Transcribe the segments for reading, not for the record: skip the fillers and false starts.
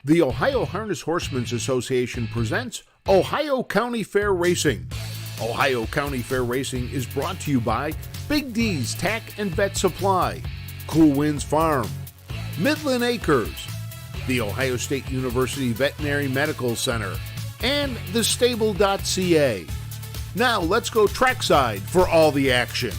The Ohio Harness Horsemen's Association presents Ohio County Fair Racing. Ohio County Fair Racing is brought to you by Big D's Tack and Vet Supply, Cool Winds Farm, Midland Acres, the Ohio State University Veterinary Medical Center, and thestable.ca. Now let's go trackside for all the action.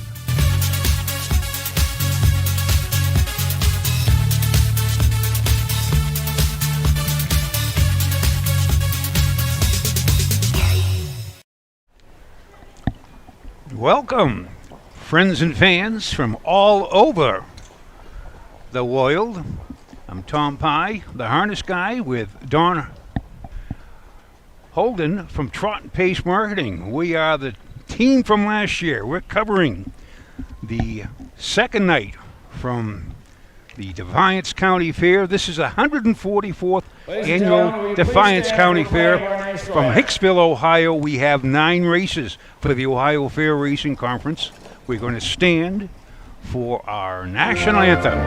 Welcome, friends and fans from all over the world. I'm Tom Pye, the harness guy, with Don Holden from Trot and Pace Marketing. We are the team from last year. We're covering the second night from the Defiance County Fair. This is the 144th annual Defiance County Fair from Hicksville, Ohio. We have 9 races for the Ohio Fair Racing Conference. We're going to stand for our national anthem.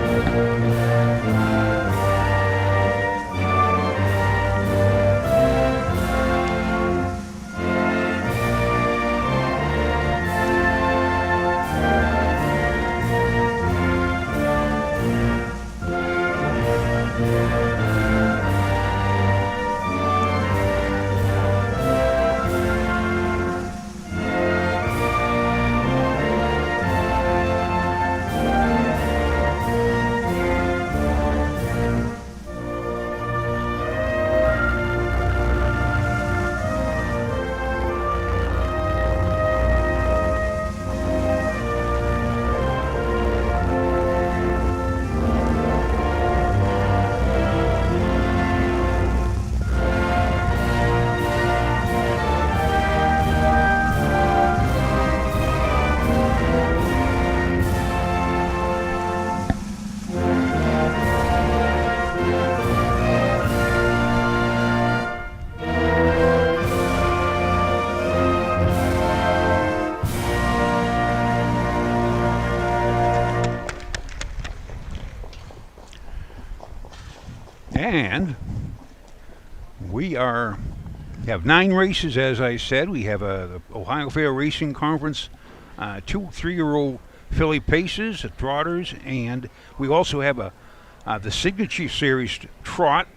And we have 9 races, as I said. We have the Ohio Fair Racing Conference, 2 3-year-old filly paces, trotters, and we also have the Signature Series Trot.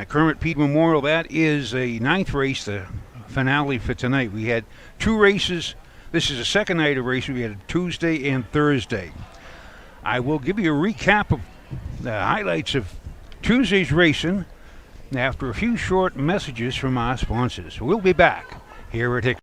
Kermit Pete Memorial, that is a 9th race, the finale for tonight. We had 2 races. This is the second night of racing. We had Tuesday and Thursday. I will give you a recap of the highlights of Tuesday's racing after a few short messages from our sponsors. We'll be back here at Hicksville.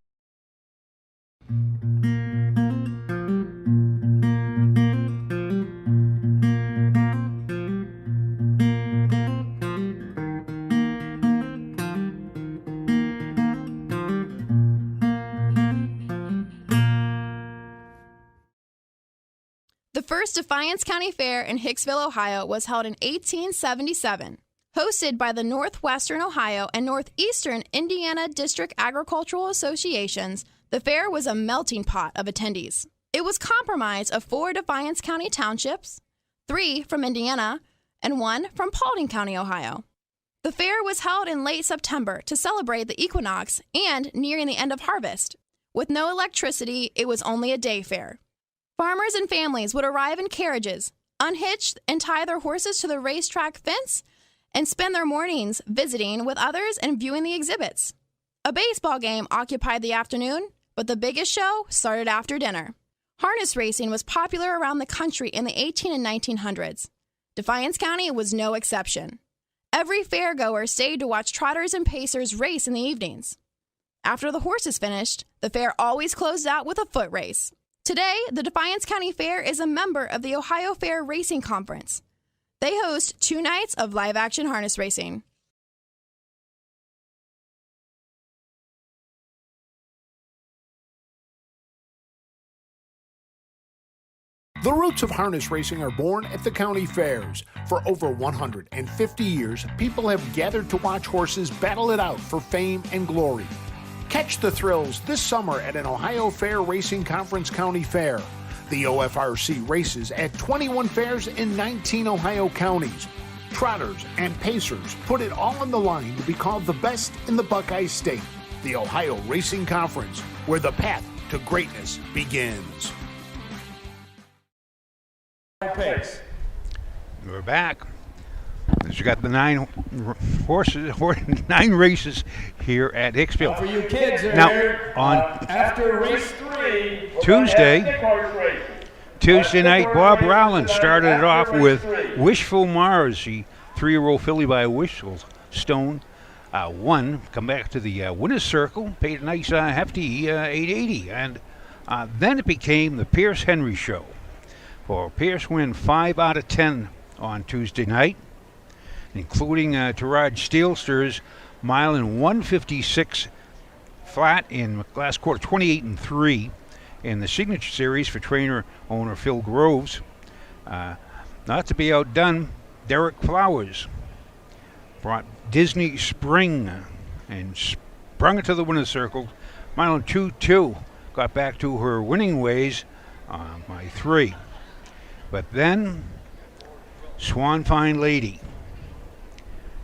The first Defiance County Fair in Hicksville, Ohio was held in 1877. Hosted by the Northwestern Ohio and Northeastern Indiana District Agricultural Associations, the fair was a melting pot of attendees. It was comprised of 4 Defiance County townships, 3 from Indiana, and 1 from Paulding County, Ohio. The fair was held in late September to celebrate the equinox and nearing the end of harvest. With no electricity, it was only a day fair. Farmers and families would arrive in carriages, unhitch and tie their horses to the racetrack fence, and spend their mornings visiting with others and viewing the exhibits. A baseball game occupied the afternoon, but the biggest show started after dinner. Harness racing was popular around the country in the 1800s and 1900s. Defiance County was no exception. Every fairgoer stayed to watch trotters and pacers race in the evenings. After the horses finished, the fair always closed out with a foot race. Today, the Defiance County Fair is a member of the Ohio Fair Racing Conference. They host 2 nights of live-action harness racing. The roots of harness racing are born at the county fairs. For over 150 years, people have gathered to watch horses battle it out for fame and glory. Catch the thrills this summer at an Ohio Fair Racing Conference County Fair. The OFRC races at 21 fairs in 19 Ohio counties. Trotters and pacers put it all on the line to be called the best in the Buckeye State. The Ohio Racing Conference, where the path to greatness begins. Pace. We're back. You got the 9 races here at Hicksville. For you kids now, here, on after race 3, Tuesday night, Bob Rowland started it off with Wishful Mars, the 3-year-old filly by Wishful Stone. Won, come back to the winner's circle, paid a nice hefty $880, and then it became the Pierce Henry Show. For Pierce win 5 out of 10 on Tuesday night, including Terrard Steelster's mile in 156 flat in last quarter, 28-3 in the Signature Series for trainer owner Phil Groves. Not to be outdone, Derek Flowers brought Disney Spring and sprung it to the winner's circle. Mile in 2-2, got back to her winning ways by 3. But then, Swan Fine Lady.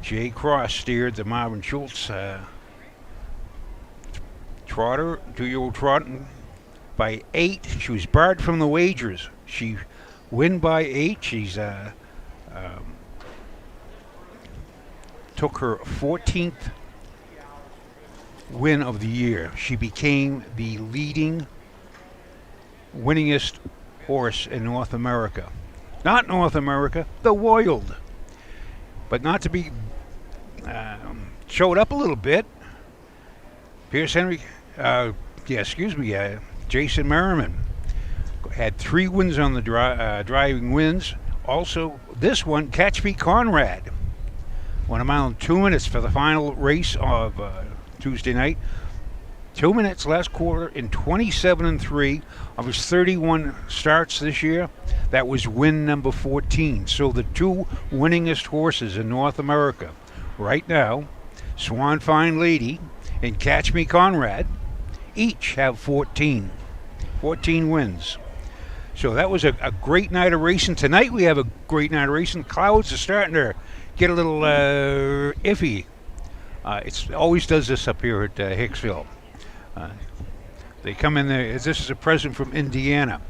Jay Cross steered the Marvin Schultz trotter, 2-year-old trotter, by 8. She was barred from the wagers. She win by 8. She's took her 14th win of the year. She became the leading, winningest horse in North America. Not North America, the world. But not to be showed up a little bit. Pierce Henry, Jason Merriman had 3 wins on the driving wins. Also, this one, Catch Me Conrad, won a mile in 2 minutes for the final race of Tuesday night. 2 minutes last quarter in 27-3 of his 31 starts this year. That was win number 14. So the 2 winningest horses in North America right now, Swan Fine Lady and Catch Me Conrad, each have 14 wins. So that was a great night of racing. Tonight we have a great night of racing. Clouds are starting to get a little iffy. It always does this up here at Hicksville. They come in there. This is a present from Indiana.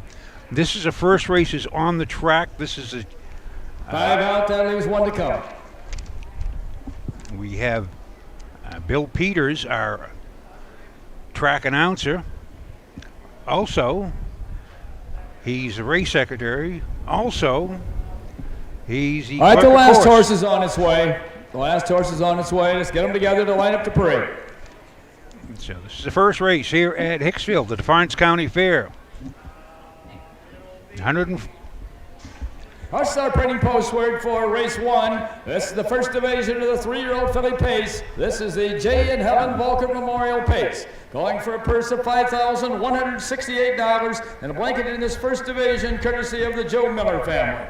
This is the first races on the track. This is a 5 out, that leaves 1 to come. We have Bill Peters, our track announcer. Also, he's the race secretary. Also, he's the all right, the last horse is on its way. The last horse is on its way. Let's get them together to line up the parade. So this is the first race here at Hicksville, the Defiance County Fair. Horses are printing postword for race 1. This is the first division of the 3-year-old filly pace. This is the Jay and Helen Volker Memorial Pace. Going for a purse of $5,168 and a blanket in this first division, courtesy of the Joe Miller family.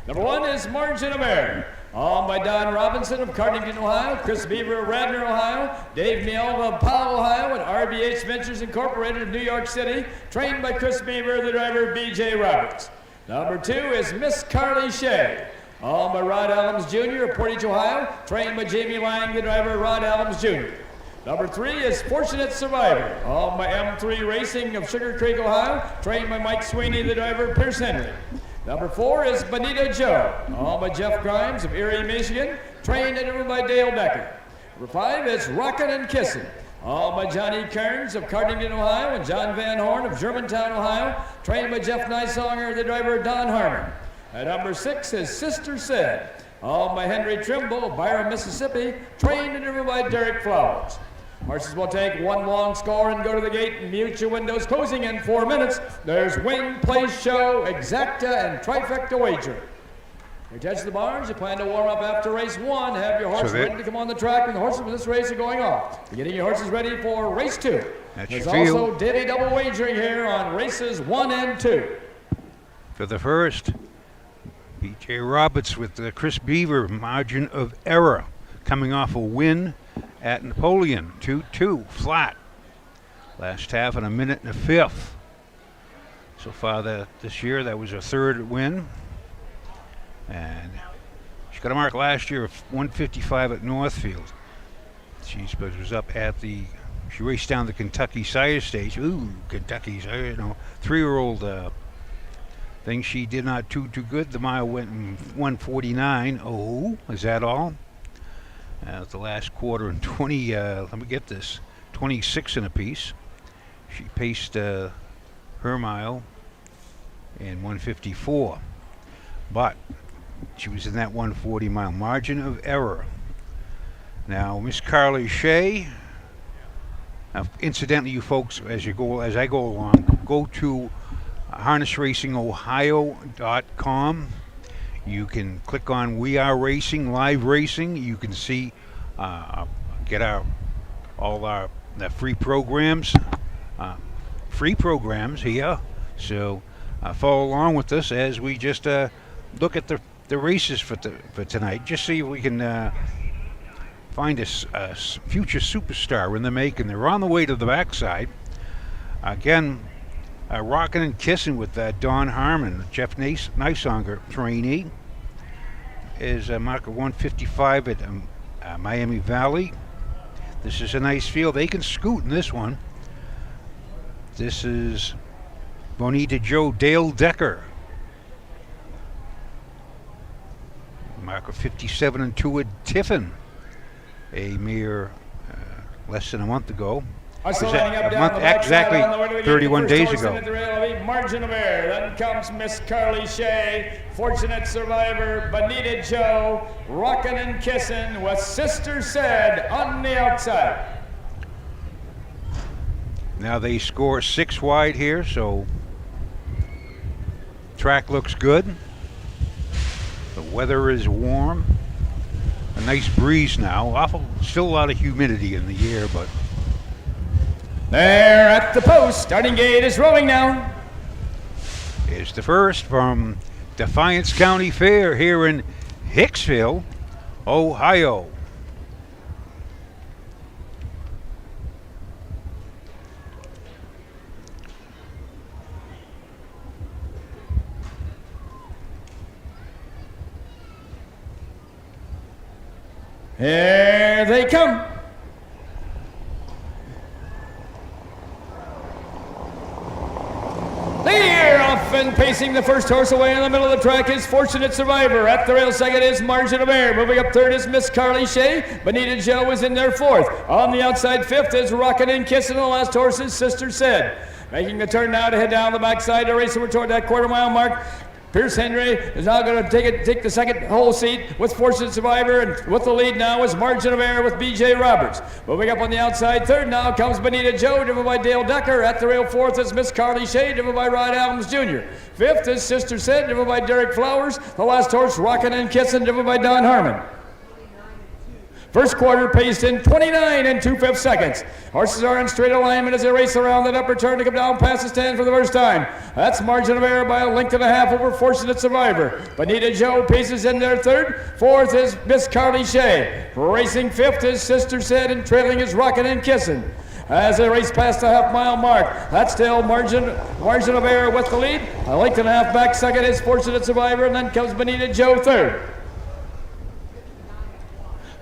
Number 1 is Margin of Error. Owned by Don Robinson of Cardington, Ohio, Chris Beaver of Radnor, Ohio, Dave Neal of Powell, Ohio, and RBH Ventures Incorporated of New York City, trained by Chris Beaver, the driver B.J. Roberts. Number 2 is Miss Carly Shea. Owned by Rod Adams Jr. of Portage, Ohio, trained by Jamie Lang, the driver Rod Adams Jr. Number 3 is Fortunate Survivor. Owned by M3 Racing of Sugar Creek, Ohio, trained by Mike Sweeney, the driver Pierce Henry. Number 4 is Bonita Joe, owned by Jeff Grimes of Erie, Michigan, trained and driven by Dale Decker. Number 5 is Rockin' and Kissin', owned by Johnny Kearns of Cardington, Ohio, and John Van Horn of Germantown, Ohio, trained by Jeff Nysonger, the driver Don Harmon. At number 6 is Sister Said, owned by Henry Trimble of Byram, Mississippi, trained and driven by Derek Flowers. Horses will take 1 long score and go to the gate and mute your windows, closing in 4 minutes. There's Wing, Place, Show, Exacta, and Trifecta Wager. You touch the barns, you plan to warm up after race 1. Have your horse ready to come on the track when the horses for this race are going off. You're getting your horses ready for race 2. There's also daily double wagering here on races 1 and 2. For the first, B.J. Roberts with the Chris Beaver Margin of Error, coming off a win at Napoleon, 2-2 flat. Last half in a minute and a fifth. So far this year, that was her third win. And she got a mark last year of 155 at Northfield. She was up at she raced down the Kentucky Sire stage. Ooh, Kentucky Sire, 3-year-old thing. She did not too good. The mile went in 149. Oh, is that all? The last quarter in 20, let me get this, 26 and a piece. She paced her mile in 154. But she was in that 140 mile margin of error. Now, Miss Carly Shea, incidentally, you folks, as I go along, go to harnessracingohio.com. You can click on We Are Racing, Live Racing. You can see, get all our free programs here. So follow along with us as we just look at the races for tonight. Just see if we can find a future superstar in the making. They're on the way to the backside. Again, rocking and kissing with Don Harmon, Jeff Nysonger trainee, is a mark of 155 at Miami Valley. This is a nice field. They can scoot in this one. This is Bonita Joe Dale Decker. Mark of 57 and 2 at Tiffin, a mere less than a month ago. Exactly 31 days ago. Margin of error. Then comes Miss Carly Shea, Fortunate Survivor, Bonita Joe, Rockin' and Kissin' with Sister Said on the outside. Now they score 6 wide here, so track looks good. The weather is warm. A nice breeze now. Still a lot of humidity in the air, but there at the post, starting gate is rolling now. It's the first from Defiance County Fair here in Hicksville, Ohio. Here they come. They're off and pacing the first horse away in the middle of the track is Fortunate Survivor. At the rail second is Margin of Error. Moving up third is Miss Carly Shea. Bonita Joe is in there fourth. On the outside fifth is Rockin' and Kissin'. The last horse is Sister Said. Making the turn now to head down the backside to race over toward that quarter-mile mark. Pierce Henry is now going to take the second whole seat with Fortunate Survivor, and with the lead now is Margin of Error with B.J. Roberts. Moving up on the outside third now comes Bonita Joe, driven by Dale Decker. At the rail fourth is Miss Carly Shea, driven by Rod Adams Jr. Fifth is Sister Said, driven by Derek Flowers. The last horse, Rockin' and Kissin', driven by Don Harmon. First quarter paced in 29 and 2/5 seconds. Horses are in straight alignment as they race around that upper turn to come down past the stand for the first time. That's Margin of Error by a length and a half over Fortunate Survivor. Bonita Joe paces in there third. Fourth is Miss Carly Shea. Racing fifth is Sister Said, and trailing is Rockin' and Kissin'. As they race past the half-mile mark, that's still Margin of Error with the lead. A length and a half back second is Fortunate Survivor, and then comes Bonita Joe third.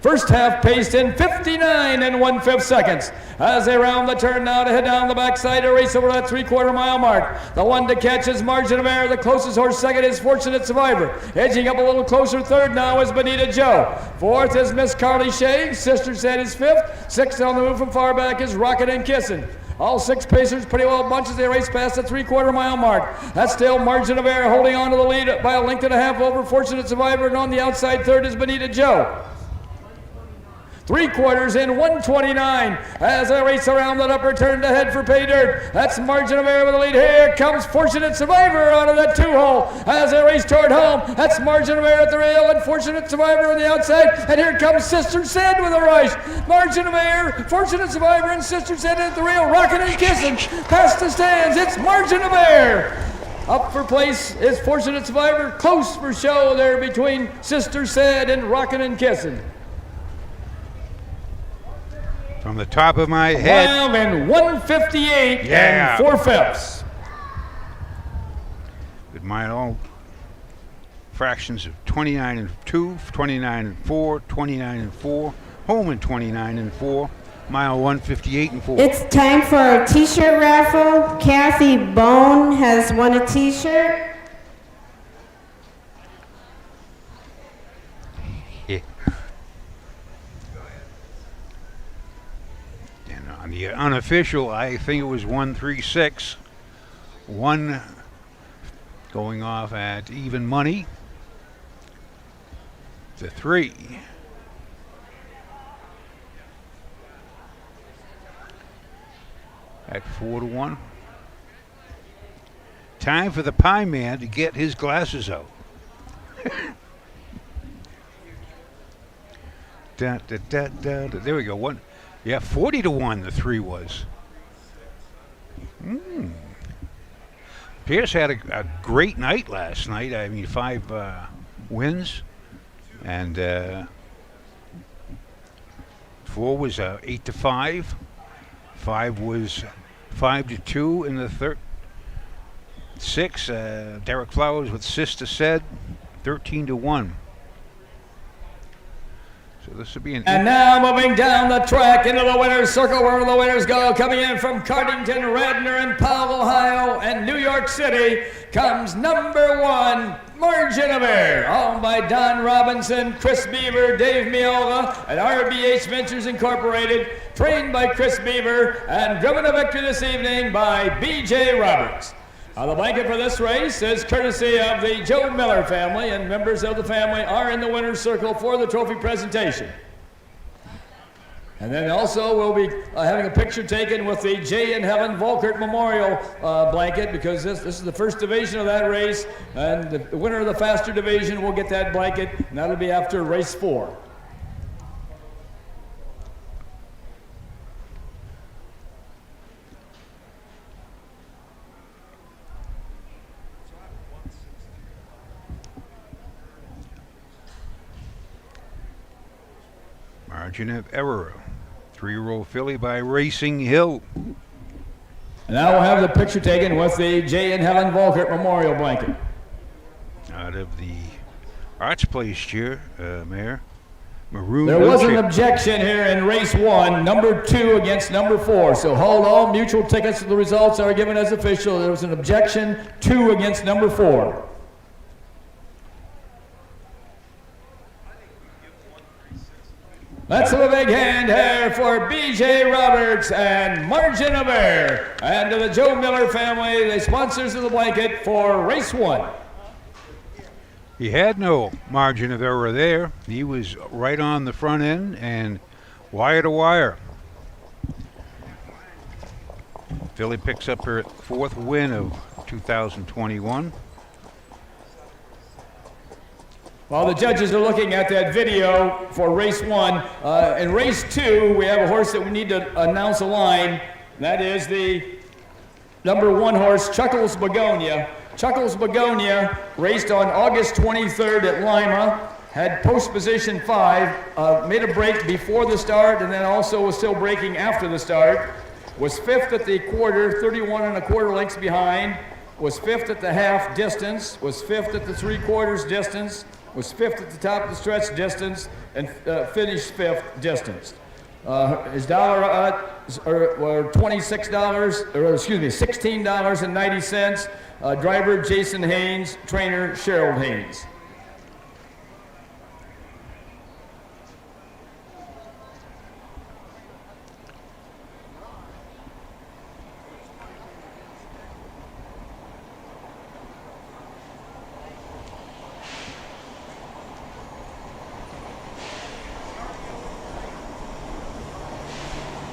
First half paced in 59 and 1/5 seconds. As they round the turn now to head down the backside to race over that 3/4 mile mark. The one to catch is Margin of Error. The closest horse second is Fortunate Survivor. Edging up a little closer third now is Bonita Joe. Fourth is Miss Carly Shea. Sister Said is fifth. Sixth on the move from far back is Rockin' and Kissin'. All six pacers pretty well bunched as they race past the 3/4 mile mark. That's still Margin of Error holding on to the lead by a length and a half over Fortunate Survivor, and on the outside third is Bonita Joe. 3/4 in 1:29 as they race around that upper turn to head for pay dirt. That's Margin of Error with the lead. Here comes Fortunate Survivor out of that 2-hole as they race toward home. That's Margin of Error at the rail and Fortunate Survivor on the outside. And here comes Sister Said with a rush. Margin of Error, Fortunate Survivor, and Sister Said at the rail, Rockin' and Kissin'. Past the stands, it's Margin of Error. Up for place is Fortunate Survivor. Close for show there between Sister Said and Rockin' and Kissin'. From the top of my head. Mile and 158 Yeah. and 4/5. Good mile, all fractions of 29 and 2, 29 and 4, 29 and 4, home in 29 and 4, mile 158 and 4. It's time for a t-shirt raffle. Kathy Bone has won a t-shirt. Yeah. And on the unofficial, I think it was 136. One going off at even money. The 3. At 4-1. Time for the Pie Man to get his glasses out. There we go. One, yeah, 40-1. The 3 was. Pierce had a great night last night. I mean, 5 wins, and 4 was 8-5. 5 was 5-2 in the third. 6, Derek Flowers with Sister Said, 13-1. So this will be an. And now moving down the track into the winner's circle where the winners go. Coming in from Cardington, Radnor, and Powell, Ohio, and New York City comes number 1, Margin of Error, owned by Don Robinson, Chris Beaver, Dave Miola, and RBH Ventures Incorporated, trained by Chris Beaver, and driven to victory this evening by B.J. Roberts. The blanket for this race is courtesy of the Joe Miller family, and members of the family are in the winner's circle for the trophy presentation. And then also we'll be having a picture taken with the Jay in Heaven Volkert Memorial blanket, because this is the first division of that race, and the winner of the faster division will get that blanket, and that'll be after race 4. Margin of Error, 3-year-old filly by Racing Hill. And now we'll have the picture taken with the Jay in Heaven Volkert Memorial blanket. Out of the Arts Place chair, Mayor. Maroon. There was an objection here in race 1, number 2 against number 4. So hold all mutual tickets. The results are given as official. There was an objection, 2 against number 4. Let's have a big hand here for B.J. Roberts and Margin of Error, and to the Joe Miller family, the sponsors of the blanket for race 1. He had no margin of error there. He was right on the front end and wire to wire. Philly picks up her 4th win of 2021. While the judges are looking at that video for race 1, in race 2, we have a horse that we need to announce a line. That is the number 1 horse, Chuckles Begonia. Chuckles Begonia raced on August 23rd at Lima, had post position 5, made a break before the start, and then also was still braking after the start. Was 5th at the quarter, 31 1/4 lengths behind. Was 5th at the half distance. Was 5th at the 3/4 distance. Was 5th at the top of the stretch distance, and finished 5th distance. His dollar were $26, or excuse me, $16.90. Driver Jason Haynes, trainer Cheryl Haynes.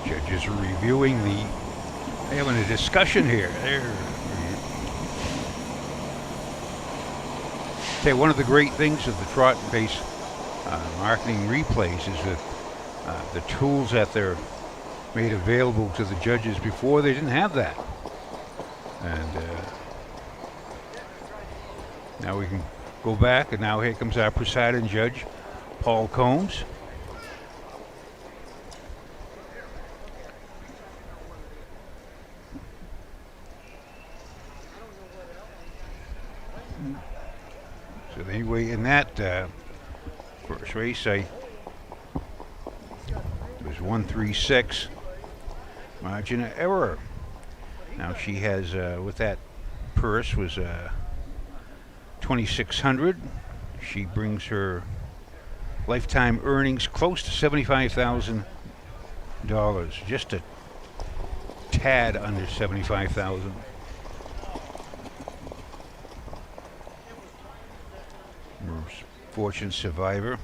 Judges are reviewing the. They're having a discussion here. Okay, one of the great things of the Trot and Pace marketing replays is that the tools that they're made available to the judges. Before they didn't have that, and now we can go back. And now here comes our presiding judge, Paul Combs. So anyway, in that first race, it was 136. Margin of error. Now she has, with that purse was 2,600. She brings her lifetime earnings close to $75,000. Just a tad under 75,000. Fortune survivor.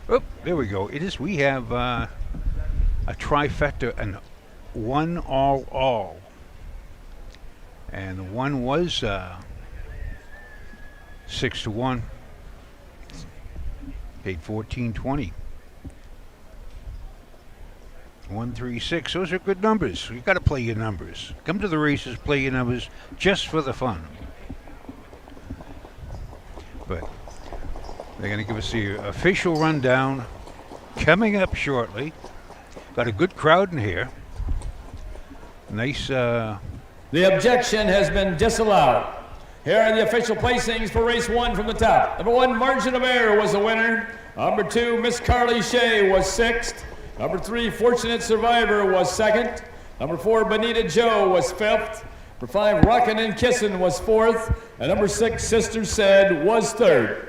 Oh, there we go. It is. We have a trifecta and one all. And the one was 6-1. Paid $14.20. 136. Those are good numbers. You got to play your numbers. Come to the races, play your numbers, just for the fun. But they're going to give us the official rundown coming up shortly. Got a good crowd in here. Nice. The objection has been disallowed. Here are the official placings for race 1 from the top. Number 1, Margin of Error was the winner. Number 2, Miss Carly Shea was 6th. Number 3, Fortunate Survivor was 2nd. Number 4, Bonita Joe was 5th. Number 5, Rockin' and Kissin' was 4th. And number 6, Sister Said was 3rd.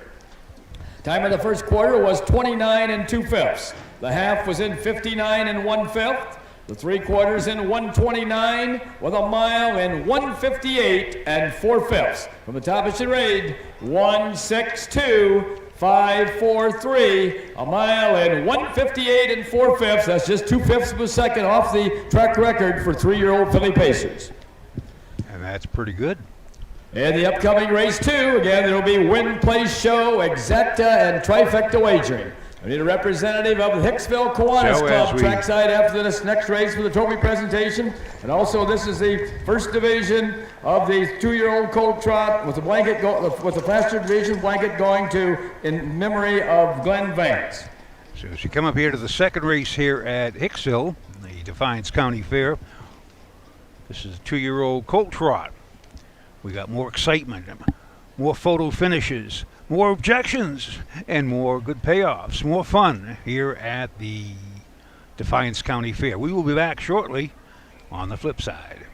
Time of the first quarter was 29 2/5. The half was in 59 1/5. The 3 quarters in 129 with a mile in 158 4/5. From the top of charade, 162.543, a mile in 158 4/5. That's just 2/5 of a second off the track record for 3-year-old filly pacers. And that's pretty good. In the upcoming race 2, again, there will be win, place, show, exacta, and trifecta wagering. We need a representative of the Hicksville Kiwanis Club trackside after this next race for the trophy presentation. And also, this is the first division of the 2-year-old colt trot with the blanket with the pasture division blanket going to in memory of Glenn Vance. So as you come up here to the second race here at Hicksville, the Defiance County Fair, this is a 2-year-old colt trot. We got more excitement, more photo finishes, more objections, and more good payoffs, more fun here at the Defiance County Fair. We will be back shortly on the flip side.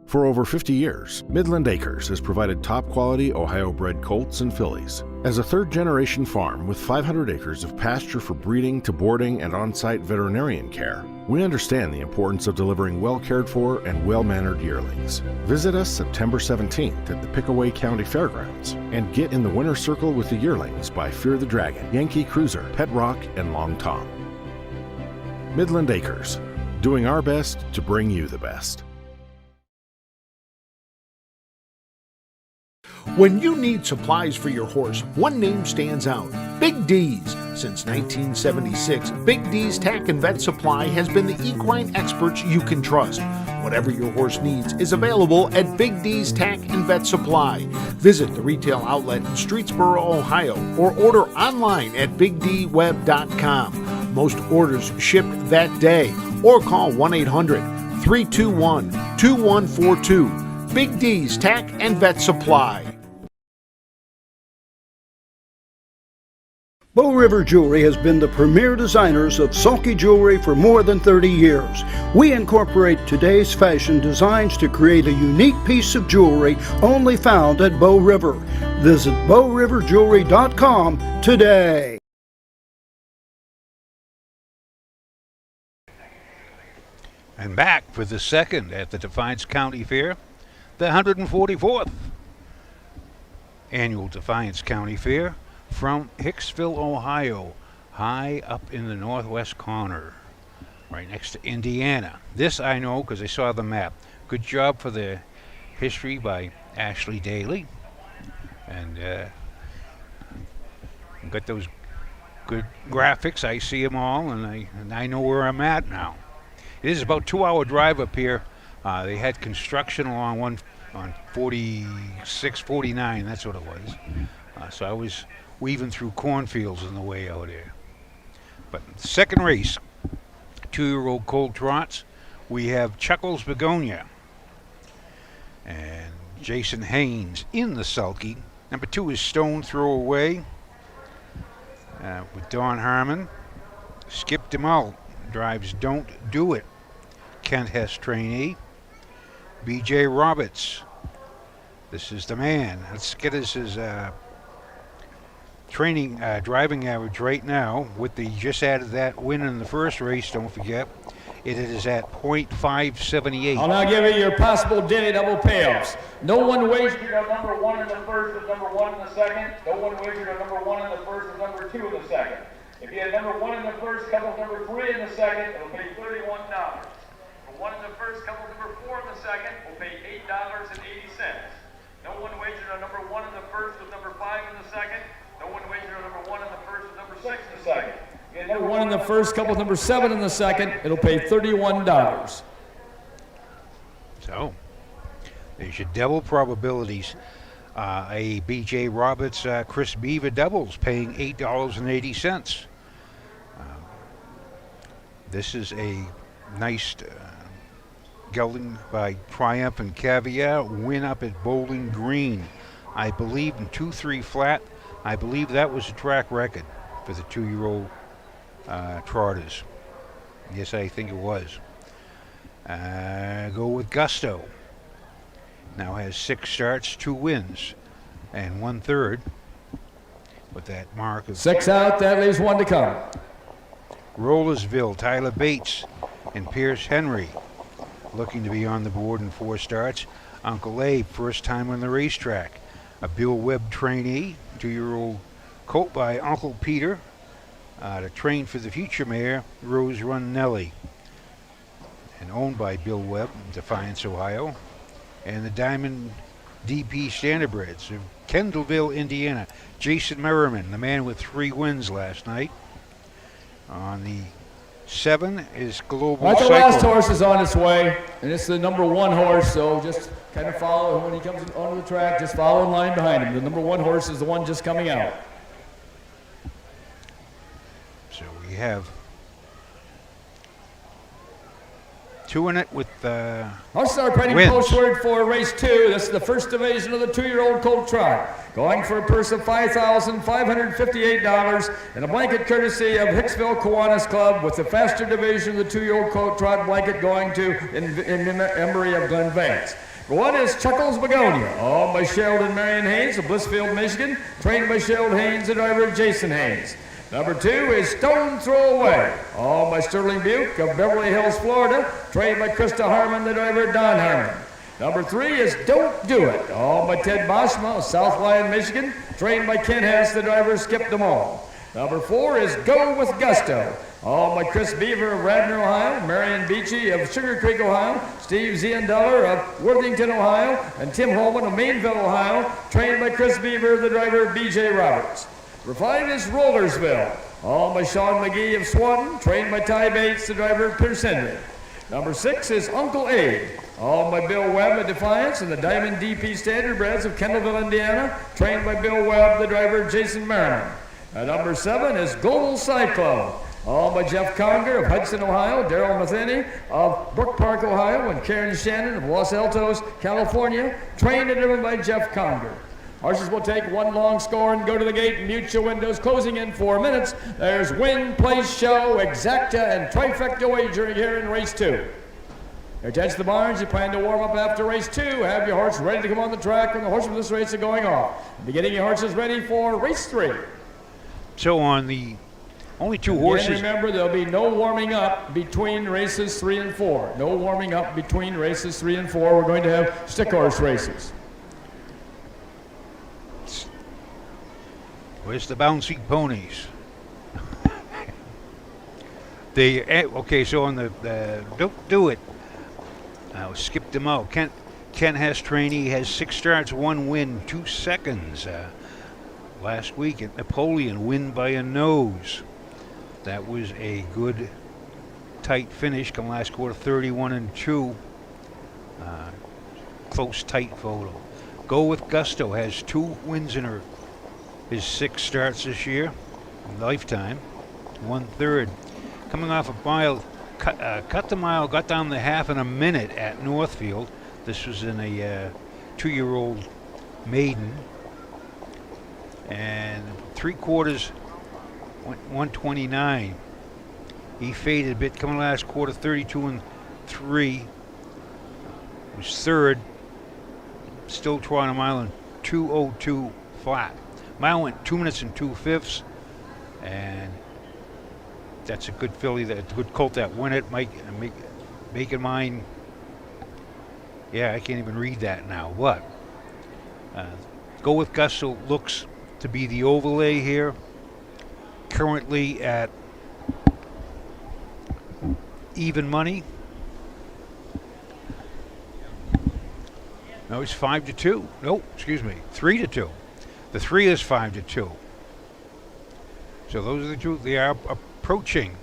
For over 50 years, Midland Acres has provided top-quality Ohio-bred colts and fillies. As a third-generation farm with 500 acres of pasture for breeding to boarding and on-site veterinarian care, we understand the importance of delivering well-cared-for and well-mannered yearlings. Visit us September 17th at the Pickaway County Fairgrounds and get in the winner's circle with the yearlings by Fear the Dragon, Yankee Cruiser, Pet Rock, and Long Tom. Midland Acres, doing our best to bring you the best. When you need supplies for your horse, one name stands out: Big D's. Since 1976, Big D's Tack and Vet Supply has been the equine experts you can trust. Whatever your horse needs is available at Big D's Tack and Vet Supply. Visit the retail outlet in Streetsboro, Ohio, or order online at BigDWeb.com. Most orders shipped that day, or call 1-800-321-2142. Big D's Tack and Vet Supply. Bow River Jewelry has been the premier designers of sulky jewelry for more than 30 years. We incorporate today's fashion designs to create a unique piece of jewelry only found at Bow River. Visit bowriverjewelry.com today. And back for the second at the Defiance County Fair, the 144th annual Defiance County Fair from Hicksville, Ohio, high up in the northwest corner, right next to Indiana. This I know because I saw the map. Good job for the history by Ashley Daly. And got those good graphics. I see them all, and I know where I'm at now. It is about a 2-hour drive up here. They had construction along on 46, 49, that's what it was. So I was weaving through cornfields on the way out here. But second race, 2-year-old colt trots, we have Chuckles Begonia. And Jason Haynes in the sulky. Number 2 is Stone Throw Away with Don Harmon. Skip Them Out drives Don't Do It. Kent Hess trainee. B.J. Roberts. This is the man. Let's get us his driving average right now. With the just added that win in the first race, don't forget. It is at .578. I'll now give you your possible daily double payoffs. No one wagered on number 1 in the first with number 1 in the second. No one wagered on number 1 in the first with number 2 in the second. If you had number 1 in the first, couple number 3 in the second, it'll pay $31. For 1 in the first, couple number 4 in the second, will pay $8.80. No one wagered on number 1 in the first with number 5 in the second. No one wagered on number 1 in the first with number 6 in the second. Number 1 in the first, couple number 7 in the second, it'll pay $31. So, there's your double probabilities. A B.J. Roberts, Chris Beaver doubles paying $8.80. This is a nice gelding by Triumph and Caviar win up at Bowling Green. I believe in 2-3 flat. I believe that was a track record for the 2-year-old trotters. Yes, I think it was. Go with Gusto. Now has 6 starts, 2 wins, and 1/3. With that mark of 6 out, that leaves 1 to come. Rollersville, Tyler Bates and Pierce Henry looking to be on the board in 4 starts. Uncle Abe, first time on the racetrack. A Bill Webb trainee, 2-year-old colt by Uncle Peter, to train for the future mare, Rose Run Nellie, and owned by Bill Webb, Defiance, Ohio. And the Diamond DP Standardbreds of Kendallville, Indiana. Jason Merriman, the man with 3 wins last night. On the 7 is Global The Cycle. last horse is on its way, and it's the number 1 horse, so just kind of follow when he comes onto the track, just follow in line behind him. The number 1 horse is the one just coming out. So we have 2 in it with Horses are painting wins. postward for race 2. This is the first division of the 2-year-old colt trot. Going for a purse of $5,558 and a blanket courtesy of Hicksville Kiwanis Club, with the faster division of the 2-year-old colt trot blanket going to in memory of Glenn Vance. 1 is Chuckles Begonia, owned by Sheldon Marion Haynes of Blissfield, Michigan, trained by Sheldon Haynes, the driver Jason Haynes. Number 2 is Stone Throw Away, owned by Sterling Buick of Beverly Hills, Florida, trained by Krista Harmon, the driver Don Harmon. Number 3 is Don't Do It, owned by Ted Boschma of South Lyon, Michigan, trained by Ken Hess, the driver Skip Them All. Number 4 is Go With Gusto, owned by Chris Beaver of Radnor, Ohio, Marion Beachy of Sugar Creek, Ohio, Steve Ziendeller of Worthington, Ohio, and Tim Holman of Mainville, Ohio, trained by Chris Beaver, the driver B.J. Roberts. Number 5 is Rollersville, owned by Sean McGee of Swanton, trained by Ty Bates, the driver Pierce Henry. Number 6 is Uncle Abe, owned by Bill Webb of Defiance and the Diamond DP Standardbreds of Kendallville, Indiana, trained by Bill Webb, the driver Jason Merriman. Number 7 is Global Cyclone, owned by Jeff Conger of Hudson, Ohio, Daryl Matheny of Brook Park, Ohio, and Karen Shannon of Los Altos, California, trained and driven by Jeff Conger. Horses will take 1 long score and go to the gate. Mute your windows, closing in 4 minutes. There's Win, Place, Show, Exacta, and Trifecta wagering here in race 2. Attach the barns. You plan to warm up after race 2. Have your horse ready to come on the track when the horses of this race are going off. Be getting your horses ready for race 3. So on the only 2 horses. And remember, there'll be no warming up between races 3 and 4. No warming up between races 3 and 4. We're going to have stick horse races. Where's the bouncy ponies? Okay, so on the Don't Do It. Skip them out. Ken Hess trainee has 6 starts, 1 win, 2 seconds. Last week at Napoleon, win by a nose. That was a good, tight finish. Come last quarter, 31-2. Close, tight photo. Go With Gusto has 2 wins in his 6 starts this year, lifetime, 1/3. Coming off a mile, cut the mile, got down the half in a minute at Northfield, This was in a 2-year-old maiden. And 3/4 went 129. He faded a bit, coming last quarter, 32 3. Was third. Still trotting a mile in 2:02 flat. Mile went 2 minutes and 2/5, and that's a good filly, that a good colt that win it. Making mine. Yeah, I can't even read that now. What? Go with Gusto looks to be the overlay here. Currently at even money. No, he's 5-2. No, excuse me, 3-2. The 3 is 5-2. So those are the two. They are approaching.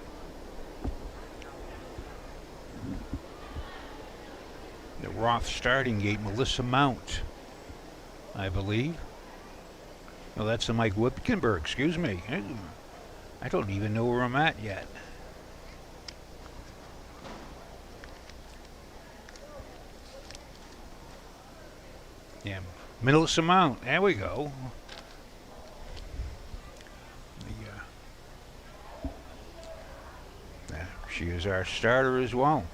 The Roth starting gate, Melissa Mount, I believe. No, that's the Mike Witkenberg, excuse me. I don't even know where I'm at yet. Yeah, Melissa Mount, there we go. She is our starter as well.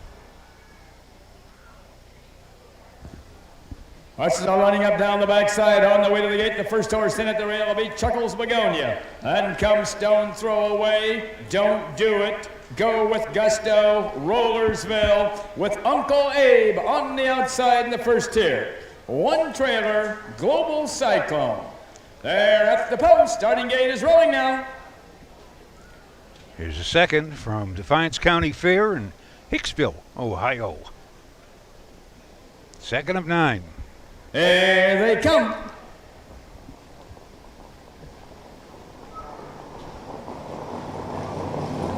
Horses are running up down the backside on the way to the gate. The first horse in at the rail will be Chuckles Begonia. And comes Stone Throw Away. Don't Do It. Go with Gusto. Rollersville with Uncle Abe on the outside in the first tier. One trailer, Global Cyclone. There at the post. Starting gate is rolling now. Here's a second from Defiance County Fair in Hicksville, Ohio. Second of 9. Here they come.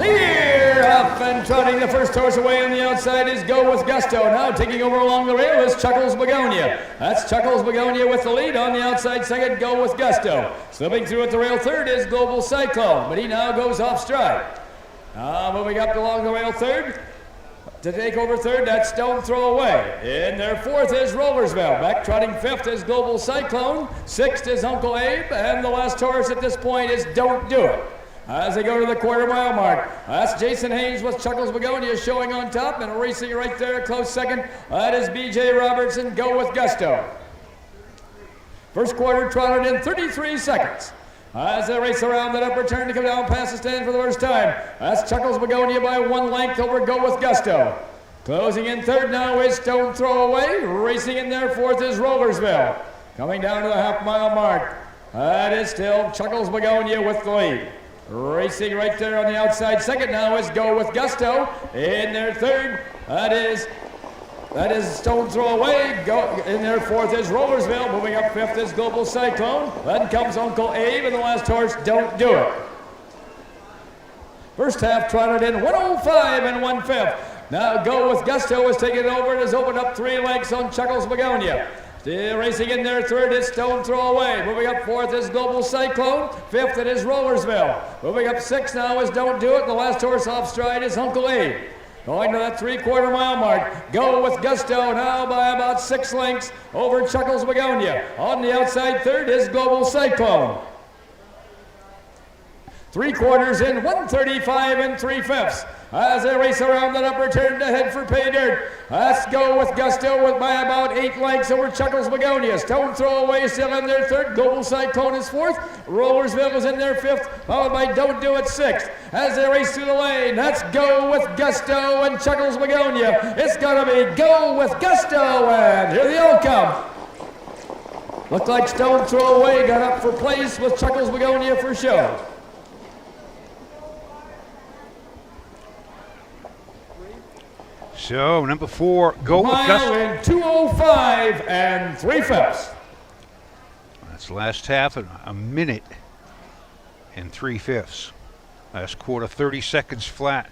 Here, up and trotting the first horse away on the outside is Go With Gusto. Now taking over along the rail is Chuckles Begonia. That's Chuckles Begonia with the lead on the outside second, Go With Gusto. Slipping through at the rail third is Global Cyclone, but he now goes off stride. Moving up along the rail third. To take over third, that's Stone Throw Away. In their fourth is Rollersville. Back trotting fifth is Global Cyclone. Sixth is Uncle Abe. And the last horse at this point is Don't Do It. As they go to the quarter-mile mark, that's Jason Haynes with Chuckles Begonia showing on top, and racing right there, close second. That is B.J. Robertson, Go With Gusto. First quarter trotted in 33 seconds. As they race around that upper turn to come down past the stand for the first time. That's Chuckles Begonia by 1 length over Go With Gusto. Closing in third now is Stone Throw Away. Racing in there fourth is Rollersville. Coming down to the half-mile mark. That is still Chuckles Begonia with the lead. Racing right there on the outside second now is Go With Gusto. In their third, that is Stone Throw Away. In their fourth is Rollersville. Moving up fifth is Global Cyclone. Then comes Uncle Abe, and the last horse, Don't Do It. First half trotted in 105 and 1/5. Now Go With Gusto is taking it over and has opened up 3 lengths on Chuckles Begonia. Still racing in there third is Stone Throw Away. Moving up fourth is Global Cyclone. Fifth it is Rollersville. Moving up sixth now is Don't Do It. The last horse off stride is Uncle Abe. Going to that 3/4 mile mark. Go With Gusto now by about 6 lengths over Chuckles Begonia. On the outside third is Global Cyclone. 3/4 in 135 and 3/5 as they race around that upper turn to head for pay dirt. Let's Go With Gusto with by about 8 lengths over Chuckles Begonia. Stone Throw Away still in their third. Global Cyclone is fourth. Rollersville is in their fifth, followed by Don't Do It sixth. As they race through the lane, that's Go With Gusto and Chuckles Begonia. It's gonna be Go With Gusto, and here they all come. Looked like Stone Throw Away got up for place with Chuckles Begonia for show. So, number 4, Go With Gusto. In 2:05 and 3/5. That's the last half, a minute and 3/5. Last quarter, 30 seconds flat.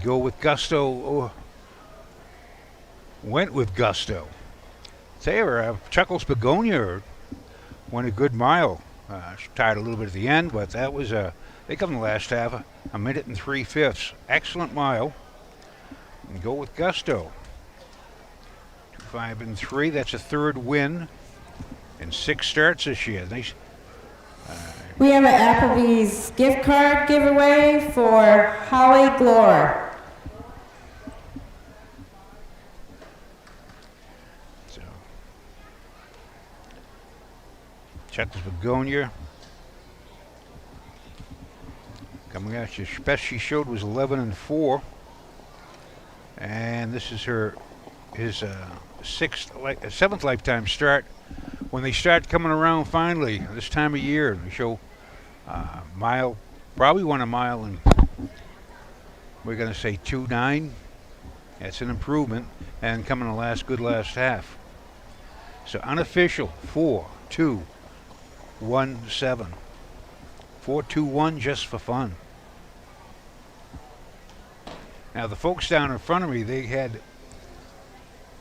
Go With Gusto. Went with Gusto. Chuckles Begonia went a good mile. Tired a little bit at the end, but that was they come in the last half, a minute and 3/5. Excellent mile. And Go With Gusto. 5-3. That's a third win in 6 starts this year. Nice. We have an Applebee's gift card giveaway for Holly Glore. So, Chuckles Begonia. Coming out, the best she showed was 11-4. And this is his 7th lifetime start. When they start coming around finally this time of year, they show mile, probably won a mile in, we're going to say 2:9. That's an improvement, and coming the last half. So unofficial 4-2-1-7. 4-2-1 just for fun. Now the folks down in front of me, they had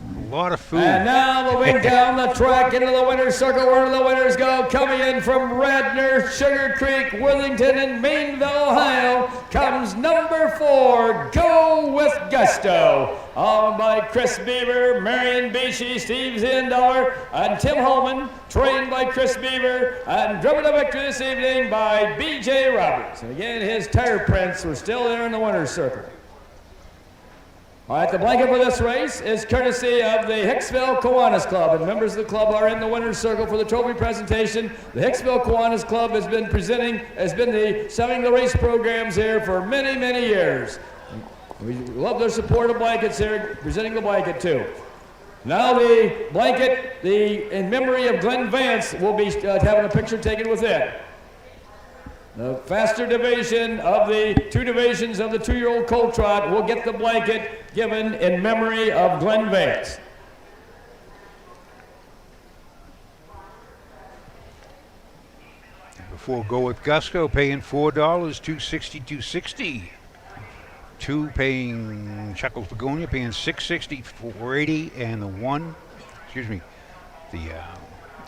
a lot of food. And now moving down the track into the winner's circle where the winners go. Coming in from Radnor, Sugar Creek, Worthington, and Maineville, Ohio, comes number 4, Go With Gusto. Owned by Chris Beaver, Marion Beachy, Steve Zandauer, and Tim Holman. Trained by Chris Beaver, and driven to victory this evening by B.J. Roberts. And again, his tire prints were still there in the winner's circle. All right, the blanket for this race is courtesy of the Hicksville Kiwanis Club, and members of the club are in the winner's circle for the trophy presentation. The Hicksville Kiwanis Club has been selling the race programs here for many, many years. We love their support of blankets here, presenting the blanket too. Now the blanket, in memory of Glenn Vance, will be having a picture taken with it. The faster division of the 2 divisions of the 2-year-old colt trot will get the blanket given in memory of Glenn Vance. Before Go With Gusto, paying $4, $260. 2 paying Chuckles Begonia, paying $660, $480, and the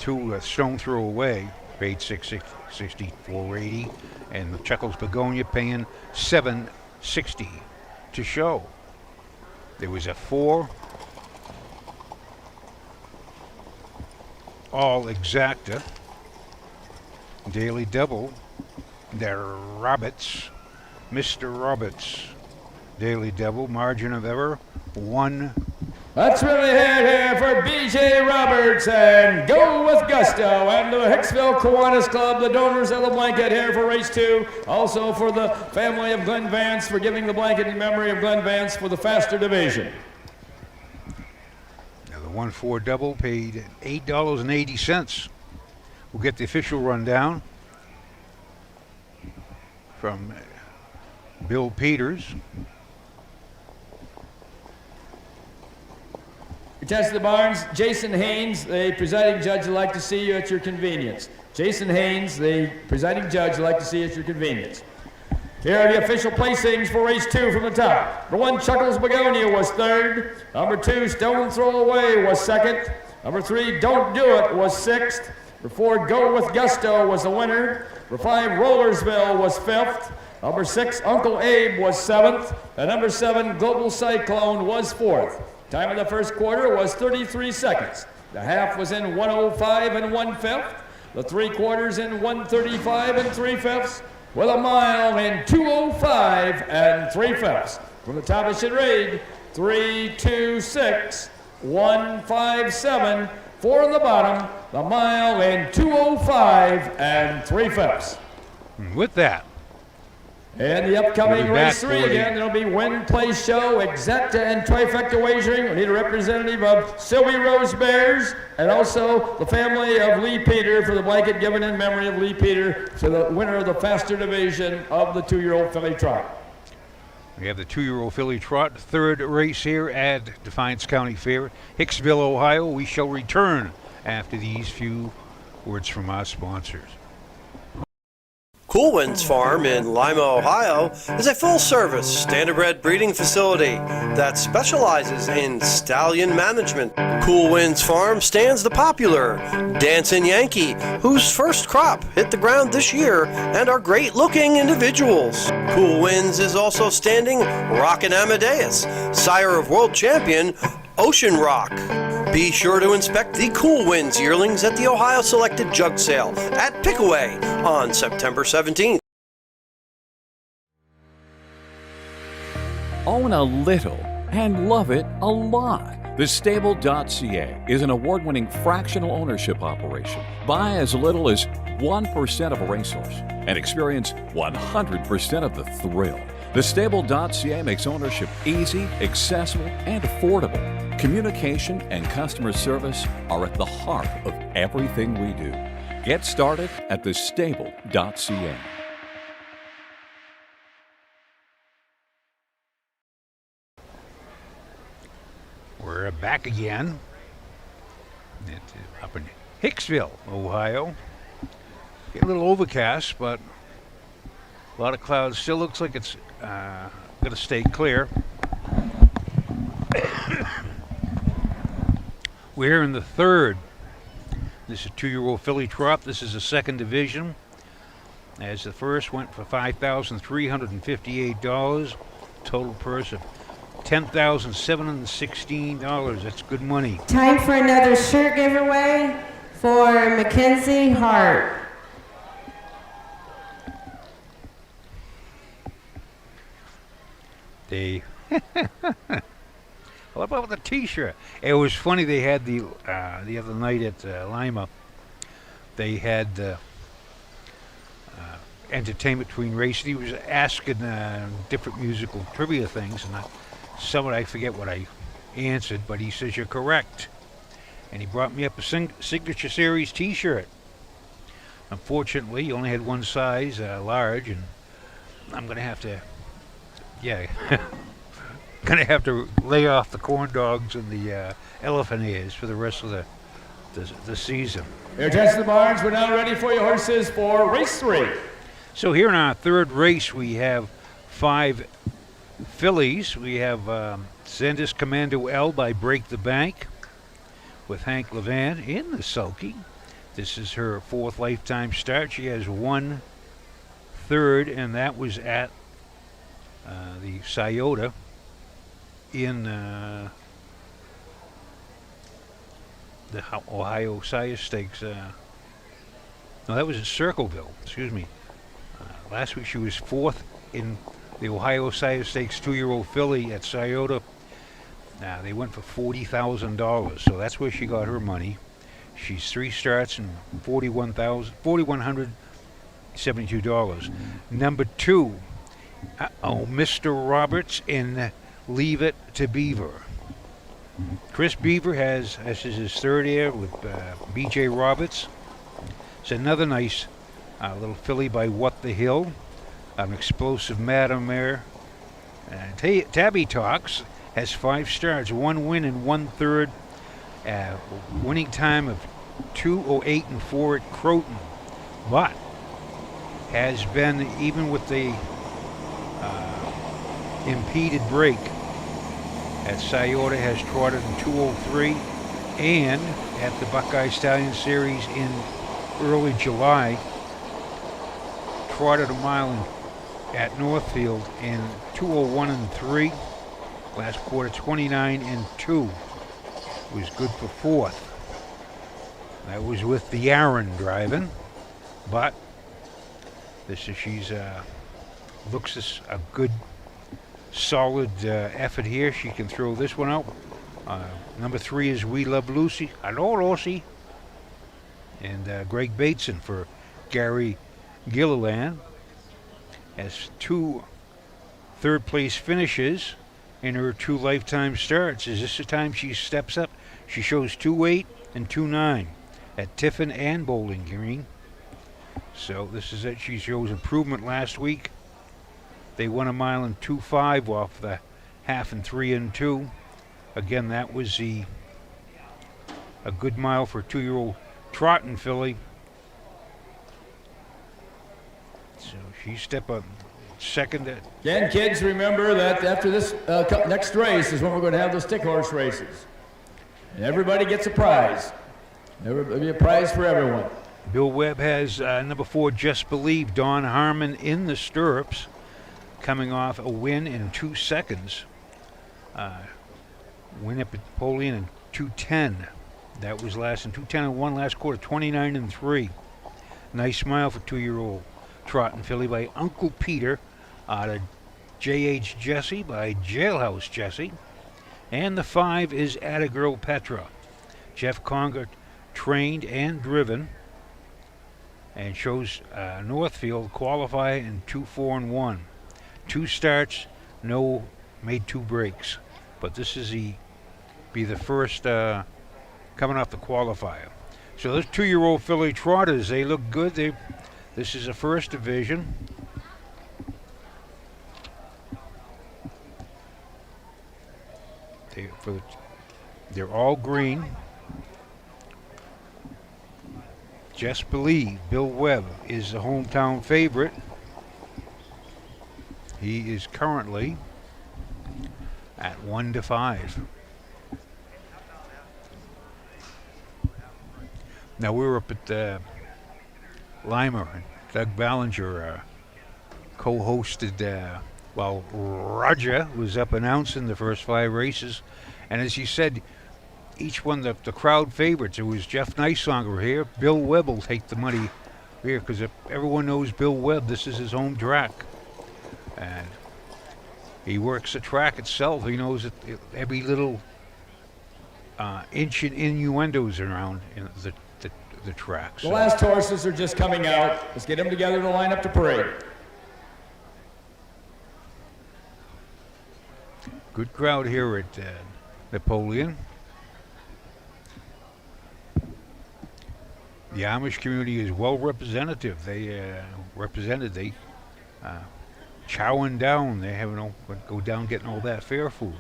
2 Stone Throw Away paid $660, $480, and the Chuckles Begonia paying $760 to show. There was a 4 all exacta daily double. Mr. Roberts daily double, margin of error 1. That's really here for B.J. Roberts and Go With Gusto, and the Hicksville Kiwanis Club, the donors of the blanket here for race 2. Also for the family of Glenn Vance for giving the blanket in memory of Glenn Vance for the faster division. Now the 1-4 double paid $8.80. We'll get the official rundown from Bill Peters. Contestant of the Barns, Jason Haynes, the presiding judge, would like to see you at your convenience. Jason Haynes, the presiding judge, would like to see you at your convenience. Here are the official placings for race 2 from the top. Number 1, Chuckles Begonia was 3rd. Number 2, Stone Throw Away was 2nd. Number 3, Don't Do It was 6th. Number 4, Go With Gusto was the winner. Number 5, Rollersville was 5th. Number 6, Uncle Abe was 7th. And number 7, Global Cyclone was 4th. Time of the first quarter was 33 seconds. The half was in 1:05 and 1/5. The 3/4 in 1:35 and 3/5. With a mile in 2:05 and 3/5. From the top it should read 3:26, 1:57. 4 on the bottom. The mile in 2:05 and 3/5. With that, And the upcoming We'll be race back 3 for the- again, there'll be win, place, show, exacta, and trifecta wagering. We need a representative of Sylvie Rose Bears and also the family of Lee Peter for the blanket given in memory of Lee Peter to the winner of the faster division of the 2-year-old filly trot. we have the 2-year-old filly trot, 3rd race here at Defiance County Fair, Hicksville, Ohio. We shall return after these few words from our sponsors. Cool Winds Farm in Lima, Ohio is a full-service standardbred breeding facility that specializes in stallion management. Cool Winds Farm stands the popular Dancing Yankee, whose first crop hit the ground this year and are great-looking individuals. Cool Winds is also standing Rockin' Amadeus, sire of world champion Ocean Rock. Be sure to inspect the Cool Winds yearlings at the Ohio Selected Jug Sale at Pickaway on September 17th. Own a little and love it a lot. TheStable.ca is an award-winning fractional ownership operation. Buy as little as 1% of a racehorse and experience 100% of the thrill. TheStable.ca makes ownership easy, accessible, and affordable. Communication and customer service are at the heart of everything we do. Get started at TheStable.ca. We're back again up in Hicksville, Ohio. Get a little overcast, but a lot of clouds. Still looks like it's going to stay clear. We're in the third. This is a 2-year-old filly trot. This is the second division. As the first went for $5,358. Total purse of $10,716. That's good money. Time for another shirt giveaway for Mackenzie Hart. What about the T-shirt? It was funny. They had the other night at Lima. They had entertainment between races. He was asking different musical trivia things, and I forget what I answered, but he says you're correct, and he brought me up a Signature Series T-shirt. Unfortunately, he only had one size, large, and I'm gonna have to, gonna have to lay off the corn dogs and the elephant ears for the rest of the season. Your attention to the barns. We're now ready for your horses for race 3. So here in our third race, we have 5 fillies. We have Zendis Commando L by Break the Bank with Hank Levan in the sulky. This is her 4th lifetime start. She has 1 third, and that was at the Scioto in the Ohio Sire Stakes. No, that was at Circleville. Excuse me. Last week she was 4th in the Ohio Sire Stakes 2-year-old filly at Scioto. They went for $40,000, so that's where she got her money. She's 3 starts and $4,172. Number 2, Mr. Roberts in Leave It to Beaver. Chris Beaver this is his 3rd year with B.J. Roberts. It's another nice little filly by What the Hill. An explosive Madam Mare. Tabby Talks has 5 starts, 1 win and 1 third. Winning time of 2:08 and 4 at Croton, but has been, even with the impeded break at Scioto, has trotted in 2:03, and at the Buckeye Stallion Series in early July, trotted a mile at Northfield in 2:01 and 3. Last quarter, 29 and 2. Was good for 4th. That was with the Aaron driving, but she's looks as a good, solid effort here. She can throw this one out. Number 3 is We Love Lucy. Hello, Lucy. And Greg Bateson for Gary Gilliland has 2 third-place finishes in her 2 lifetime starts. Is this the time she steps up? She shows 2:08 and 2:09 at Tiffin and Bowling Green. So this is it. She shows improvement last week. They won a mile in 2:05 off the half in 3 and 2. Again, that was a good mile for a 2-year-old trotting filly. So she stepped up second. Again, kids, remember that after this next race is when we're going to have the stick horse races. And everybody gets a prize. There'll be a prize for everyone. Bill Webb has number 4, Just Believe, Don Harmon in the stirrups, coming off a win in 2 seconds. Win at Napoleon and 210. That was last in 210-1 last quarter, 29-3. Nice smile for 2-year-old trotting filly by Uncle Peter out of J.H. Jesse by Jailhouse Jesse. And the 5 is Atta Girl Petra. Jeff Conger trained and driven, and shows Northfield qualify in 2-4-1. 2 starts, made 2 breaks. But this is be the first coming off the qualifier. So those 2-year-old filly trotters, they look good. This is a first division. They're all green. Just Believe, Bill Webb, is the hometown favorite. He is currently at 1-5. Now we're up at Lima. Doug Ballinger co-hosted while Roger was up announcing the first 5 races. And as he said, each one, the crowd favorites, it was Jeff Nicesonger here. Bill Webb will take the money here because everyone knows Bill Webb. This is his home track. And he works the track itself. He knows every little inch and innuendos around in the track. The last horses are just coming out. Let's get them together to line up to parade. Good crowd here at Napoleon. The Amish community is well representative. They represented. They chowing down. They haven't go down getting all that fair food.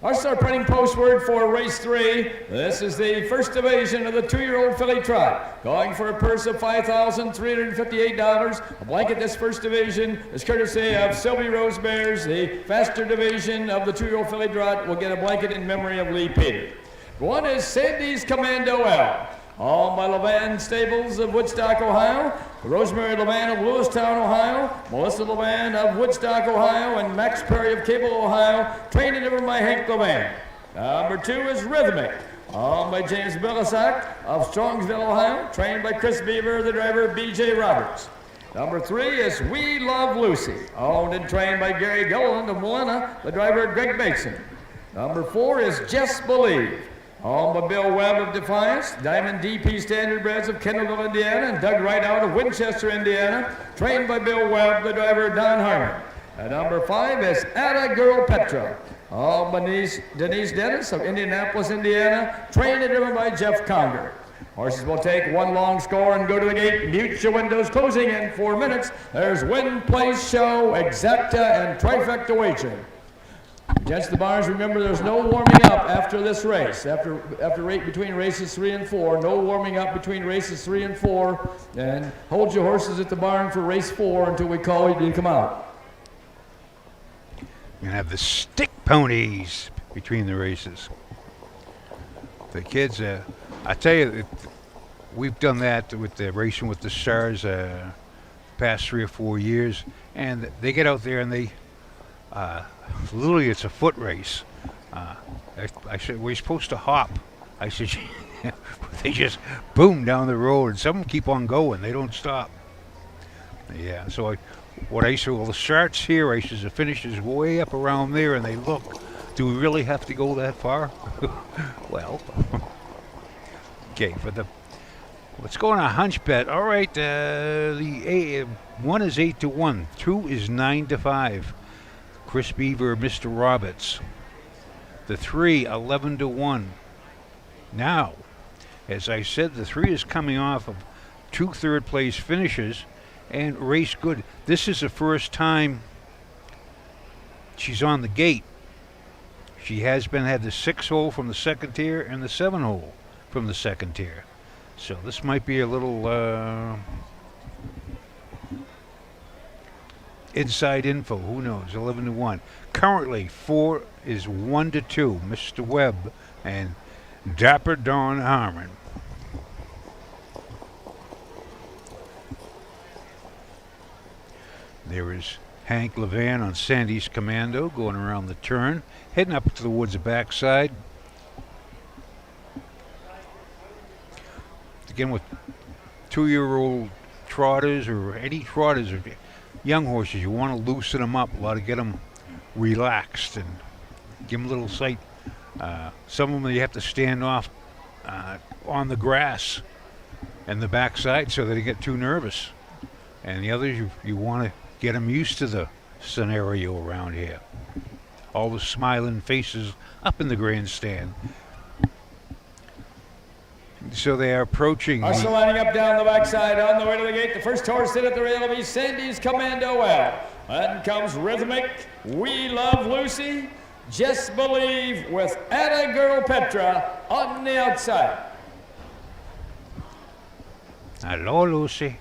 Our start printing post word for race 3. This is the first division of the 2-year-old filly trot, going for a purse of $5,358. A blanket this first division is courtesy of Sylvie Rose Bears. The faster division of the 2-year-old filly trot will get a blanket in memory of Lee Peter. One is Sandy's Commando L, owned by Levan Stables of Woodstock, Ohio. Rosemary Levan of Lewistown, Ohio. Melissa Levan of Woodstock, Ohio. And Max Perry of Cable, Ohio. Trained and driven by Hank Levan. Number 2 is Rhythmic, owned by James Billisack of Strongsville, Ohio. Trained by Chris Beaver, the driver, B.J. Roberts. Number 3 is We Love Lucy, owned and trained by Gary Gilliland of Molina, the driver, Greg Bateson. Number 4 is Just Believe, owned by Bill Webb of Defiance, Diamond DP Standardbreds of Kendallville, Indiana, and Doug Wright out of Winchester, Indiana, trained by Bill Webb, the driver, Don Harmon. And number 5 is Atta Girl Petra, owned by Denise Dennis of Indianapolis, Indiana, trained and driven by Jeff Conger. Horses will take one long score and go to the gate. Mute your windows, closing in 4 minutes. There's Win, Place, Show, Exacta, and Trifecta Wagering. Against the barns, remember there's no warming up after this race. Between races 3 and 4, no warming up between races 3 and 4. And hold your horses at the barn for race 4 until we call you to come out. We're going to have the stick ponies between the races. The kids, I tell you, we've done that with the racing with the Stars past 3 or 4 years. And they get out there and they... literally, it's a foot race. I said, we're supposed to hop. I said, they just boom down the road, and some of them keep on going. They don't stop. Yeah, so I said, well, the starts here, I said, the finish is way up around there, and they look, do we really have to go that far? Well, okay, let's go on a hunch bet. All right, the 1 is 8-1, 2 is 9-5. Chris Beaver, Mr. Roberts. The 3, 11-1. Now, as I said, the 3 is coming off of 2 third-place finishes and race good. This is the first time she's on the gate. She has had the 6 hole from the second tier and the 7 hole from the second tier. So this might be a little inside info. Who knows? 11-1. Currently, 4 is 1-2. Mr. Webb and Dapper Don Harmon. There is Hank Levan on Sandy's Commando going around the turn, heading up to the woods backside. again, with 2-year-old trotters or any trotters or young horses, you want to loosen them up, to get them relaxed and give them a little sight. Some of them you have to stand off on the grass and the backside so they don't get too nervous. And the others, you want to get them used to the scenario around here. All the smiling faces up in the grandstand. So they are approaching. Also lining up down the backside on the way to the gate. The first horse in at the rail will be Sandy's Commando Well. Then comes Rhythmic, We Love Lucy, Just Believe with Atta Girl Petra on the outside. Hello, Lucy.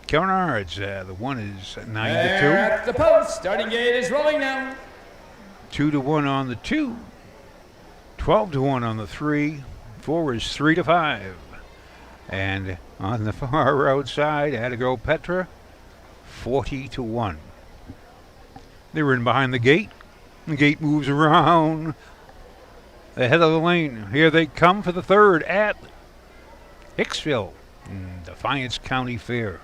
Counterards, the one is 9-2. At the post, starting gate is rolling now. 2-1 on the 2, 12-1 on the 3, 4 is 3-5. And on the far outside, Atta Girl Petra, 40-1. They're in behind the gate. The gate moves around the head of the lane. Here they come for the third at Hicksville, Defiance County Fair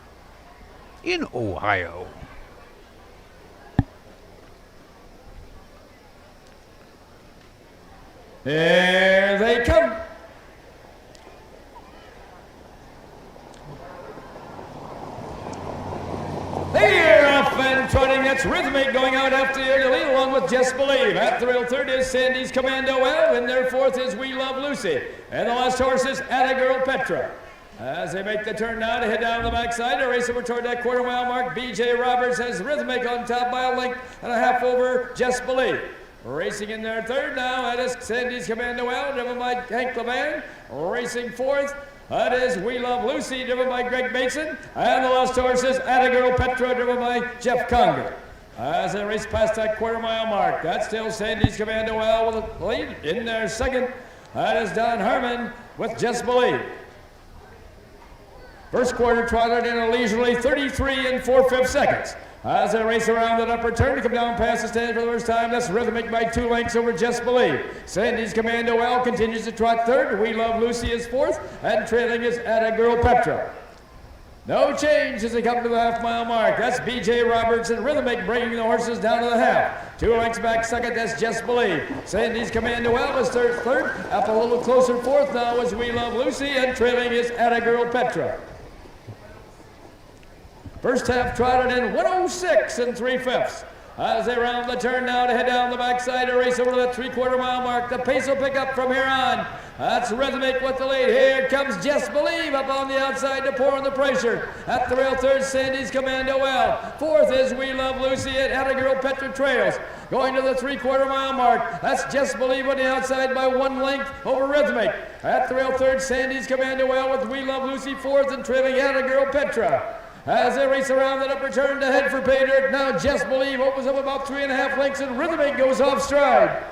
in Ohio. Here they come. They're off and trotting. That's Rhythmic going out after the lead along with Just Believe. At the rail third is Sandy's Commando Well, and their fourth is We Love Lucy. And the last horse is Atta Girl Petra. As they make the turn now to head down the backside, a race over toward that quarter-mile mark. B.J. Roberts has Rhythmic on top by a length and a half over Just Believe. Racing in their third now, that is Sandy's Commando Well, driven by Hank Levan. Racing fourth, that is We Love Lucy, driven by Greg Mason. And the last horse is Atta Girl Petra, driven by Jeff Conger. As they race past that quarter-mile mark, that's still Sandy's Commando Well with a lead. In their second, that is Don Harmon with Just Believe. First quarter trotted in a leisurely 33 4/5 seconds. As they race around that upper turn to come down past the stand for the first time, that's Rhythmic by 2 lengths over Just Believe. Sandy's Commando Well continues to trot third. We Love Lucy is fourth, and trailing is Atta Girl Petra. No change as they come to the half-mile mark. That's B.J. Roberts and Rhythmic bringing the horses down to the half. 2 lengths back second, that's Just Believe. Sandy's Commando Well is third. Up a little closer fourth now is We Love Lucy, and trailing is Atta Girl Petra. First half trotted in 106 3/5. As they round the turn now to head down the backside to race over to that 3/4 mile mark. The pace will pick up from here on. That's Rhythmic with the lead. Here comes Just Believe up on the outside to pour on the pressure. At the rail third, Sandy's Commando Well. Fourth is We Love Lucy at Atta Girl Petra trails. Going to the 3/4 mile mark. That's Just Believe on the outside by 1 length over Rhythmic. At the rail third, Sandy's Commando Well with We Love Lucy fourth and trailing Atta Girl Petra. As they race around that upper turn to head for pay dirt, now Just Believe opens up about 3.5 lengths and Rhythmic goes off stride.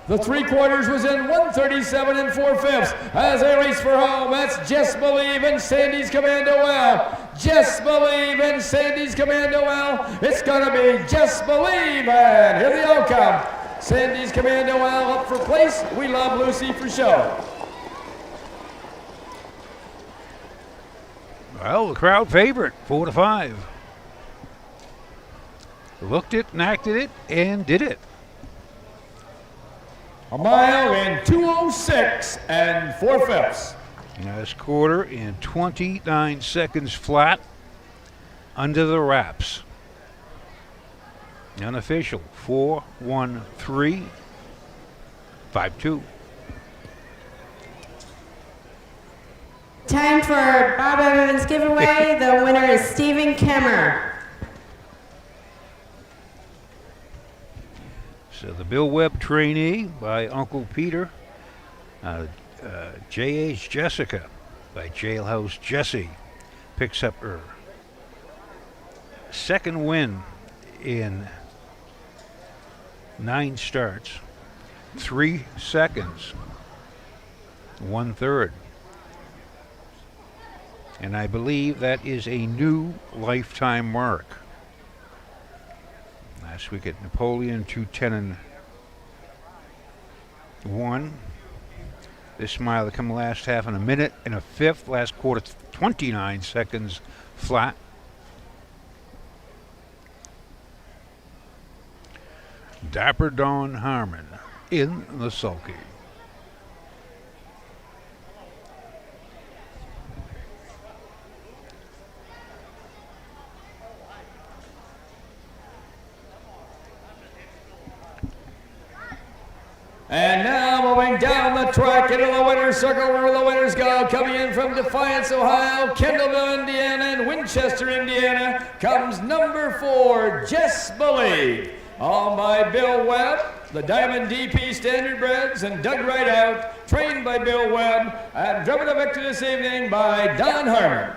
The 3/4 was in 137 4/5 as they race for home. That's Just Believe and Sandy's Commando Well. Just Believe and Sandy's Commando Well. It's gonna be Just Believe, and here they all come. Sandy's Commando Well up for place. We Love Lucy for show. Well, the crowd favorite, 4-5. Looked it and acted it and did it. A mile in 2:06 4/5. Last quarter in 29 seconds flat under the wraps. Unofficial 4-1-3, 5-2. Time for Bob Evans giveaway. The winner is Stephen Kemmer. So the Bill Webb trainee by Uncle Peter. J.H. Jessica by Jailhouse Jesse picks up her second win in 9 starts, 3 seconds, 1/3. And I believe that is a new lifetime mark. Last week at Napoleon, 2:10 1. This mile to come last half in a minute and a fifth. Last quarter 29 seconds flat. Dapper Dawn Harmon in the sulky. And now moving down the track into the winner's circle where the winners go. Coming in from Defiance, Ohio, Kendallville, Indiana, and Winchester, Indiana, comes number 4, Just Believe. Owned by Bill Webb, the Diamond DP Standardbreds, and Doug Rideout, trained by Bill Webb, and driven to victory this evening by Don Harmon.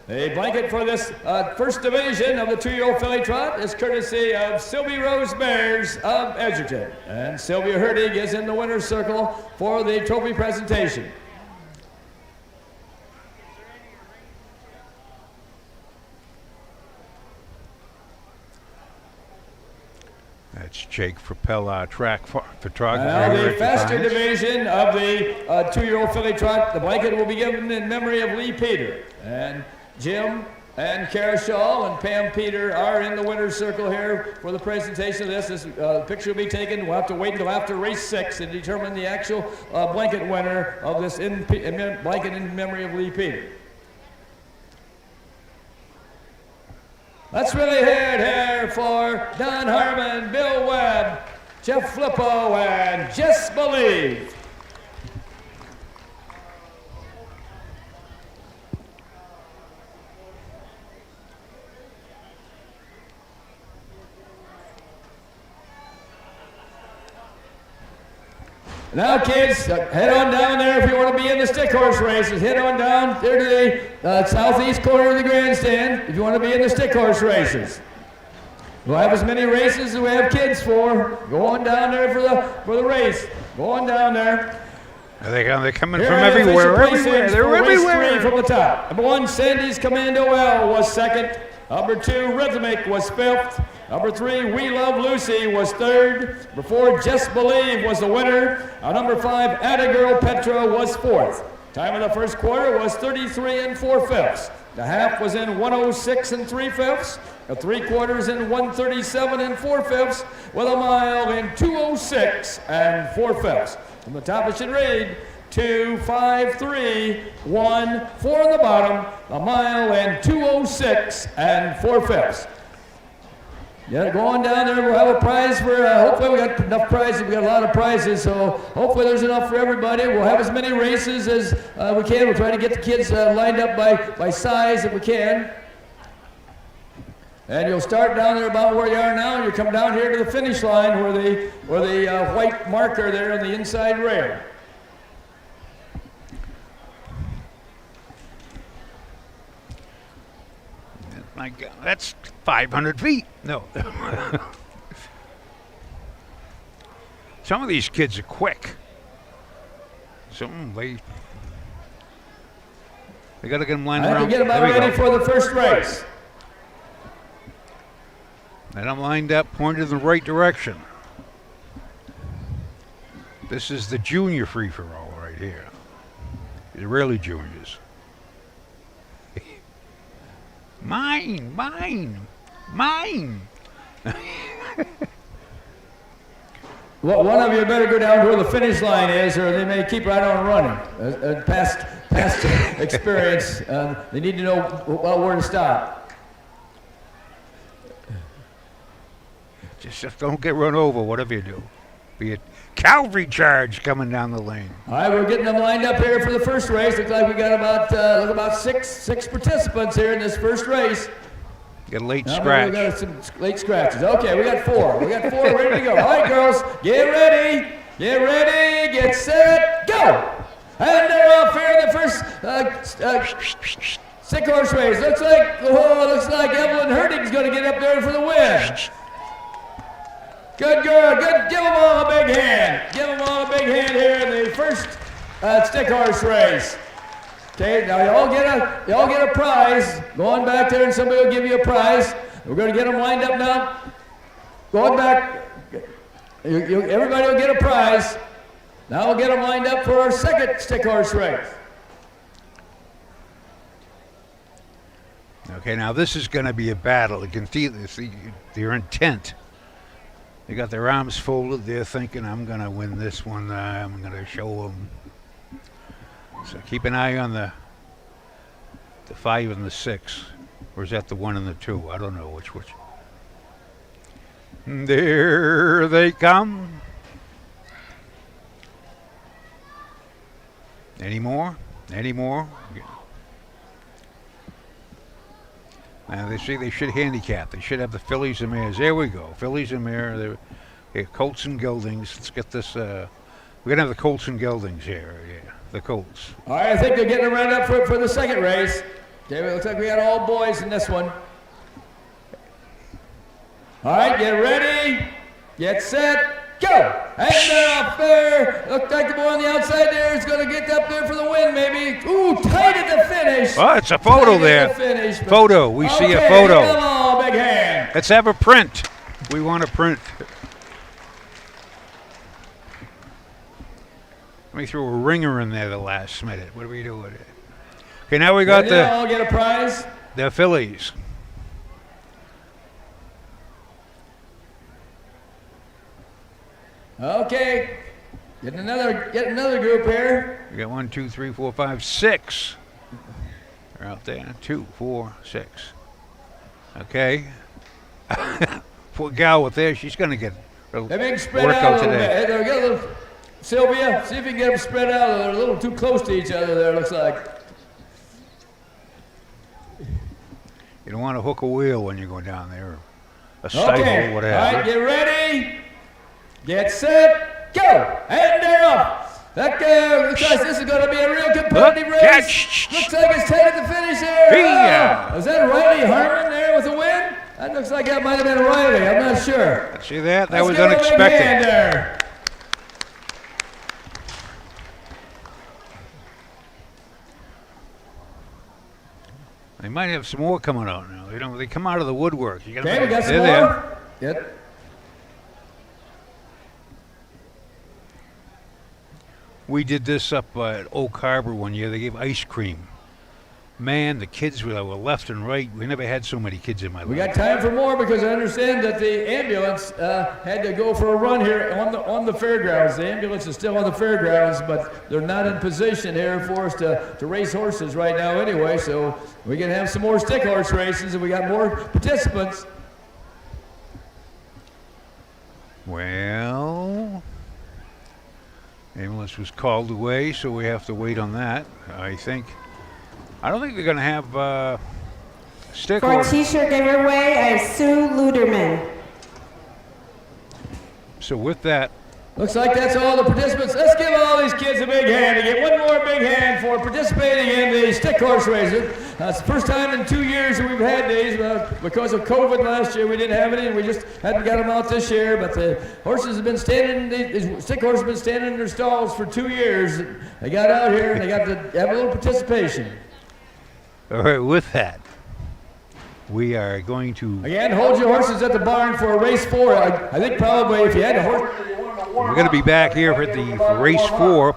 The blanket for this first division of the 2-year-old filly trot is courtesy of Sylvie Rose Bears of Edgerton. And Sylvia Herdig is in the winner's circle for the trophy presentation. That's Jake Frappella track photography. Now the faster division of the 2-year-old filly trot, the blanket will be given in memory of Lee Peter. And Jim and Kara Shaw and Pam Peter are in the winner's circle here for the presentation of this. This picture will be taken. We'll have to wait until after race 6 to determine the actual blanket winner of this blanket in memory of Lee Peter. Let's really hear it here for Don Harmon, Bill Webb, Jeff Flippo, and Just Believe. Now, kids, head on down there if you want to be in the stick horse races. Head on down there to the southeast corner of the grandstand if you want to be in the stick horse races. We'll have as many races as we have kids for. Go on down there for the race. Go on down there. They're coming from everywhere. They're everywhere. From the top. Number 1, Sandy's Commando L was 2nd. Number 2, Rhythmic was 5th. Number 3, We Love Lucy was 3rd. Number 4, Just Believe was the winner. Number 5, Atta Girl Petra was 4th. Time of the first quarter was 33 4/5. The half was in 106 3/5. The 3/4 in 137 4/5 with a mile in 206 4/5. From the top it should read 2, 5, 3, 1, 4 on the bottom, a mile in 206 4/5. Yeah, go on down there. We'll have a prize for, hopefully we got enough prizes. We got a lot of prizes, so hopefully there's enough for everybody. We'll have as many races as we can. We'll try to get the kids lined up by size if we can. And you'll start down there about where you are now, and you come down here to the finish line where the white marker there on the inside rail. My God, that's 500 feet. No. Some of these kids are quick. Some they got to get them lined I have around. to get them ready for the first race. And I'm lined up, pointed in the right direction. This is the junior free-for-all right here. The really juniors. Mine, mine, mine. Well, one of you better go down to where the finish line is, or they may keep right on running. Past experience, they need to know where to stop. Just don't get run over, whatever you do. Be it cavalry charge coming down the lane. All right, we're getting them lined up here for the first race. Looks like we got about six participants here in this first race. Got a late scratch. We got some late scratches. Okay, we got 4. We got 4 ready to go. All right, girls, get ready. Get ready. Get set. Go. And they're off here in the first stick horse race. Looks like Evelyn Herdig's going to get up there for the win. Good girl. Good. Give them all a big hand. Give them all a big hand here in the first stick horse race. Okay, now y'all get a prize. Go on back there and somebody will give you a prize. We're going to get them lined up now. Going back, everybody will get a prize. Now we'll get them lined up for our second stick horse race. Okay, now this is going to be a battle. You can see their intent. They got their arms folded. They're thinking, I'm going to win this one. I'm going to show them. So keep an eye on the 5 and the 6. Or is that the 1 and the 2? I don't know which. There they come. Any more? Any more? Now they say they should handicap. They should have the fillies and mares. There we go. Fillies and mares. Colts and geldings. Let's get this. We're going to have the Colts and geldings here. Yeah, the Colts. All right, I think they're getting around up for the second race. Okay, it looks like we got all boys in this one. All right, get ready. Get set. Go! And they're up there. Looks like the boy on the outside there is going to get up there for the win, maybe. Ooh, tight at the finish. Oh, it's a photo tight there. The finish, photo. We see a photo. Come on, big hand. Let's have a print. We want a print. Let me throw a ringer in there the last minute. What do we do with it? Okay, now we got I'll get a prize. The fillies. Okay, get another group here. We got 1, 2, 3, 4, 5, 6. They're out there. 2, 4, 6. Okay. Poor gal with there, she's going to get a workout today. Get a little, Sylvia, see if you can get them spread out. They're a little too close to each other there, looks like. You don't want to hook a wheel when you go down there. A stifle, whatever. All right, get ready. Get set, go! And they're off. That looks like this is going to be a real competitive race. Looks like it's tight at the finish there. Oh, is that Riley Harmon there with the win? That looks like that might have been Riley. I'm not sure. See that? That was unexpected. They might have some more coming out now. They come out of the woodwork. You okay, we got some more. Yep. We did this up at Oak Harbor one year. They gave ice cream. Man, the kids were left and right. We never had so many kids in my life. We got time for more because I understand that the ambulance had to go for a run here on the fairgrounds. The ambulance is still on the fairgrounds, but they're not in position here for us to race horses right now anyway. So we can have some more stick horse races, and we got more participants. Well, ambulance was called away, so we have to wait on that, I think. I don't think they're going to have stick For a t-shirt giveaway, I have Sue Luderman. So with that, looks like that's all the participants. Let's give all these kids a big hand. To get one more big hand for participating in the stick horse races. It's the first time in 2 years that we've had these. Because of COVID last year, we didn't have any, and we just hadn't got them out this year. But the horses have been standing, these stick horses have been standing in their stalls for 2 years. They got out here, and they got to have a little participation. All right, with that, we are going to... Again, hold your horses at the barn for race 4. I think probably if you had a horse... We're going to be back here for race 4.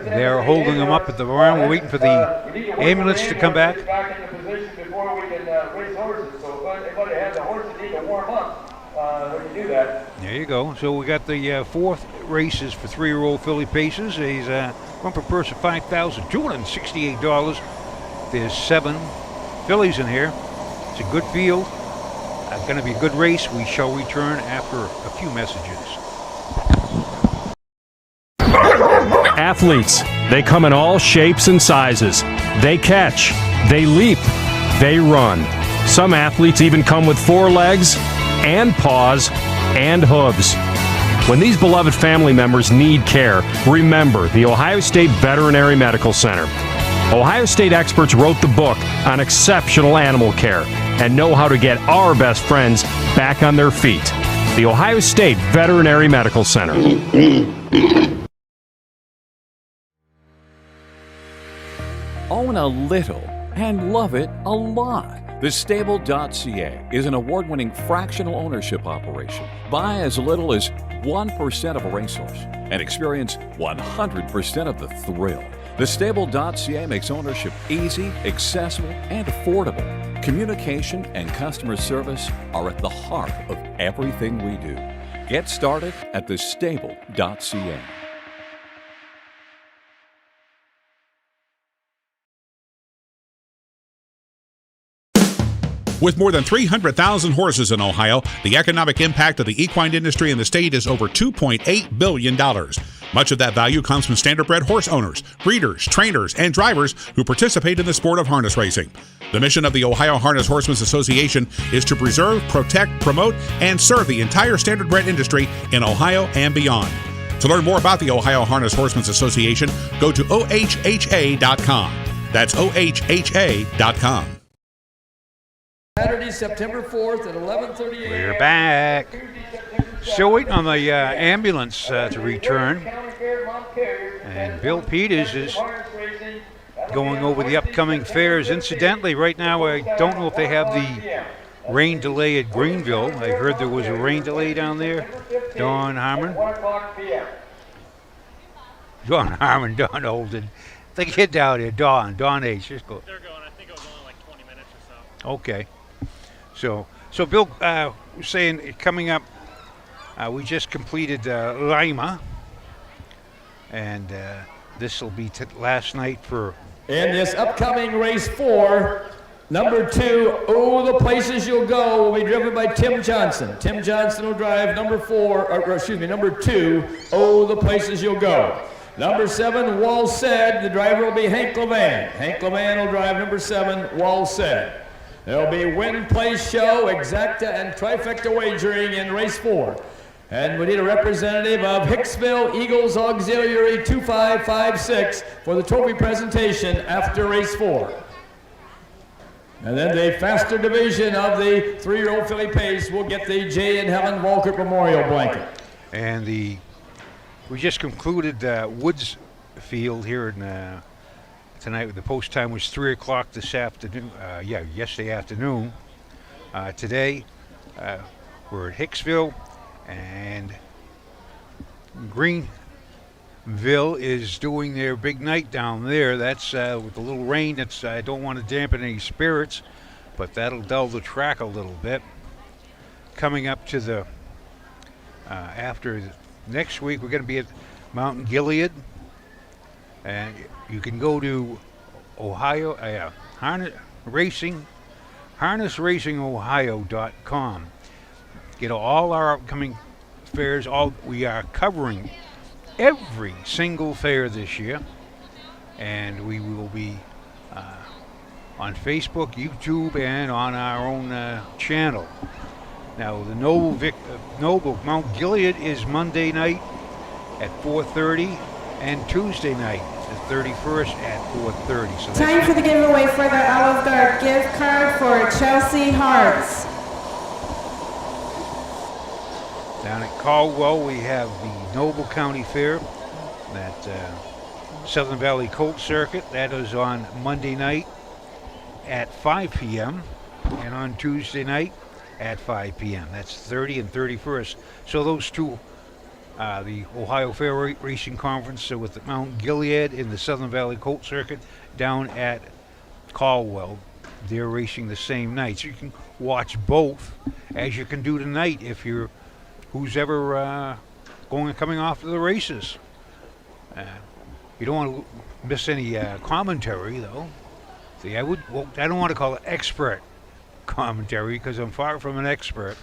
They're holding them up at the barn. We're waiting for the ambulance to come back. Back in the position before we can race horses. So if anybody has a horse that need to warm up, we can do that. There you go. So we got the 4th races for 3-year-old filly paces. He's one per person, $5,268. There's 7 fillies in here. It's a good field. Going to be a good race. We shall return after a few messages. Athletes, they come in all shapes and sizes. They catch, they leap, they run. Some athletes even come with 4 legs and paws and hooves. When these beloved family members need care, remember the Ohio State Veterinary Medical Center. Ohio State experts wrote the book on exceptional animal care and know how to get our best friends back on their feet. The Ohio State Veterinary Medical Center. Own a little and love it a lot. TheStable.ca is an award-winning fractional ownership operation. Buy as little as 1% of a racehorse and experience 100% of the thrill. Thestable.ca makes ownership easy, accessible, and affordable. Communication and customer service are at the heart of everything we do. Get started at thestable.ca. With more than 300,000 horses in Ohio, the economic impact of the equine industry in the state is over $2.8 billion. Much of that value comes from standardbred horse owners, breeders, trainers, and drivers who participate in the sport of harness racing. The mission of the Ohio Harness Horsemen's Association is to preserve, protect, promote, and serve the entire standardbred industry in Ohio and beyond. To learn more about the Ohio Harness Horsemen's Association, go to ohha.com. That's ohha.com. Saturday, September 4th at 11:30 a.m. We're back. Still waiting on the ambulance to return. And Bill Peters is going over the upcoming fairs. Incidentally, right now I don't know if they have the rain delay at Greenville. I heard there was a rain delay down there. Don Harmon. Don Harmon, Don Holden. The kid down there, Don H. Just go. They're going. I think it was only like 20 minutes or so. Okay. So Bill was saying coming up, we just completed Lima, and this will be last night for. In this upcoming race 4, number 2, Oh, the Places You'll Go, will be driven by Tim Johnson. Tim Johnson will drive number 2, Oh, the Places You'll Go. Number 7, Wall Said, the driver will be Hank Levan. Hank Levan will drive number 7, Wall Said. There'll be Win Place Show, Exacta, and Trifecta Wagering in race 4. And we need a representative of Hicksville Eagles Auxiliary 2556 for the trophy presentation after race 4. And then the faster division of the 3-year-old filly pace will get the Jay and Helen Walker Memorial Blanket. And we just concluded Woods Field here in tonight. The post time was 3 o'clock this afternoon. Yesterday afternoon. Today we're at Hicksville, and Greenville is doing their big night down there. That's with a little rain. That's I don't want to dampen any spirits, but that'll dull the track a little bit. Coming up to the after next week, we're going to be at Mountain Gilead, and you can go to Ohio harnessracingohio.com. Get all our upcoming fairs. We are covering every single fair this year, and we will be on Facebook, YouTube, and on our own channel. Now, the Noble Mount Gilead is Monday night at 4:30, and Tuesday night, the 31st, at 4:30. So time for the giveaway for the Olive Garden gift card for Chelsea Hearts. Down at Caldwell, we have the Noble County Fair, that Southern Valley Colt Circuit. That is on Monday night at 5 p.m. and on Tuesday night at 5 p.m. That's 30 and 31st. So those two, the Ohio Fair Racing Conference with the Mount Gilead in the Southern Valley Colt Circuit down at Caldwell, they're racing the same night. So you can watch both, as you can do tonight if you're who's ever coming off of the races. You don't want to miss any commentary, though. See, I don't want to call it expert commentary because I'm far from an expert,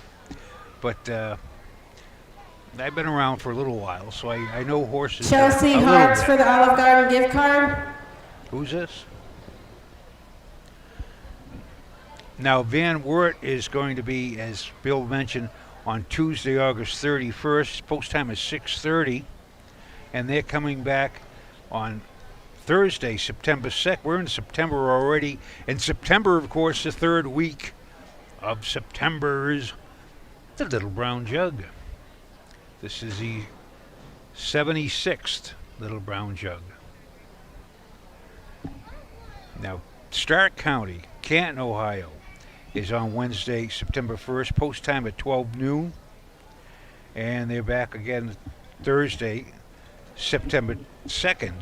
but I've been around for a little while, so I know horses. Chelsea Hearts for the Olive Garden gift card. Who's this? Now, Van Wert is going to be, as Bill mentioned, on Tuesday, August 31st. Post time is 6:30, and they're coming back on Thursday, September 2nd. We're in September already. And September, of course, the third week of September is the Little Brown Jug. This is the 76th Little Brown Jug. Now, Stark County, Canton, Ohio, is on Wednesday, September 1st, post time at 12 noon. And they're back again Thursday, September 2nd,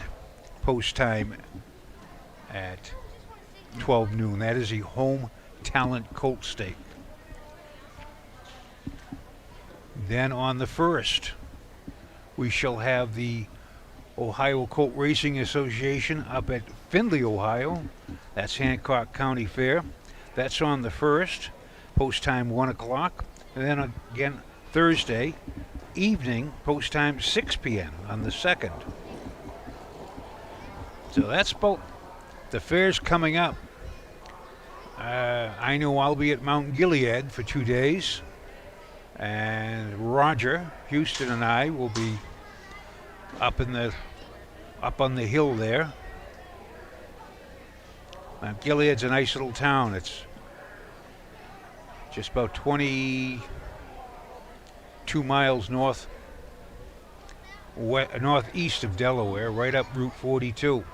post time at 12 noon. That is the home talent colt stake. Then on the 1st, we shall have the Ohio Colt Racing Association up at Findlay, Ohio. That's Hancock County Fair. That's on the 1st, post time 1 o'clock. And then again, Thursday evening, post time 6 p.m. on the 2nd. So that's about the fairs coming up. I know I'll be at Mount Gilead for 2 days. And Roger Houston and I will be up on the hill there. Mount Gilead's a nice little town. It's just about 22 miles northeast of Delaware, right up Route 42.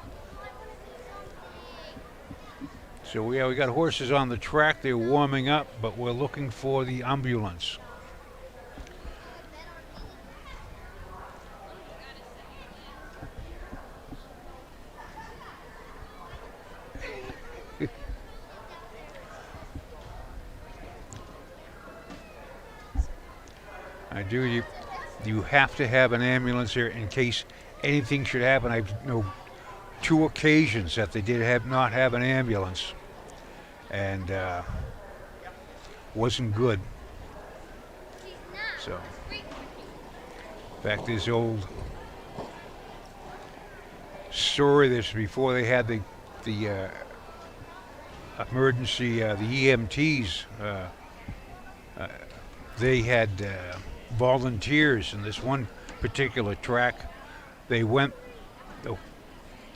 So we got horses on the track. They're warming up, but we're looking for the ambulance. You have to have an ambulance here in case anything should happen. I know 2 occasions that they did not have an ambulance, and wasn't good. So, in fact, this old story, this before they had the emergency, the EMTs. They had volunteers in this one particular track. The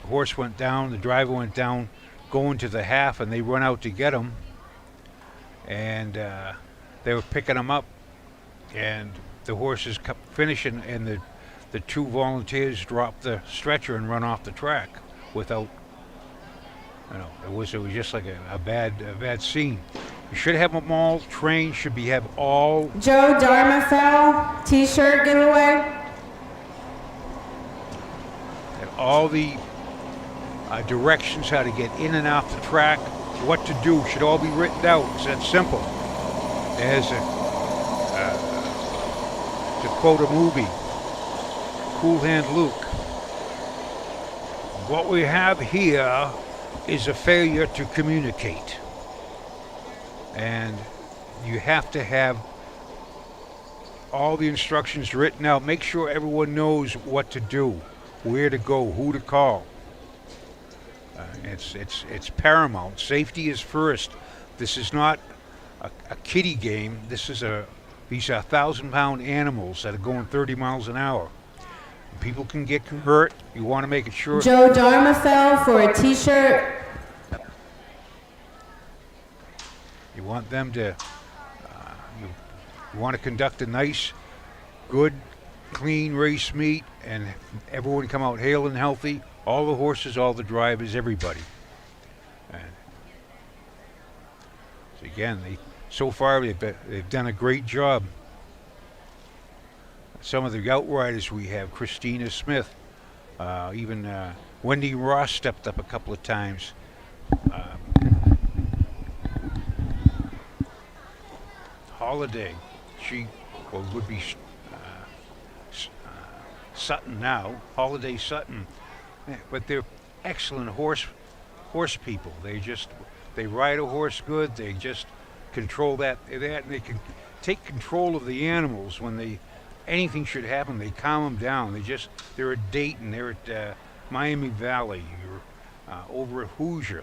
horse went down, the driver went down, going to the half, and they run out to get him. And they were picking him up, and the horses kept finishing, and the 2 volunteers dropped the stretcher and run off the track without, it was just like a bad scene. You should have them all trained. Have all. Joe Darmafell T-shirt giveaway. And all the directions how to get in and off the track, what to do, should all be written out. It's that simple. As to quote a movie, Cool Hand Luke. What we have here is a failure to communicate. And you have to have all the instructions written out. Make sure everyone knows what to do, where to go, who to call. It's paramount. Safety is first. This is not a kiddie game. These are 1,000-pound animals that are going 30 miles an hour. People can get hurt. You want to make it sure. Joe Darmafell for a T-shirt. You want them to, you want to conduct a nice, good, clean race meet, and everyone come out hale and healthy. All the horses, all the drivers, everybody. And so again, so far they've done a great job. Some of the outriders we have, Christina Smith, even Wendy Ross stepped up a couple of times. Holiday, she would be Sutton now, Holiday Sutton, but they're excellent horse people. They ride a horse good. They just control that, and they can take control of the animals when anything should happen. They calm them down. They're at Dayton, they're at Miami Valley, you're over at Hoosier,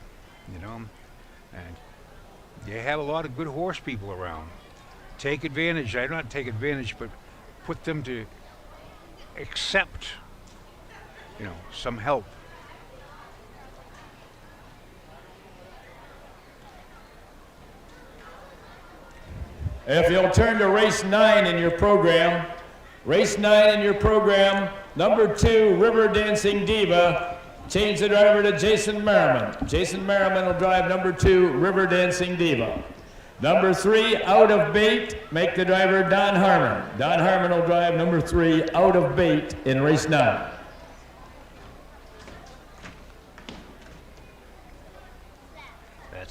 and you have a lot of good horse people around. Take advantage, not take advantage, but put them to accept, some help. If you'll turn to race 9 in your program, number 2, River Dancing Diva. Change the driver to Jason Merriman. Jason Merriman will drive number 2, River Dancing Diva. Number 3, Out of Bait, make the driver Don Harmon. Don Harmon will drive number 3, Out of Bait in race 9.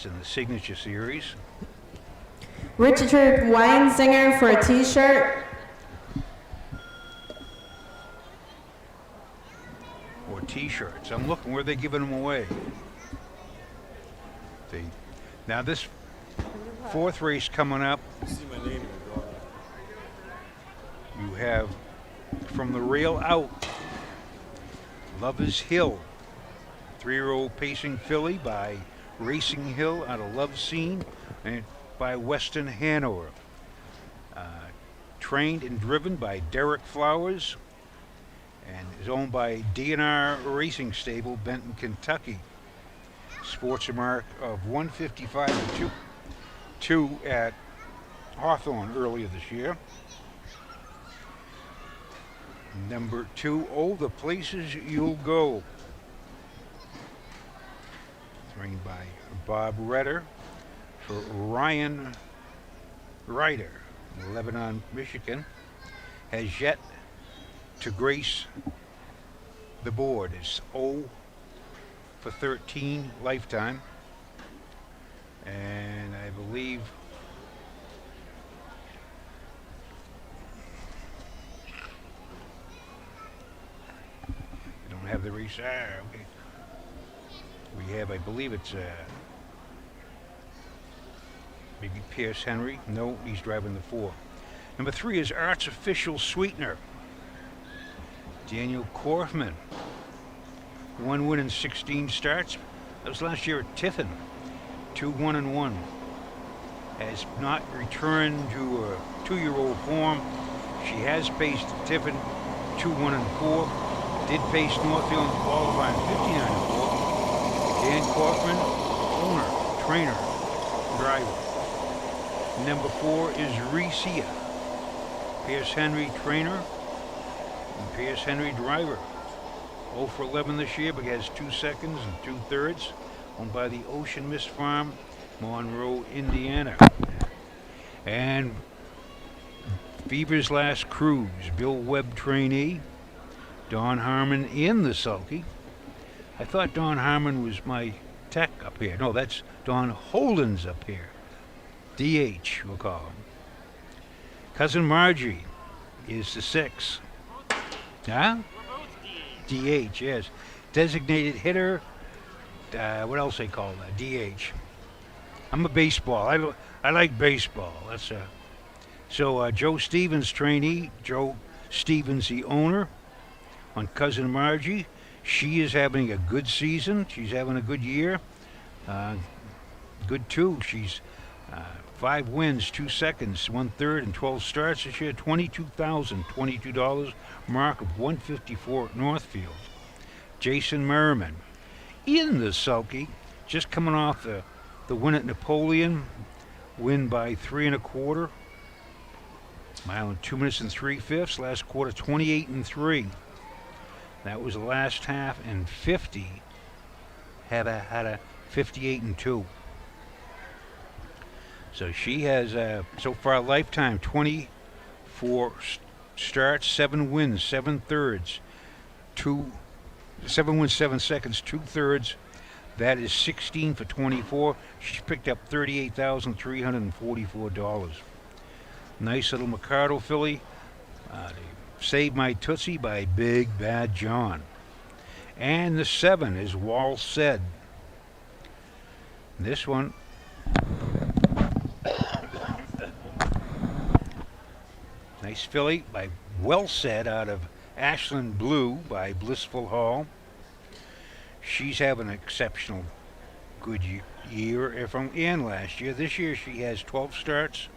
That's in the Signature Series. Richard Weinzinger for a T-shirt. Or T-shirts. I'm looking where they're giving them away. Now this fourth race coming up, you have from the rail out, Lover's Hill, 3-year-old pacing filly by Racing Hill out of Love Scene and by Western Hanover. Trained and driven by Derek Flowers and is owned by D&R Racing Stable, Benton, Kentucky. Sports a mark of 155.2 at Hawthorne earlier this year. Number 2, Oh, the Places You'll Go. Trained by Bob Redder for Ryan Ryder, Lebanon, Michigan. Has yet to grace the board. It's 0 for 13 lifetime. And I believe I don't have the race. Okay. We have, I believe it's maybe Pierce Henry. No, he's driving the 4. Number 3 is Arts Official Sweetener. Daniel Korfman. 1 win in 16 starts. That was last year at Tiffin. 2-1-1. Has not returned to a 2-year-old form. She has paced Tiffin 2-1-4. Did pace Northfield in qualifying 59-4. Dan Korfman, owner, trainer, driver. Number 4 is Recia. Pierce Henry, trainer, and Pierce Henry, driver. 0 for 11 this year, but has 2 seconds and 2 thirds. Owned by the Ocean Mist Farm, Monroe, Indiana. And Fever's Last Cruise, Bill Webb trainee, Don Harmon in the sulky. I thought Don Harmon was my tech up here. No, that's Don Holden's up here. DH, we'll call him. Cousin Margie is the 6. Huh? DH, yes. Designated hitter. What else they call that? DH. I'm a baseball. I like baseball. That's so Joe Stevens trainee. Joe Stevens, the owner. On Cousin Margie. She is having a good season. She's having a good year. Good too. She's 5 wins, 2 seconds, 1 third, and 12 starts this year. $22,022. Mark of 154 at Northfield. Jason Merriman in the sulky, just coming off the win at Napoleon. Win by 3 1/4. Mile in 2 minutes and 3/5. Last quarter 28-3. That was the last half, and 50 had a 58-2. So she has so far a lifetime 24 starts, 7 wins, 7 thirds, 7 wins, 7 seconds, 2 thirds. That is 16 for 24. She's picked up $38,344. Nice little Mercado filly. Save My Tootsie by Big Bad John. And the 7 is Wall Said. This one nice filly by Well Said out of Ashland Blue by Blissful Hall. She's having an exceptional good year from and last year. This year she has 12 starts,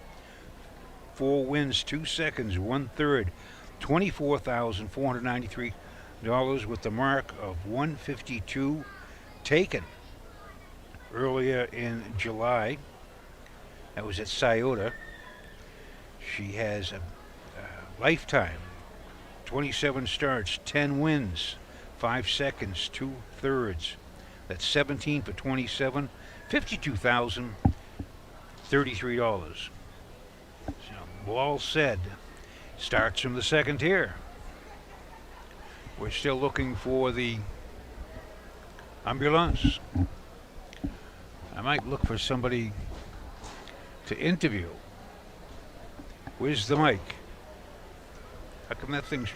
4 wins, 2 seconds, 1 third, $24,493 with the mark of 152 taken earlier in July. That was at Scioto. She has a lifetime 27 starts, 10 wins, 5 seconds, 2 thirds. That's 17 for 27, $52,033. So, Wall Said starts from the second tier. We're still looking for the ambulance. I might look for somebody to interview. Where's the mic? How come that thing's...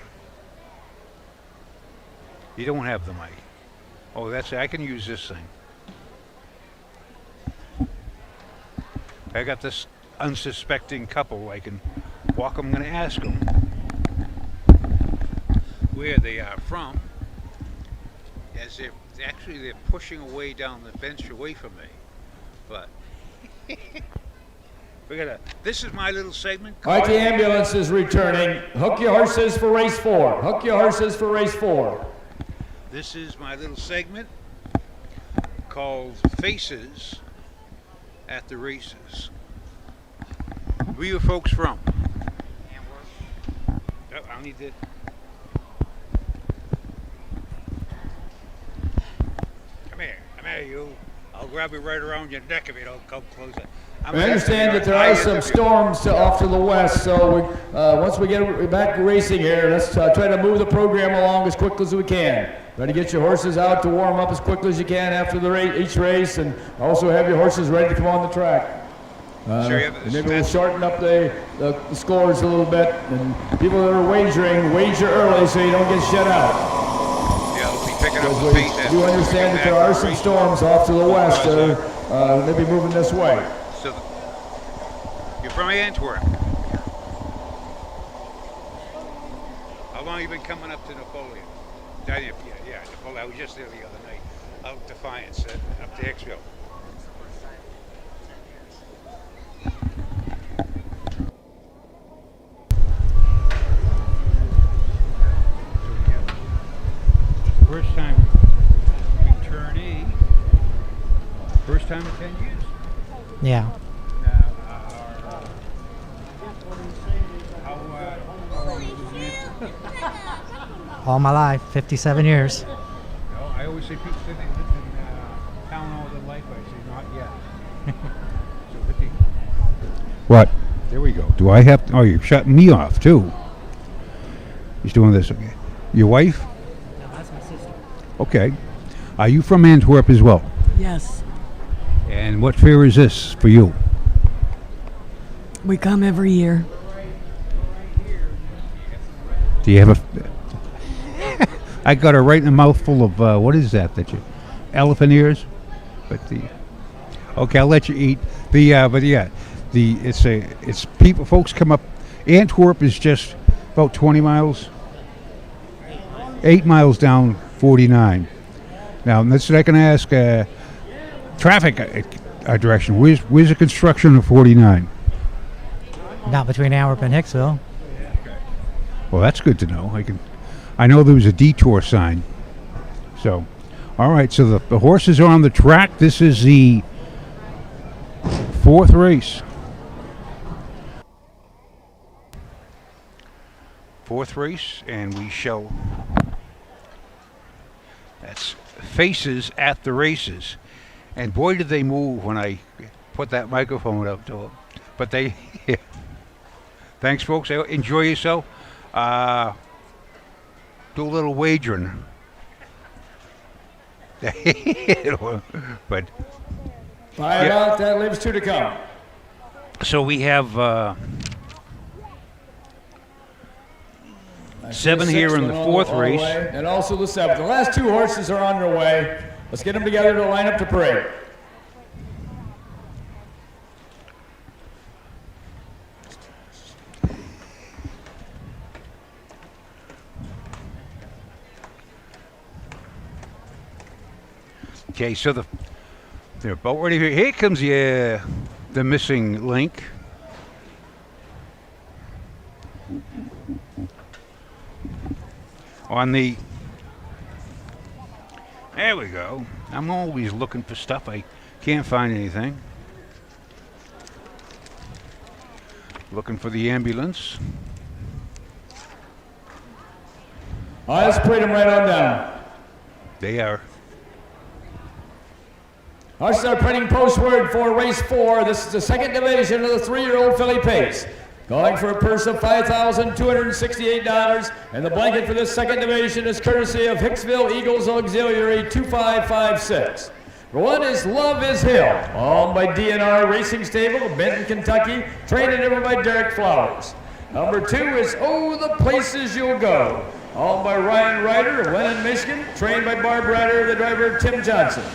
You don't have the mic. Oh, that's... I can use this thing. I got this unsuspecting couple. I can walk. I'm going to ask them where they are from. As they're pushing away down the bench away from me. But this is my little segment. All right, the ambulance is returning. Hook your horses for race 4. Hook your horses for race 4. This is my little segment called Faces at the Races. Where are you folks from? Oh, I need to... Come here, you. I'll grab you right around your neck if you don't come closer. We understand that there are some storms off to the west, so once we get back to racing here, let's try to move the program along as quickly as we can. Try to get your horses out to warm up as quickly as you can after each race, and also have your horses ready to come on the track. Maybe we'll shorten up the scores a little bit, and people that are wagering, wager early so you don't get shut out. Yeah, we'll be picking up the pace. You understand that there are some storms off to the west that are maybe moving this way. So you're from Antwerp. How long have you been coming up to Napoleon? Yeah, Napoleon. I was just there the other night. Out Defiance, up to Hicksville. First time returnee. First time in 10 years. Yeah. All my life, 57 years. No, I always say people say they lived in town all their life. I say not yet. So 50. What? There we go. Do I have to, oh, you're shutting me off too. He's doing this again. Your wife? No, that's my sister. Okay. Are you from Antwerp as well? Yes. And what fair is this for you? We come every year. Do you have a... I got her right in a mouthful of, what is that you... Elephant ears? But the... Okay, I'll let you eat. It's people, folks come up... Antwerp is just about 20 miles. 8 miles down 49. Now, that's what I can ask... traffic direction. Where's the construction of 49? Not between Antwerp and Hicksville. Well, that's good to know. I know there was a detour sign. So, all right. So the horses are on the track. This is the 4th race. 4th race, and we shall. That's Faces at the Races. And boy, did they move when I put that microphone up to them. But they, yeah. Thanks, folks. Enjoy yourself. Do a little wagering. But Five out, that leaves 2 to come. So we have 7 here in the 4th race. And also the 7th. The last 2 horses are on their way. Let's get them together to line up to parade. Okay, so they're about ready here. Here comes the missing link. There we go. I'm always looking for stuff. I can't find anything. Looking for the ambulance. All right, let's parade them right on down. They are. Horses are printing postword for race 4. This is the 2nd division of the 3-year-old filly pace. Going for a purse of $5,268, and the blanket for this 2nd division is courtesy of Hicksville Eagles Auxiliary 2556. One is Love is Hill, owned by DNR Racing Stable of Benton, Kentucky, trained and driven by Derek Flowers. Number 2 is Oh, the Places You'll Go, owned by Ryan Ryder of Lennon, Michigan, trained by Barb Ryder, the driver Tim Johnson.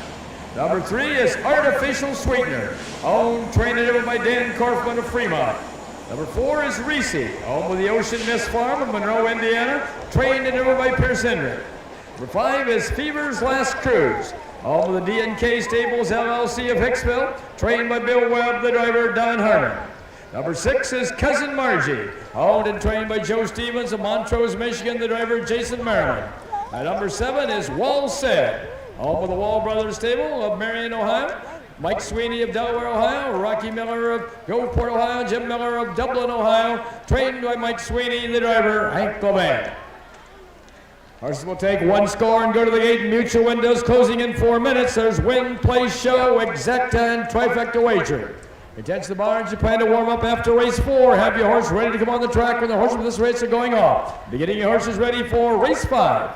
Number 3 is Artificial Sweetener, owned, trained and driven by Dan Korfman of Fremont. Number 4 is Reese, owned by the Ocean Mist Farm of Monroe, Indiana, trained and driven by Pierce Henry. Number 5 is Fever's Last Cruise, owned by the DNK Stables LLC of Hicksville, trained by Bill Webb, the driver Don Harmon. Number 6 is Cousin Margie, owned and trained by Joe Stevens of Montrose, Michigan, the driver Jason Merriman. And number 7 is Wall Said, owned by the Wall Brothers Stable of Marion, Ohio, Mike Sweeney of Delaware, Ohio, Rocky Miller of Gulfport, Ohio, Jim Miller of Dublin, Ohio, trained by Mike Sweeney, the driver Hank Levan. Horses will take one score and go to the gate. Mutual windows closing in 4 minutes. There's Win, Play, Show, Exacta, and Trifecta Wager. Attention to the barns, you plan to warm up after race 4. Have your horse ready to come on the track when the horses of this race are going off. Be getting your horses ready for race 5.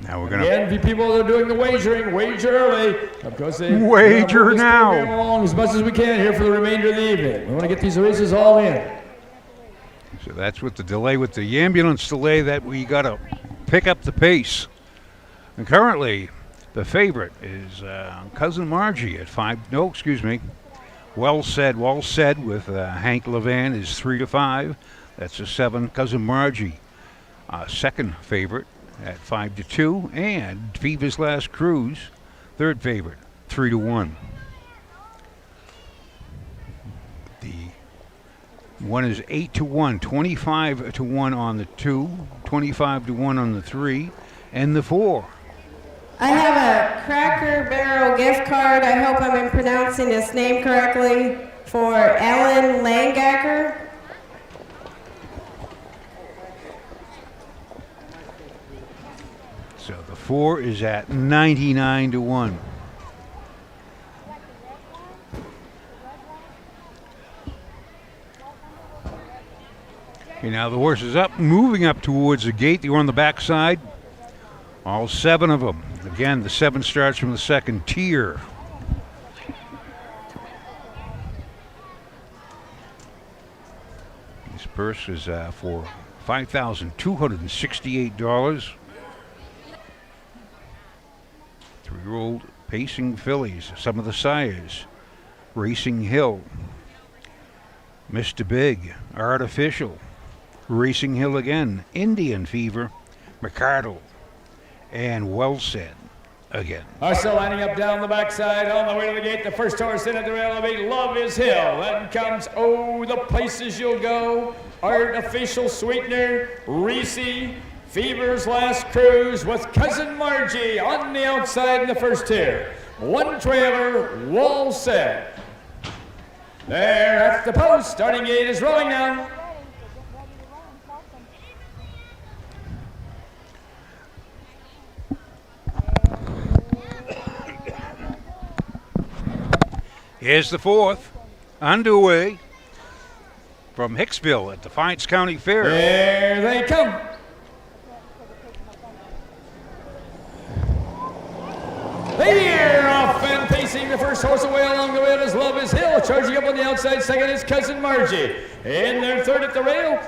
Now we're gonna. Again, the people that are doing the wagering, wager early. Of course, they wager now. Along as much as we can here for the remainder of the evening. We want to get these races all in. So that's with the delay, with the ambulance delay, that we got to pick up the pace. And currently, the favorite is Cousin Margie at 5. No, excuse me. Well Said with Hank Levan is 3-5. That's a 7. Cousin Margie, second favorite at 5-2, and Fever's Last Cruise, third favorite, 3-1. The one is 8-1, 25-1 on the 2, 25-1 on the 3, and the 4. I have a Cracker Barrel gift card. I hope I'm pronouncing his name correctly, for Alan Langacker. So the 4 is at 99-1. Okay, now the horse is up, moving up towards the gate. They were on the backside. All 7 of them. Again, the 7 starts from the second tier. This purse is for $5,268. 3-year-old Pacing Fillies, some of the sires. Racing Hill, Mr. Big, Artificial, Racing Hill again, Indian Fever, Mercado, and Well Said again. Also lining up down the backside on the way to the gate. The first horse in at the rail will be Love is Hill. Then comes Oh, the Places You'll Go, Artificial Sweetener, Reese, Fever's Last Cruise with Cousin Margie on the outside in the first tier. One trailer, Wall Said. There at the post. Starting gate is rolling now. Here's the 4th, underway from Hicksville at Defiance County Fair. There they come. They're off and pacing. The first horse away along the rail is Love is Hill. Charging up on the outside, second is Cousin Margie. In their third at the rail,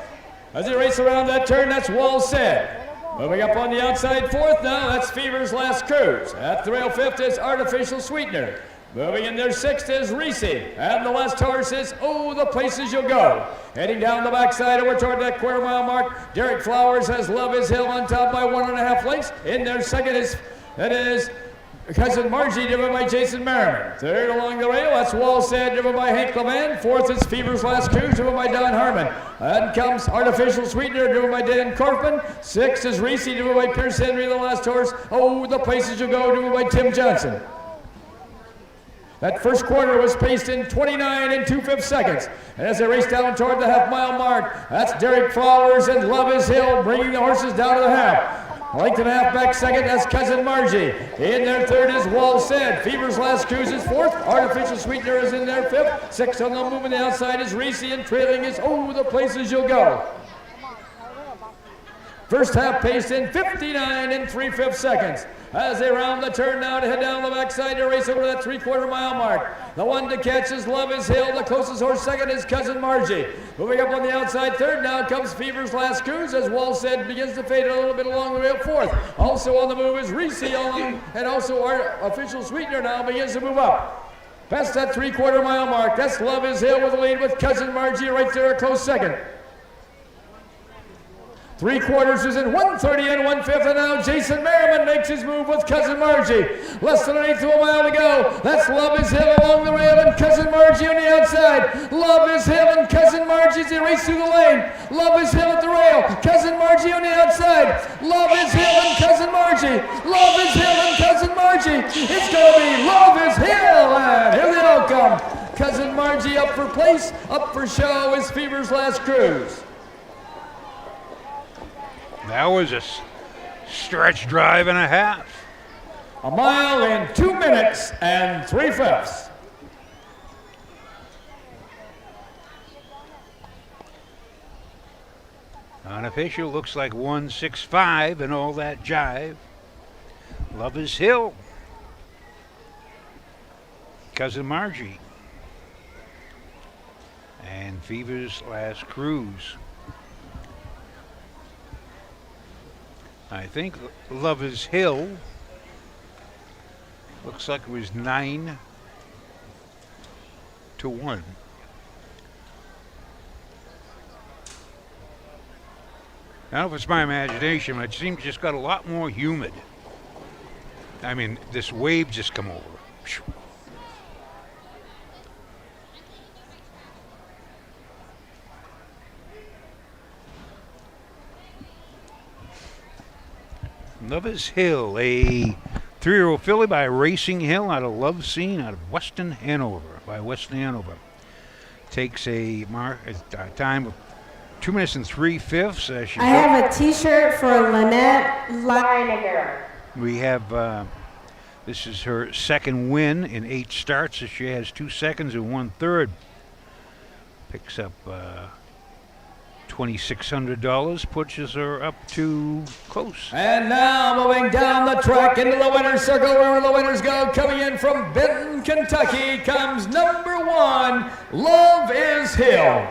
as they race around that turn, that's Wall Said. Moving up on the outside, 4th now, that's Fever's Last Cruise. At the rail, 5th is Artificial Sweetener. Moving in there, 6th is Reese. And the last horse is Oh, the Places You'll Go. Heading down the backside over toward that quarter mile mark, Derek Flowers has Love is Hill on top by 1.5 lengths. In there, second is Cousin Margie, driven by Jason Merriman. Third along the rail, that's Wall Said, driven by Hank Levan. 4th is Fever's Last Cruise, driven by Don Harmon. Then comes Artificial Sweetener, driven by Dan Korfman. 6th is Reese, driven by Pierce Henry, the last horse. Oh, the Places You'll Go, driven by Tim Johnson. That first quarter was paced in 29 2/5 seconds. And as they race down toward the half-mile mark, that's Derek Flowers and Love is Hill bringing the horses down to the half. A length and a half back second, that's Cousin Margie. In their third is Wall Said. Fever's Last Cruise is 4th. Artificial Sweetener is in their 5th. 6th on the move on the outside is Reese, and trailing is Oh, the Places You'll Go. First half paced in 59 3/5 seconds. As they round the turn now to head down the backside to race over that 3/4 mile mark. The one to catch is Love is Hill. The closest horse second is Cousin Margie. Moving up on the outside third now comes Fever's Last Cruise as Wall said begins to fade a little bit along the way up fourth. Also on the move is Reese and also our official sweetener now begins to move up. Past that 3/4 mile mark, that's Love is Hill with the lead with Cousin Margie right there a close second. 3/4 is in 1:30 and 1/5, and now Jason Merriman makes his move with Cousin Margie. Less than an eighth of a mile to go. That's Love is Hill along the rail and Cousin Margie on the outside. Love is Hill and Cousin Margie as they race through the lane. Love is Hill at the rail. Cousin Margie on the outside. Love is Hill and Cousin Margie. Love is Hill and Cousin Margie. It's going to be Love is Hill, and here they all come. Cousin Margie up for place, up for show is Fever's Last Cruise. That was a stretch drive and a half. A mile in 2 minutes and 3/5. Unofficial looks like 165 and all that jive. Love is Hill. Cousin Margie. And Fever's Last Cruise. I think Love is Hill looks like it was 9-1. I don't know if it's my imagination, but it seems just got a lot more humid. I mean, this wave just come over. Love is Hill, a 3-year-old filly by Racing Hill out of Love Scene out of Weston Hanover, takes a time of 2 minutes and 3/5. I have a T-shirt for Lynette Leininger. We have, this is her second win in 8 starts. So she has 2 seconds and 1/3. Picks up $2,600, pushes her up to close. And now moving down the track into the winner's circle where the winners go. Coming in from Benton, Kentucky comes number 1, Love is Hill.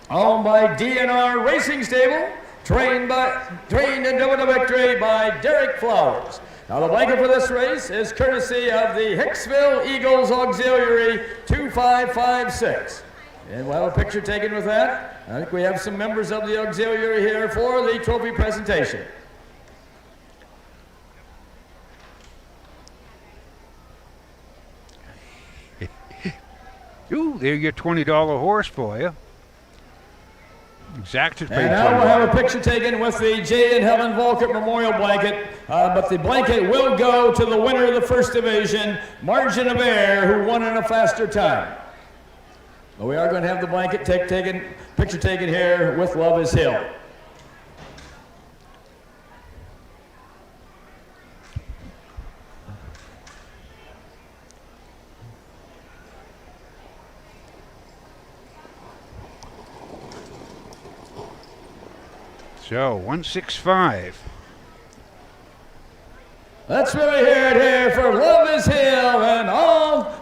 Owned by DNR Racing Stable, trained and driven to victory by Derek Flowers. Now the blanket for this race is courtesy of the Hicksville Eagles Auxiliary 2556. And we'll have a picture taken with that. I think we have some members of the auxiliary here for the trophy presentation. Ooh, there's your $20 horse for you. Exacted. And now we'll have a picture taken with the Jay and Helen Volkert Memorial Blanket, but the blanket will go to the winner of the first division, Margin of Air, who won in a faster time. But we are going to have the blanket picture taken here with Love is Hill. So 165. Let's really hear it here for Love is Hill and all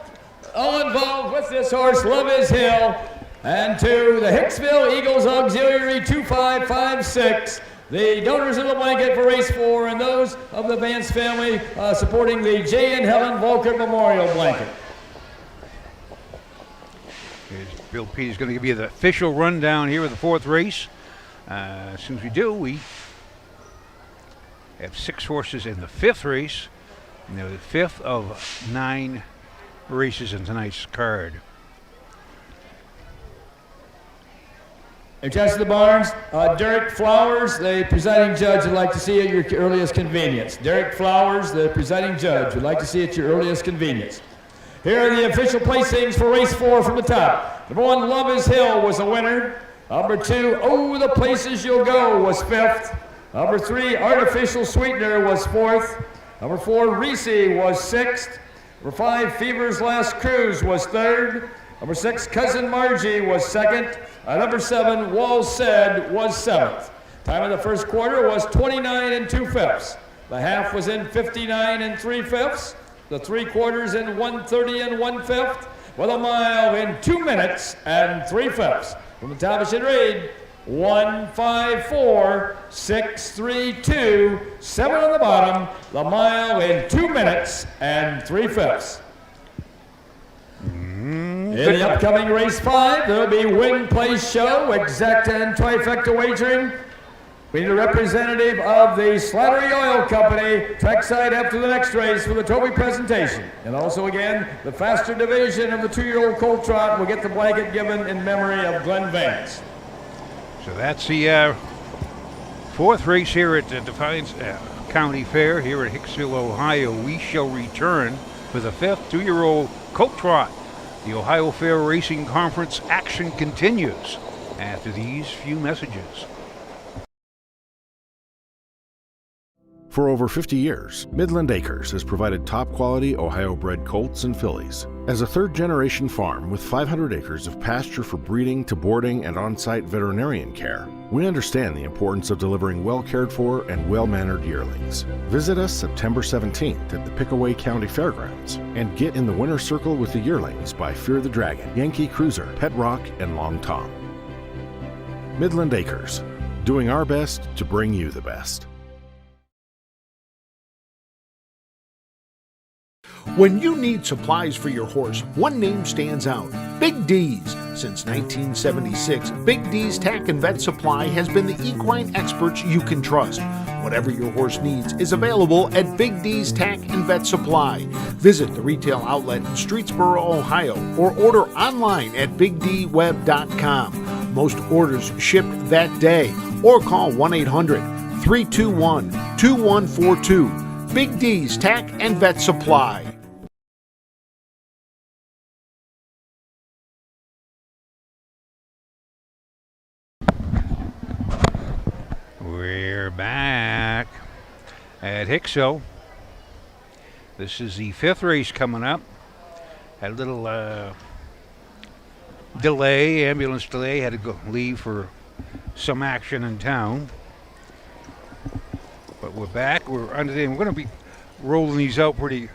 involved with this horse, Love is Hill, and to the Hicksville Eagles Auxiliary 2556, the donors of the blanket for race 4 and those of the Vance family supporting the Jay and Helen Volkert Memorial Blanket. Bill Petey is going to give you the official rundown here of the 4th race. As soon as we do, we have 6 horses in the 5th race. And they're the 5th of 9 races in tonight's card. In charge of the barns, Derek Flowers, the presiding judge, would like to see at your earliest convenience. Derek Flowers, the presiding judge, would like to see at your earliest convenience. Here are the official placings for race 4 from the top. Number 1, Love is Hill was the winner. Number 2, Oh the Places You'll Go was 5th. Number 3, Artificial Sweetener was 4th. Number 4, Reese was 6th. Number 5, Fever's Last Cruise was 3rd. Number 6, Cousin Margie was 2nd. Number 7, Wall Said was 7th. Time of the first quarter was 29 2/5. The half was in 59 3/5. The 3 quarters in 130 1/5. With a mile in 2 minutes and 3/5. From the top it should read 154.632. 7 on the bottom. The mile in 2 minutes and 3/5. In the upcoming race 5, there will be win, place, show, exacta, and trifecta wagering. We need a representative of the Slattery Oil Company trackside after the next race for the Toby presentation. And also again, the faster division of the 2-year-old Colt Trot will get the blanket given in memory of Glenn Vance. So that's the 4th race here at the Defiance County Fair here at Hicksville, Ohio. We shall return for the 5th 2-year-old Colt Trot. The Ohio Fair Racing Conference action continues after these few messages. For over 50 years, Midland Acres has provided top-quality Ohio-bred colts and fillies. As a third-generation farm with 500 acres of pasture for breeding to boarding and on-site veterinarian care, we understand the importance of delivering well-cared-for and well-mannered yearlings. Visit us September 17th at the Pickaway County Fairgrounds and get in the winner's circle with the yearlings by Fear the Dragon, Yankee Cruiser, Pet Rock, and Long Tom. Midland Acres, doing our best to bring you the best. When you need supplies for your horse, one name stands out: Big D's. Since 1976, Big D's Tack and Vet Supply has been the equine experts you can trust. Whatever your horse needs is available at Big D's Tack and Vet Supply. Visit the retail outlet in Streetsboro, Ohio, or order online at BigDWeb.com. Most orders shipped that day, or call 1-800-321-2142. Big D's Tack and Vet Supply. We're back at Hicksville. This is the 5th race coming up. Had a little ambulance delay. Had to leave for some action in town. But we're back. We're going to be rolling these out pretty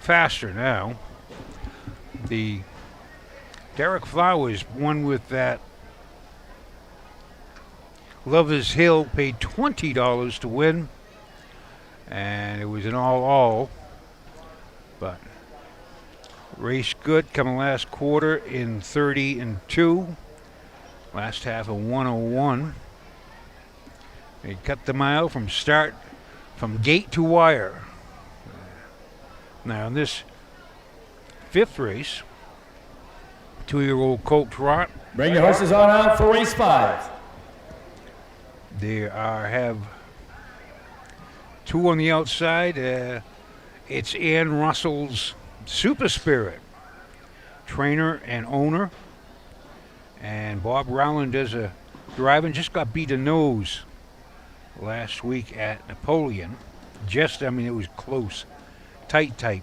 faster now. The Derek Flowers won with that. Lover's Hill paid $20 to win, and it was an all. But race good, coming last quarter in 30-2. Last half of 101. They cut the mile from gate to wire. Now in this 5th race, 2-year-old Colt Trot. Bring your horses on out for race 5. There have 2 on the outside. It's Ann Russell's Super Spirit, trainer and owner. And Bob Rowland does a driving, just got beat a nose last week at Napoleon. It was close. Tight.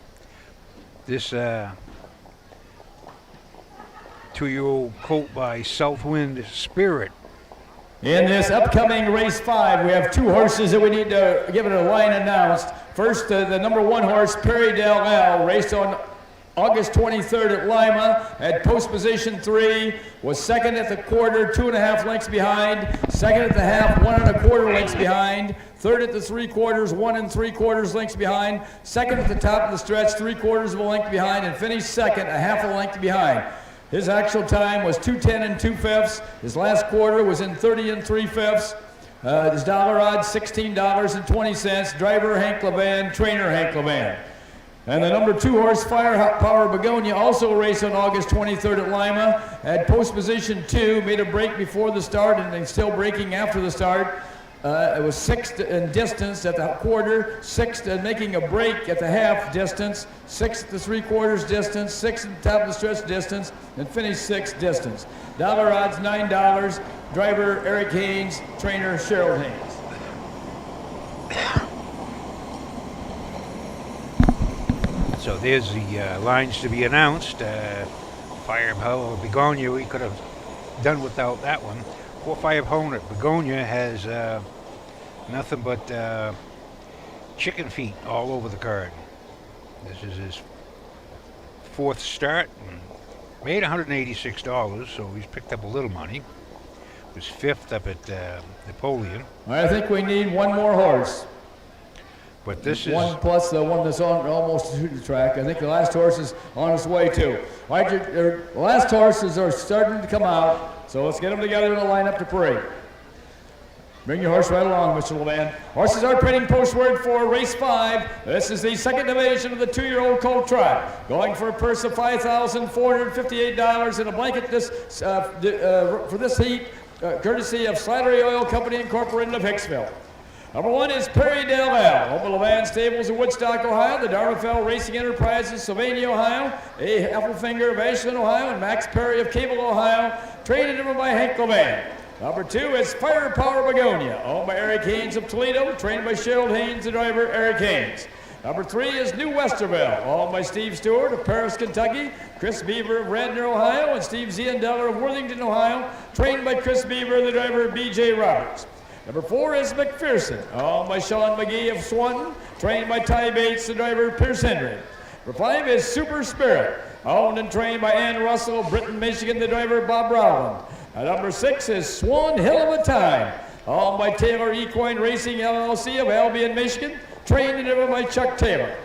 This 2-year-old colt by Southwind Spirit. In this upcoming race 5, we have 2 horses that we need to give it a line announced. First, the number 1 horse, Perry Del L, raced on August 23rd at Lima, at post position 3, was second at the quarter, 2.5 lengths behind, second at the half, 1 1/4 lengths behind, third at the 3/4, 1 3/4 lengths behind, second at the top of the stretch, 3/4 of a length behind, and finished second, 1/2 length behind. His actual time was 2:10 2/5. His last quarter was in 30 3/5. His dollar odds, $16.20. Driver Hank Levan, trainer Hank Levan. And the number 2 horse, Firepower Begonia, also raced on August 23rd at Lima. Had post position 2, made a break before the start, and then still braking after the start. It was 6th in distance at the quarter, 6th in making a break at the half distance, 6th at the 3/4 distance, 6th at the top of the stretch distance, and finished 6th distance. Dollar odds, $9. Driver Eric Haynes, trainer Cheryl Haynes. So there's the lines to be announced. Firepower Begonia, we could have done without that one. 4-5 opponent, Begonia, has nothing but chicken feet all over the card. This is his 4th start. Made $186, so he's picked up a little money. Was 5th up at Napoleon. I think we need one more horse. But this is one plus the one that's on almost to the track. I think the last horse is on its way too. All right, the last horses are starting to come out, so let's get them together in a lineup to parade. Bring your horse right along, Mr. Levan. Horses are parading postward for race 5. This is the 2nd division of the 2-year-old colt trot. Going for a purse of $5,458 and a blanket for this heat, courtesy of Slattery Oil Company Incorporated of Hicksville. Number 1 is Perry Del Val. Over Levan Stables of Woodstock, Ohio. The Darmafell Racing Enterprises, Sylvania, Ohio. A. Heffelfinger of Ashland, Ohio. And Max Perry of Cable, Ohio. Trained over by Hank Levan. Number 2 is Firepower Begonia, owned by Eric Haynes of Toledo, trained by Cheryl Haynes, the driver, Eric Haynes. Number 3 is New Westerville, owned by Steve Stewart of Paris, Kentucky, Chris Beaver of Radnor, Ohio, and Steve Ziendeller of Worthington, Ohio, trained by Chris Beaver, the driver, B.J. Roberts. Number 4 is McPherson, owned by Sean McGee of Swanton, trained by Ty Bates, the driver, Pierce Henry. Number 5 is Super Spirit, owned and trained by Ann Russell of Britain, Michigan, the driver, Bob Rowland. Number 6 is Swan Hill of a Time, owned by Taylor Equine Racing LLC of Albion, Michigan, trained and driven by Chuck Taylor.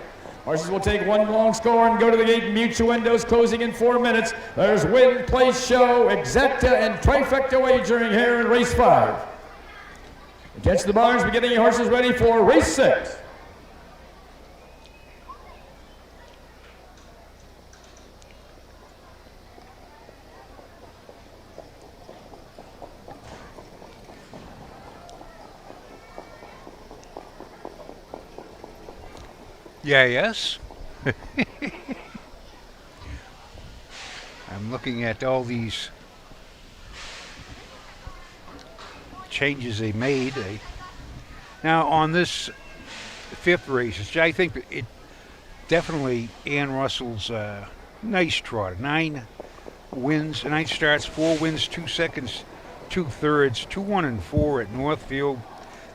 Horses will take one long score and go to the gate. Mutuendos closing in 4 minutes. There's Win, Place, Show, Exacta, and Trifecta wagering here in race 5. Against the barns, we're getting your horses ready for race 6. Yeah, yes. I'm looking at all these changes they made. Now, on this 5th race, I think it definitely Ann Russell's nice trot. 9 wins, 9 starts, 4 wins, 2 seconds, 2 thirds, 2-1 and 4 at Northfield.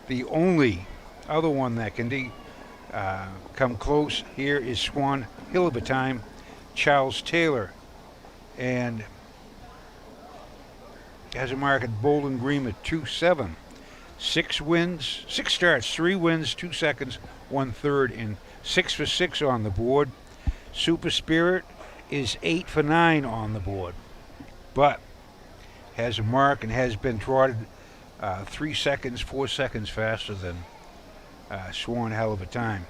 The only other one that can come close here is Swan Hill of a Time, Charles Taylor, and has a mark at Bowling Green at 2-7. 6 wins, 6 starts, 3 wins, 2 seconds, 1 third, and 6 for 6 on the board. Super Spirit is 8 for 9 on the board, but has a mark and has been trotted 3 seconds, 4 seconds faster than Swan Hill of a Time.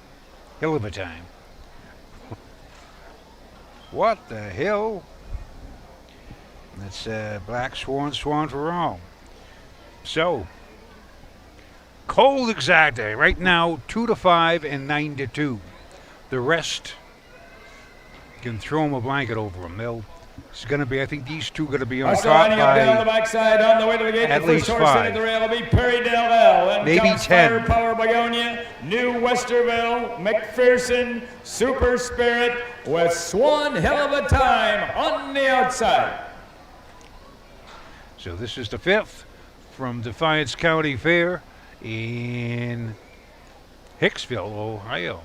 Hill of a Time. What the hell? That's Black Swan, Swan for all. So, cold Exacta right now 2-5 and 9-2. The rest can throw them a blanket over them. It's going to be, I think these two are going to be on top lining up by down the backside on the way to the gate. at The least first horse 5. into the rail will be Perry Del Val. Then Maybe comes 10. Firepower Begonia, New Westerville, McPherson, Super Spirit, with Swan Hill of a Time on the outside. So this is the 5th from Defiance County Fair in Hicksville, Ohio.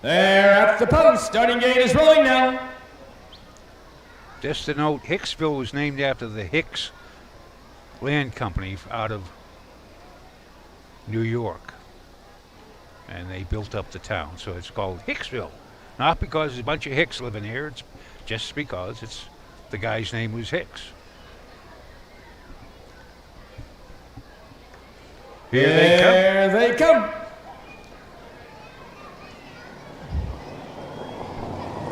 They're at the post. Starting gate is rolling now. Just to note, Hicksville was named after the Hicks Land Company out of New York. And they built up the town, so it's called Hicksville. Not because there's a bunch of Hicks living here, it's just because the guy's name was Hicks. Here they come.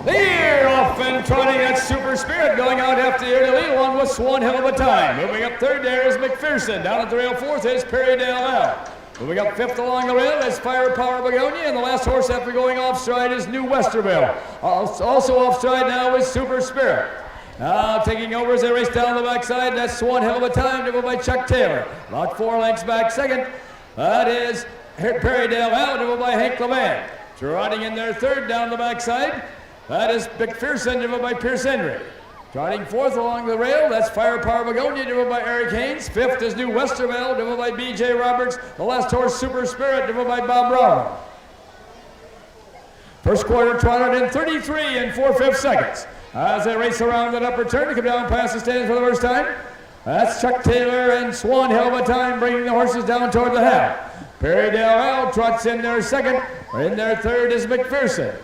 They're off and trotting that Super Spirit, going out after the early lead one with Swan Hill of a Time. Moving up 3rd there is McPherson. Down at the rail 4th is Perry Del Val. Moving up 5th along the rail is Firepower Begonia, and the last horse after going off stride is New Westerville. Also off stride now is Super Spirit. Now taking over as they race down the backside, that's Swan Hill of a Time, driven by Chuck Taylor. About 4 lengths back 2nd. That is Perry Del Val, driven by Hank Levan. Trotting in their 3rd down the backside. That is McPherson, driven by Pierce Henry. Trotting fourth along the rail, that's Firepower Begonia, driven by Eric Haynes. Fifth is New Westerville, driven by B.J. Roberts. The last horse, Super Spirit, driven by Bob Brown. First quarter trotted in 33 and 4/5 seconds. As they race around that upper turn to come down past the stands for the first time. That's Chuck Taylor and Swan Hill of a Time bringing the horses down toward the half. Perry Dale L trots in their second. In their third is McPherson.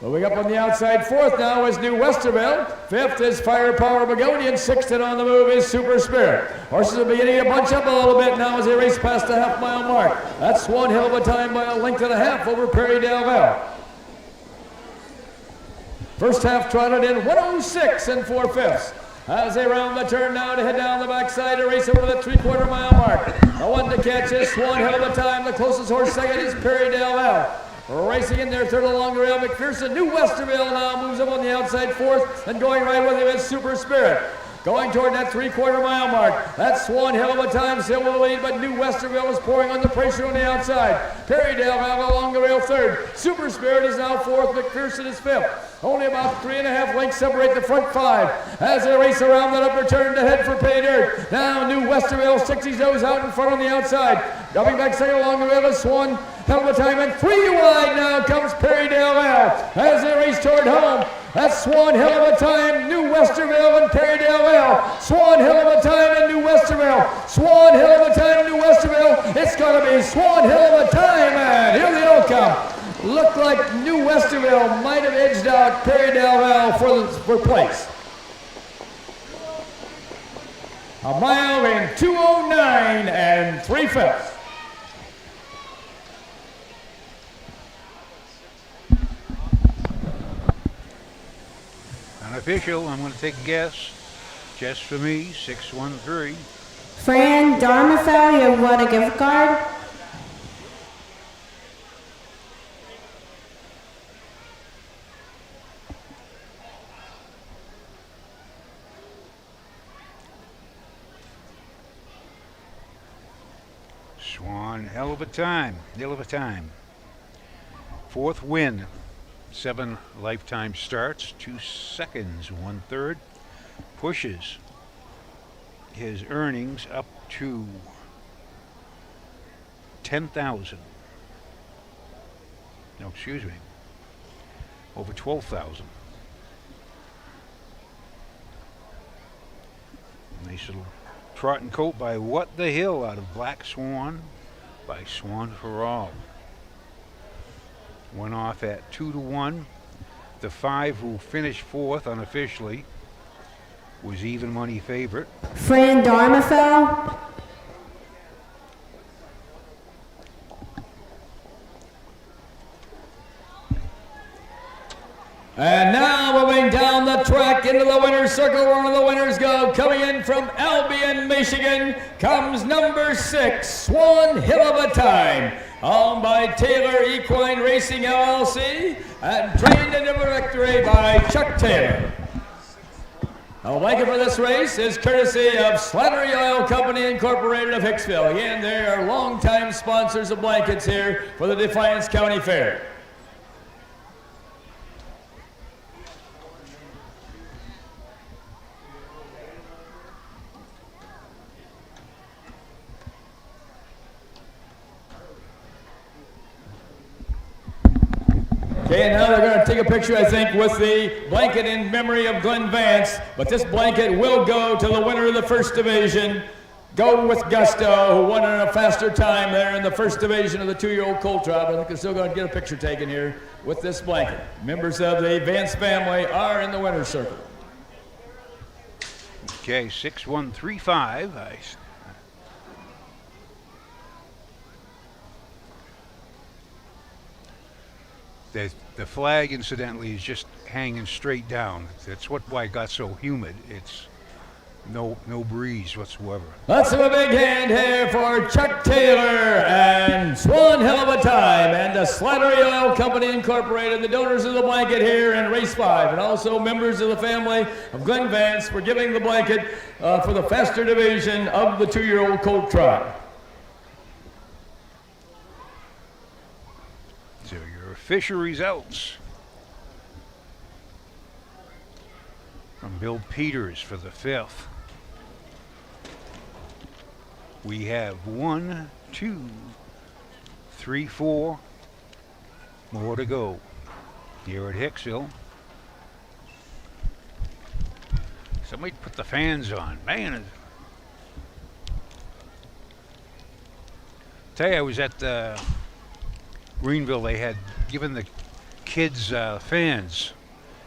Moving up on the outside fourth now is New Westerville. Fifth is Firepower Begonia. And sixth and on the move is Super Spirit. Horses are beginning to bunch up a little bit now as they race past the half-mile mark. That's Swan Hill of a Time by a length and a half over Perry Dale L. First half trotted in 106 and 4/5. As they round the turn now to head down the backside to race over the 3/4 mile mark. The one to catch is Swan Hill of a Time. The closest horse second is Perry Dale L. Racing in there third along the rail, McPherson. New Westerville now moves up on the outside fourth, and going right with him is Super Spirit. Going toward that 3/4 mile mark. That's Swan Hill of a Time still with the lead, but New Westerville is pouring on the pressure on the outside. Perry Dale L along the rail third. Super Spirit is now fourth, McPherson is fifth. Only about 3.5 lengths separate the front five as they race around that upper turn to head for pay dirt. Now New Westerville sticks his nose out in front on the outside. Dropping back second along the rail is Swan Hill of a Time, and 3 wide now comes Perry Dale L as they race toward home. That's Swan Hill of a Time, New Westerville, and Perry Dale L. Swan Hill of a Time and New Westerville. Swan Hill of a Time, New Westerville. It's going to be Swan Hill of a Time, and here they all come. Looked like New Westerville might have edged out Perry Dale L for place. A mile in 2:09 and 3/5. Unofficial, I'm going to take a guess. Just for me, 613. Fran Darmafel, you want a gift card? Swan, hell of a time. Hell of a time. Fourth win. 7 lifetime starts, 2 seconds, 1/3. Pushes his earnings up to 10,000. No, excuse me. Over 12,000. Nice little trotting coat by What the Hill out of Black Swan by Swan for All. Went off at 2-1. The 5 who finished fourth unofficially was even money favorite. Fran Darmafel. And now moving down the track into the winner's circle where one of the winners go. Coming in from Albion, Michigan, comes number 6, Swan Hill of a Time. Owned by Taylor Equine Racing LLC and trained in the victory by Chuck Taylor. The blanket for this race is courtesy of Slattery Oil Company Incorporated of Hicksville. Again, they are longtime sponsors of blankets here for the Defiance County Fair. Okay, and now they're going to take a picture, I think, with the blanket in memory of Glenn Vance. But this blanket will go to the winner of the first division, Go With Gusto, who won in a faster time there in the first division of the 2-year-old colt trot. I think they're still going to get a picture taken here with this blanket. Members of the Vance family are in the winner's circle. Okay, 6135. The flag, incidentally, is just hanging straight down. That's why it got so humid. It's no breeze whatsoever. Let's have a big hand here for Chuck Taylor and Swan Hill of a Time and the Slattery Oil Company Incorporated, the donors of the blanket here in Race 5, and also members of the family of Glenn Vance for giving the blanket for the faster division of the 2-year-old colt trot. So your official results. from Bill Peters for the 5th. We have 1, 2, 3, 4 more to go here at Hicksville. Somebody put the fans on. Man, tell you, I was at Greenville. They had given the kids fans,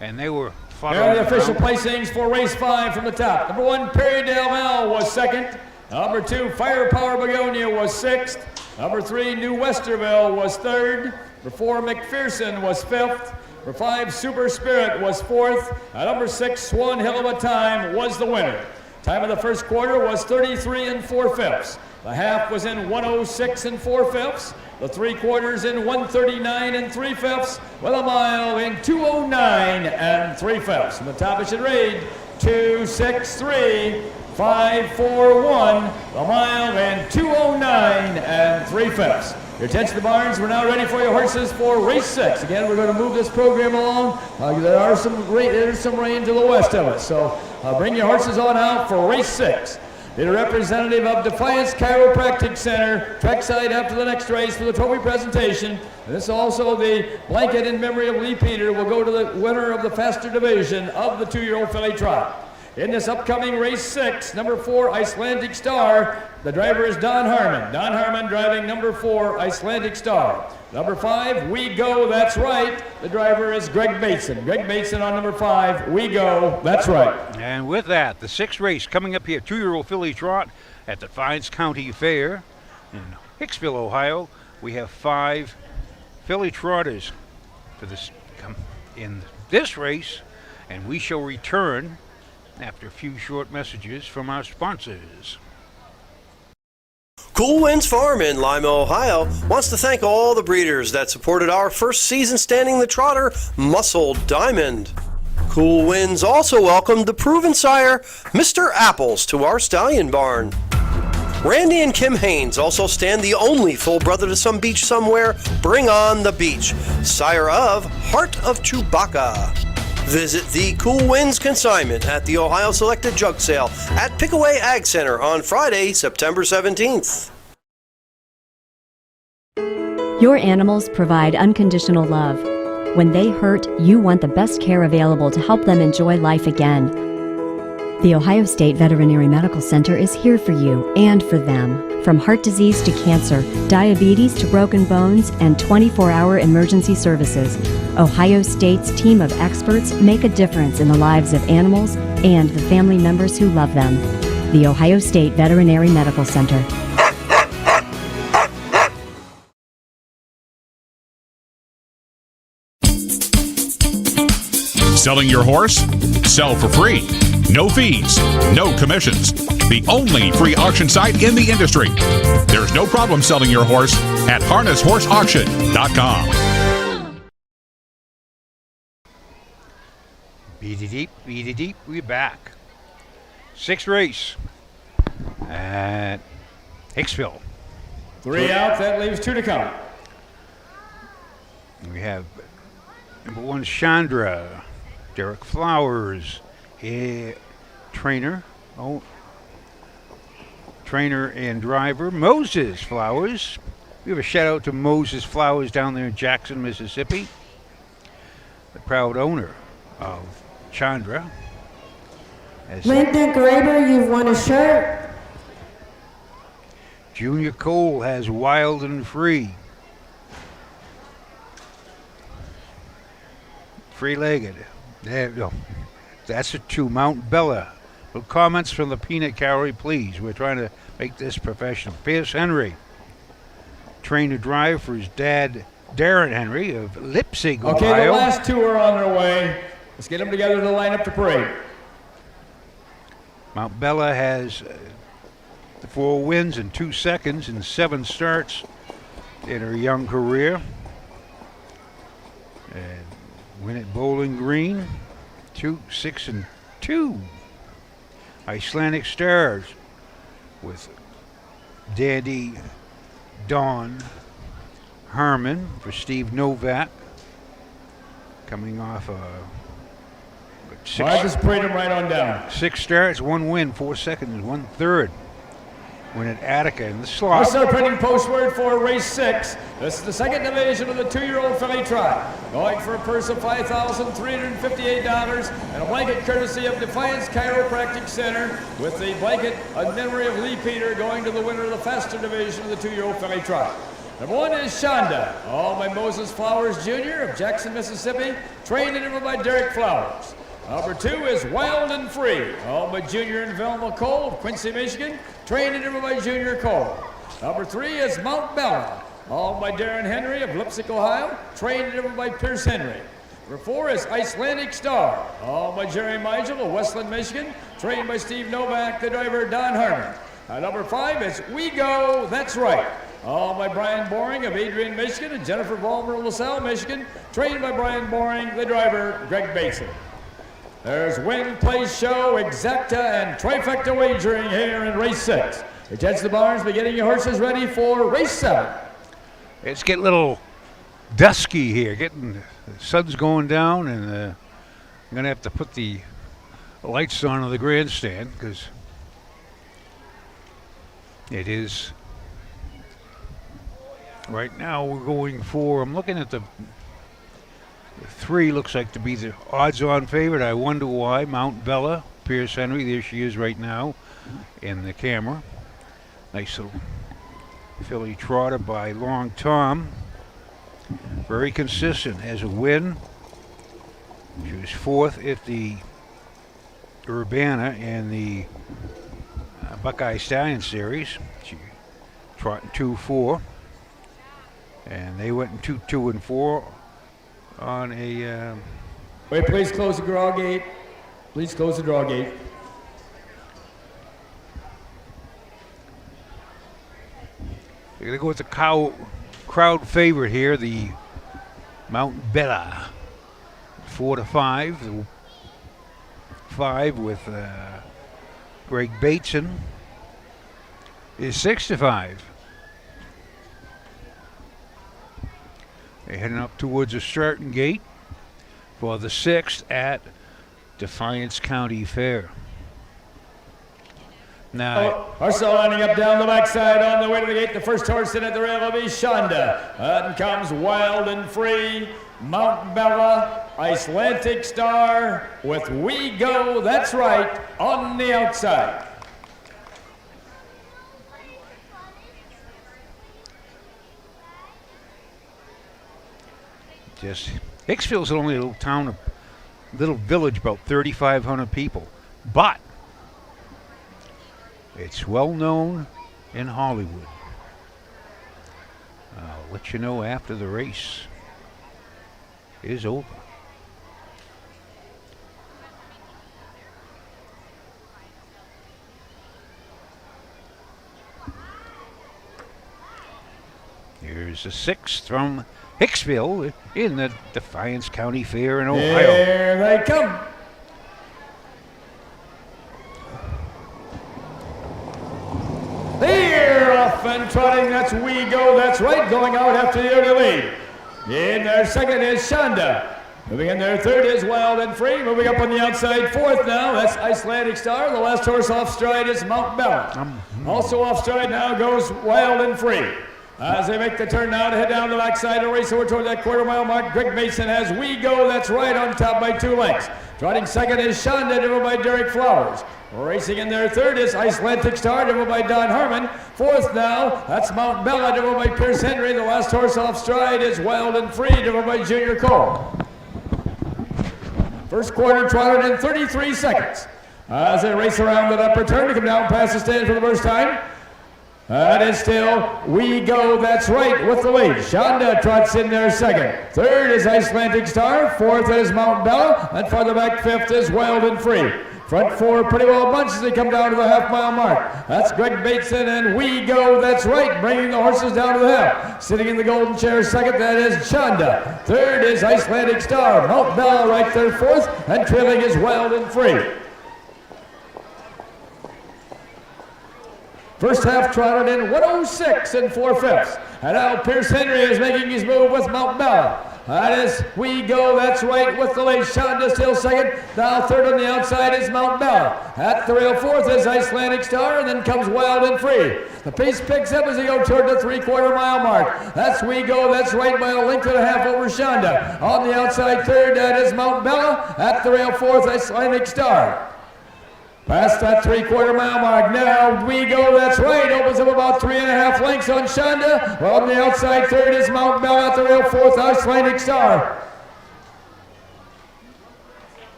and they were Here are the official placings for race 5 from the top. Number 1, Perry Del Val was 2nd. Number 2, Firepower Begonia was 6th. Number 3, New Westerville was 3rd. Number 4, McPherson was 5th. Number 5, Super Spirit was 4th. And number 6, Swan Hill of a Time was the winner. Time of the first quarter was 33 4/5. The half was in 106 4/5. The 3 quarters in 139 3/5. With a mile in 209 3/5. And the top it should read 263 541. The mile in 209 3/5. Your attention, the barns. We're now ready for your horses for race 6. Again, we're going to move this program along. There's some rain to the west of us, so bring your horses on out for race 6. The representative of Defiance Chiropractic Center, trackside after the next race for the trophy presentation. And this is also the blanket in memory of Lee Peter will go to the winner of the faster division of the 2-year-old filly trot. In this upcoming race 6, number 4, Icelandic Star. The driver is Don Harmon. Don Harmon driving number 4, Icelandic Star. Number 5, We Go, That's Right. The driver is Greg Bateson. Greg Bateson on number 5, We Go, That's Right. And with that, the 6th race coming up here, 2-year-old filly trot at the Defiance County Fair in Hicksville, Ohio. We have 5 filly trotters for this in this race, and we shall return after a few short messages from our sponsors. Cool Winds Farm in Lima, Ohio wants to thank all the breeders that supported our first season standing the trotter, Muscle Diamond. Cool Winds also welcomed the proven sire, Mr. Apples, to our stallion barn. Randy and Kim Haynes also stand the only full brother to some beach somewhere, Bring On the Beach, sire of Heart of Chewbacca. Visit the Cool Winds consignment at the Ohio Selected Jug Sale at Pickaway Ag Center on Friday, September 17th. Your animals provide unconditional love. When they hurt, you want the best care available to help them enjoy life again. The Ohio State Veterinary Medical Center is here for you and for them. From heart disease to cancer, diabetes to broken bones, and 24-hour emergency services, Ohio State's team of experts make a difference in the lives of animals and the family members who love them. The Ohio State Veterinary Medical Center. Selling your horse? Sell for free. No fees, no commissions. The only free auction site in the industry. There's no problem selling your horse at harnesshorseauction.com. Beady deep, we're back. 6th race at Hicksville. 3 out, that leaves 2 to come. We have number 1, Chandra, Derek Flowers, trainer and driver, Moses Flowers. We have a shout out to Moses Flowers down there in Jackson, Mississippi, the proud owner of Chandra. Linda Graber, you've won a shirt. Junior Cole has Wild and Free. Free-legged. There we go. That's a 2. Mount Bella. Well, comments from the peanut gallery, please. We're trying to make this professional. Pierce Henry, trained to drive for his dad, Darren Henry of Leipzig, Okay, Ohio. the last 2 are on their way. Let's get them together to line up to parade. Mount Bella has 4 wins and 2 seconds in 7 starts in her young career. And win at Bowling Green, 2, 6, and 2. Icelandic Stars with Daddy Don Harmon for Steve Novak, coming off a I just sprayed him right on down. 6 starts, 1 win, 4 seconds, 1/3. Win at Attica in the slot. Let's start printing postword for race 6. This is the second division of the 2-year-old filly trot. Going for a purse of $5,358 and a blanket courtesy of Defiance Chiropractic Center, with the blanket in memory of Lee Peter, going to the winner of the faster division of the 2-year-old filly trot. Number 1 is Shonda, all by Moses Flowers Jr. of Jackson, Mississippi, trained and driven by Derek Flowers. Number 2 is Wild and Free, all by Junior and Velma Cole of Quincy, Michigan, trained and driven by Junior Cole. Number 3 is Mount Bella, all by Darren Henry of Lipsick, Ohio, trained and driven by Pierce Henry. Number 4 is Icelandic Star, all by Jerry Meigel of Westland, Michigan, trained by Steve Novak, the driver Don Harmon. Number 5 is We Go, That's Right, all by Brian Boring of Adrian, Michigan, and Jennifer Vollmer of LaSalle, Michigan, trained by Brian Boring, the driver Greg Basin. There's Win, Place, Show, Exacta, and Trifecta wagering here in race 6. The Jets of the Barns be getting your horses ready for race 7. It's getting a little dusky here. The sun's going down, and I'm going to have to put the lights on the grandstand because it is. Right now we're going for, I'm looking at the 3 looks like to be the odds-on favorite. I wonder why. Mount Bella, Pierce Henry, there she is right now in the camera. Nice little filly trotter by Long Tom. Very consistent, has a win. She was 4th at the Urbana in the Buckeye Stallion Series. She trotting 2-4. And they went in 2-2 and 4 on a... Wait, please close the draw gate. Please close the draw gate. They're going to go with the crowd favorite here, the Mount Bella. 4-5. The 5 with Greg Bateson is 6-5. They're heading up towards the starting gate for the 6th at Defiance County Fair. Now, horse lining up down the backside on the way to the gate. The first horse in at the rail will be Shonda. Then comes Wild and Free, Mount Bella, Icelandic Star, with We Go, That's Right, on the outside. Hicksville's only a little town, a little village, about 3,500 people, but it's well known in Hollywood. I'll let you know after the race is over. Here's the 6th from Hicksville in the Defiance County Fair in Ohio. Here they come. They're off and trotting. That's We Go, That's Right, going out after the early lead. In their 2nd is Shonda. Moving in their 3rd is Wild and Free. Moving up on the outside 4th now, that's Icelandic Star. The last horse off stride is Mount Bella. Also off stride now goes Wild and Free. As they make the turn now to head down the backside and race over toward that quarter-mile mark, Greg Mason has We Go, That's Right, on top by 2 lengths. Trotting 2nd is Shonda, driven by Derek Flowers. Racing in their 3rd is Icelandic Star, driven by Don Harmon. 4th now, that's Mount Bella, driven by Pierce Henry. The last horse off stride is Wild and Free, driven by Junior Cole. First quarter trotted in 33 seconds. As they race around that upper turn to come down past the stand for the first time. That is still We Go, That's Right, with the lead. Shonda trots in there 2nd. 3rd is Icelandic Star. 4th is Mount Bella. And farther back 5th is Wild and Free. Front 4 pretty well bunched as they come down to the half-mile mark. That's Greg Bateson and We Go, That's Right, bringing the horses down to the half. Sitting in the golden chair 2nd, that is Shonda. 3rd is Icelandic Star. Mount Bella right there 4th, and trailing is Wild and Free. First half trotted in 106 and 4/5. And now Pierce Henry is making his move with Mount Bella. That is We Go, that's right, with the lead. Shonda still second. Now third on the outside is Mount Bella. At the rail fourth is Icelandic Star, and then comes Wild and Free. The pace picks up as they go toward the 3/4 mile mark. That's We Go, that's right, by a length and a half over Shonda. On the outside third, that is Mount Bella. At the rail fourth, Icelandic Star. Past that 3/4 mile mark, now We Go, that's right, opens up about 3.5 lengths on Shonda. On the outside third is Mount Bella. At the rail fourth, Icelandic Star.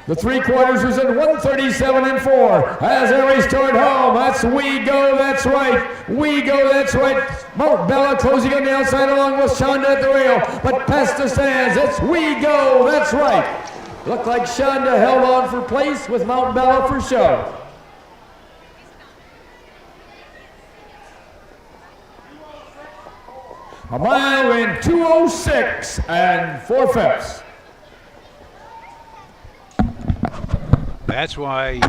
The 3/4 was in 1:37.4 as they race toward home. That's We Go, that's right. We Go, that's right. Mount Bella closing on the outside along with Shonda at the rail, but past the stands, it's We Go, that's right. Looked like Shonda held on for place with Mount Bella for show. A mile in 2:06 4/5. That's why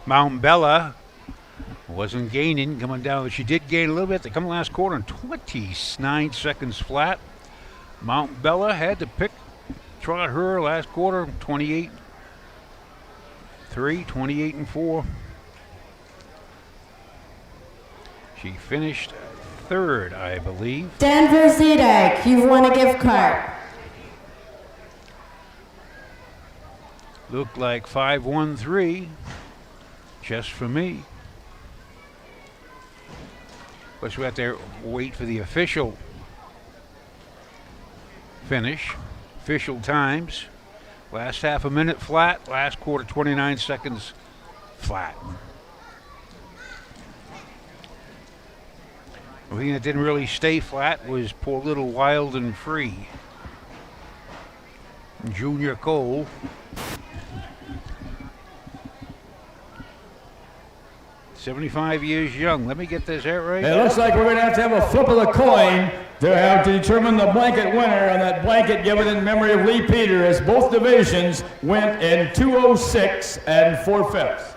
Mount Bella wasn't gaining coming down. She did gain a little bit. They come last quarter in 29 seconds flat. Mount Bella had to trot her last quarter, 28-3, 28-4. She finished third, I believe. Denver Zedek, you've won a gift card. Looked like 5-1-3 just for me. But we have to wait for the official finish. Official times. Last half a minute flat. Last quarter 29 seconds flat. The thing that didn't really stay flat was poor little Wild and Free. Junior Cole. "75 years young." Let me get this out right. It looks like we're going to have a flip of the coin to determine the blanket winner, and that blanket given in memory of Lee Peter, as both divisions went in 2:06 4/5.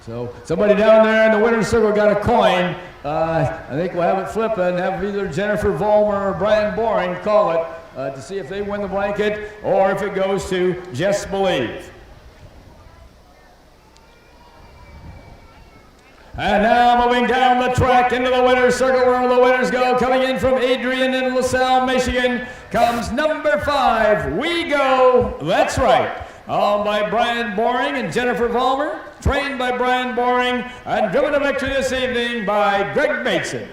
So somebody down there in the winner's circle got a coin. I think we'll have it flip and have either Jennifer Vollmer or Brian Boring call it to see if they win the blanket or if it goes to Just Believe. And now moving down the track into the winner's circle where the winners go. Coming in from Adrian in LaSalle, Michigan, comes number 5, We Go, that's right. Owned by Brian Boring and Jennifer Vollmer, trained by Brian Boring, and driven to victory this evening by Greg Bateson.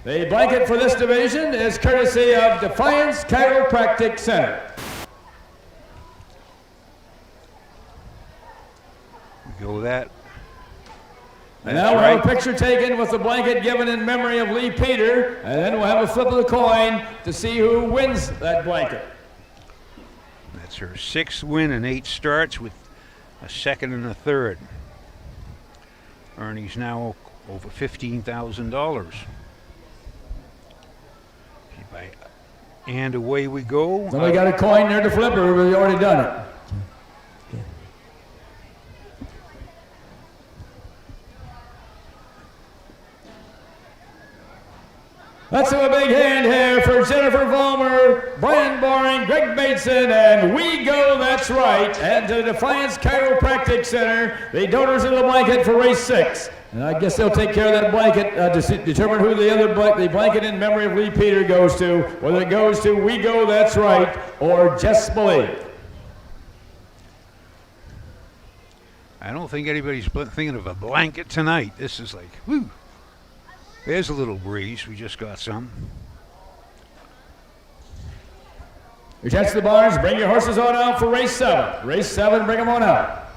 The blanket for this division is courtesy of Defiance Chiropractic Center. Go that. And now we'll have a picture taken with the blanket given in memory of Lee Peter, and then we'll have a flip of the coin to see who wins that blanket. That's her 6th win in 8 starts with a 2nd and a 3rd. Ernie's now over $15,000. And away we go. Somebody got a coin there to flip, or we've already done it? Let's have a big hand here for Jennifer Vollmer, Brian Boring, Greg Bateson, and We Go, that's right, and to Defiance Chiropractic Center, the donors of the blanket for race 6. And I guess they'll take care of that blanket to determine who the blanket in memory of Lee Peter goes to, whether it goes to We Go, that's right, or Just Believe. I don't think anybody's thinking of a blanket tonight. This is like, whoo. There's a little breeze. We just got some. Your chance to the barns. Bring your horses on out for race 7. Race 7, bring them on out.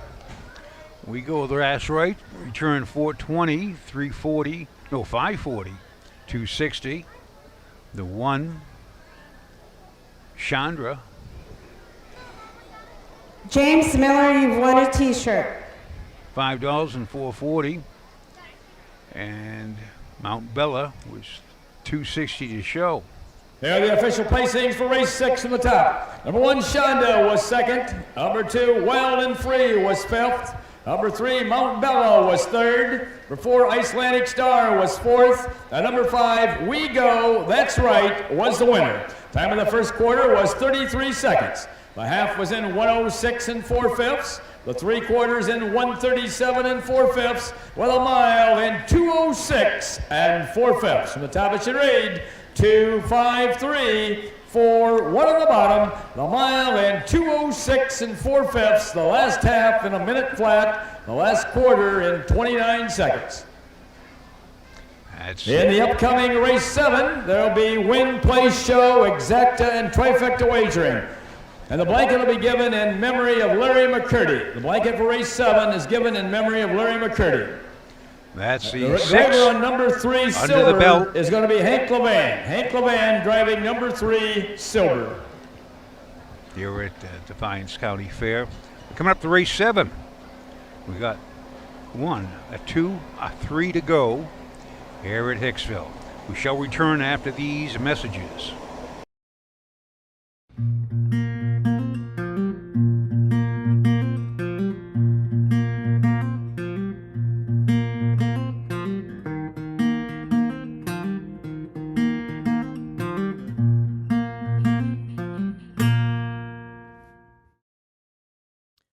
We Go, that's right. Return 420, 340, no, 540, 260. The 1, Chandra. James Miller, you've won a t-shirt. $5 and 440. And Mount Bella was $260 to show. There are the official placings for race 6 from the top. Number 1, Shonda was 2nd. Number 2, Wild and Free was 5th. Number 3, Mount Bello was 3rd. Number 4, Icelandic Star was 4th. And number 5, We Go, That's Right, was the winner. Time of the first quarter was 33 seconds. The half was in 106 and 4/5. The 3 quarters in 137 and 4/5, with a mile in 206 and 4/5. From the top it should read 2:53, 4:1 on the bottom. The mile in 206 and 4/5. The last half in a minute flat. The last quarter in 29 seconds. In the upcoming race 7, there'll be win, place, show, exacta, and trifecta wagering. And the blanket will be given in memory of Larry McCurdy. The blanket for race 7 is given in memory of Larry McCurdy. That's the driver 6 on number 3, under silver, the belt. is going to be Hank Levan. Hank Levan driving number 3, silver. Here at Defiance County Fair. Coming up to race 7. We got 1, a 2, a 3 to go here at Hicksville. We shall return after these messages.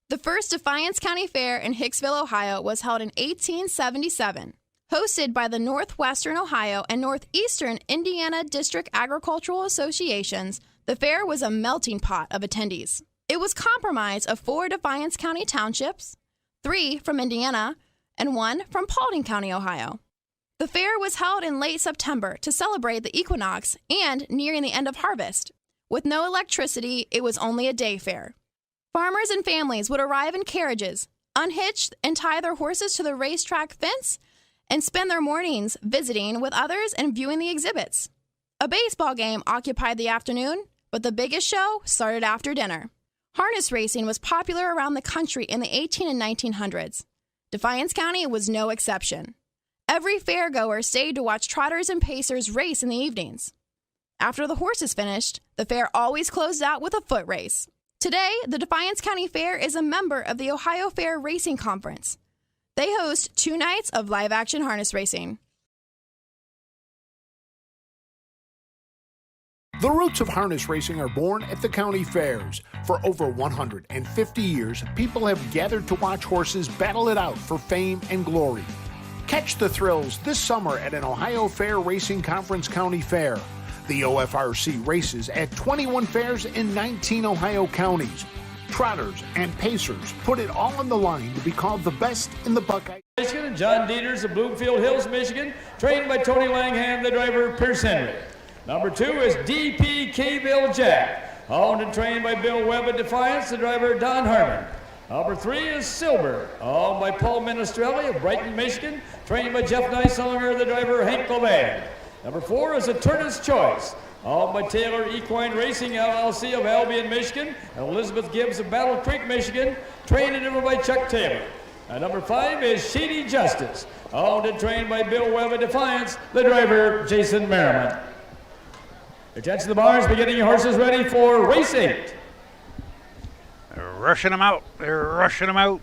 The first Defiance County Fair in Hicksville, Ohio was held in 1877. Hosted by the Northwestern Ohio and Northeastern Indiana District Agricultural Associations, the fair was a melting pot of attendees. It was comprised of 4 Defiance County townships, 3 from Indiana, and 1 from Paulding County, Ohio. The fair was held in late September to celebrate the equinox and nearing the end of harvest. With no electricity, it was only a day fair. Farmers and families would arrive in carriages, unhitch and tie their horses to the racetrack fence, and spend their mornings visiting with others and viewing the exhibits. A baseball game occupied the afternoon, but the biggest show started after dinner. Harness racing was popular around the country in the 1800s and 1900s. Defiance County was no exception. Every fairgoer stayed to watch trotters and pacers race in the evenings. After the horses finished, the fair always closed out with a foot race. Today, the Defiance County Fair is a member of the Ohio Fair Racing Conference. They host 2 nights of live-action harness racing. The roots of harness racing are born at the county fairs. For over 150 years, people have gathered to watch horses battle it out for fame and glory. Catch the thrills this summer at an Ohio Fair Racing Conference County Fair. The OFRC races at 21 fairs in 19 Ohio counties. Trotters and pacers put it all on the line to be called the best in the Buckeye. Michigan and John Dieters of Bloomfield Hills, Michigan, trained by Tony Langham, the driver, Pierce Henry. Number 2 is DPK Bill Jack, owned and trained by Bill Webb at Defiance, the driver, Don Harmon. Number 3 is Silver, owned by Paul Minestrelli of Brighton, Michigan, trained by Jeff Neisonger, the driver, Hank Levan. Number 4 is Attorney's Choice, owned by Taylor Equine Racing LLC of Albion, Michigan, and Elizabeth Gibbs of Battle Creek, Michigan, trained and driven by Chuck Taylor. And number 5 is Shady Justice, owned and trained by Bill Webb at Defiance, the driver, Jason Merriman. Attention to the barns, be getting your horses ready for race 8. They're rushing them out. They're rushing them out.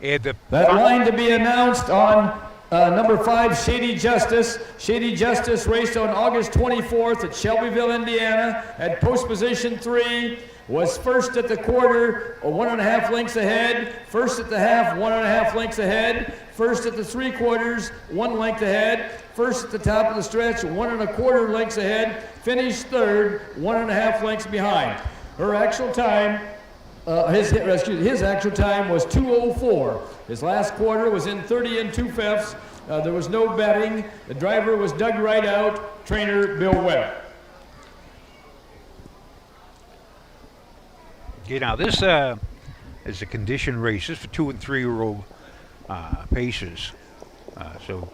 And that line to be announced on number 5, Shady Justice. Shady Justice raced on August 24th at Shelbyville, Indiana, at post position 3. Was first at the quarter, 1.5 lengths ahead. First at the half, 1.5 lengths ahead. First at the 3 quarters, 1 length ahead. First at the top of the stretch, 1.25 lengths ahead. Finished third, 1.5 lengths behind. Her actual time, his actual time was 2:04. His last quarter was in 30 2/5. There was no betting. The driver was Doug Rideout, trainer Bill Webb. Okay, now this is a condition race. This is for 2- and 3-year-old pacers. So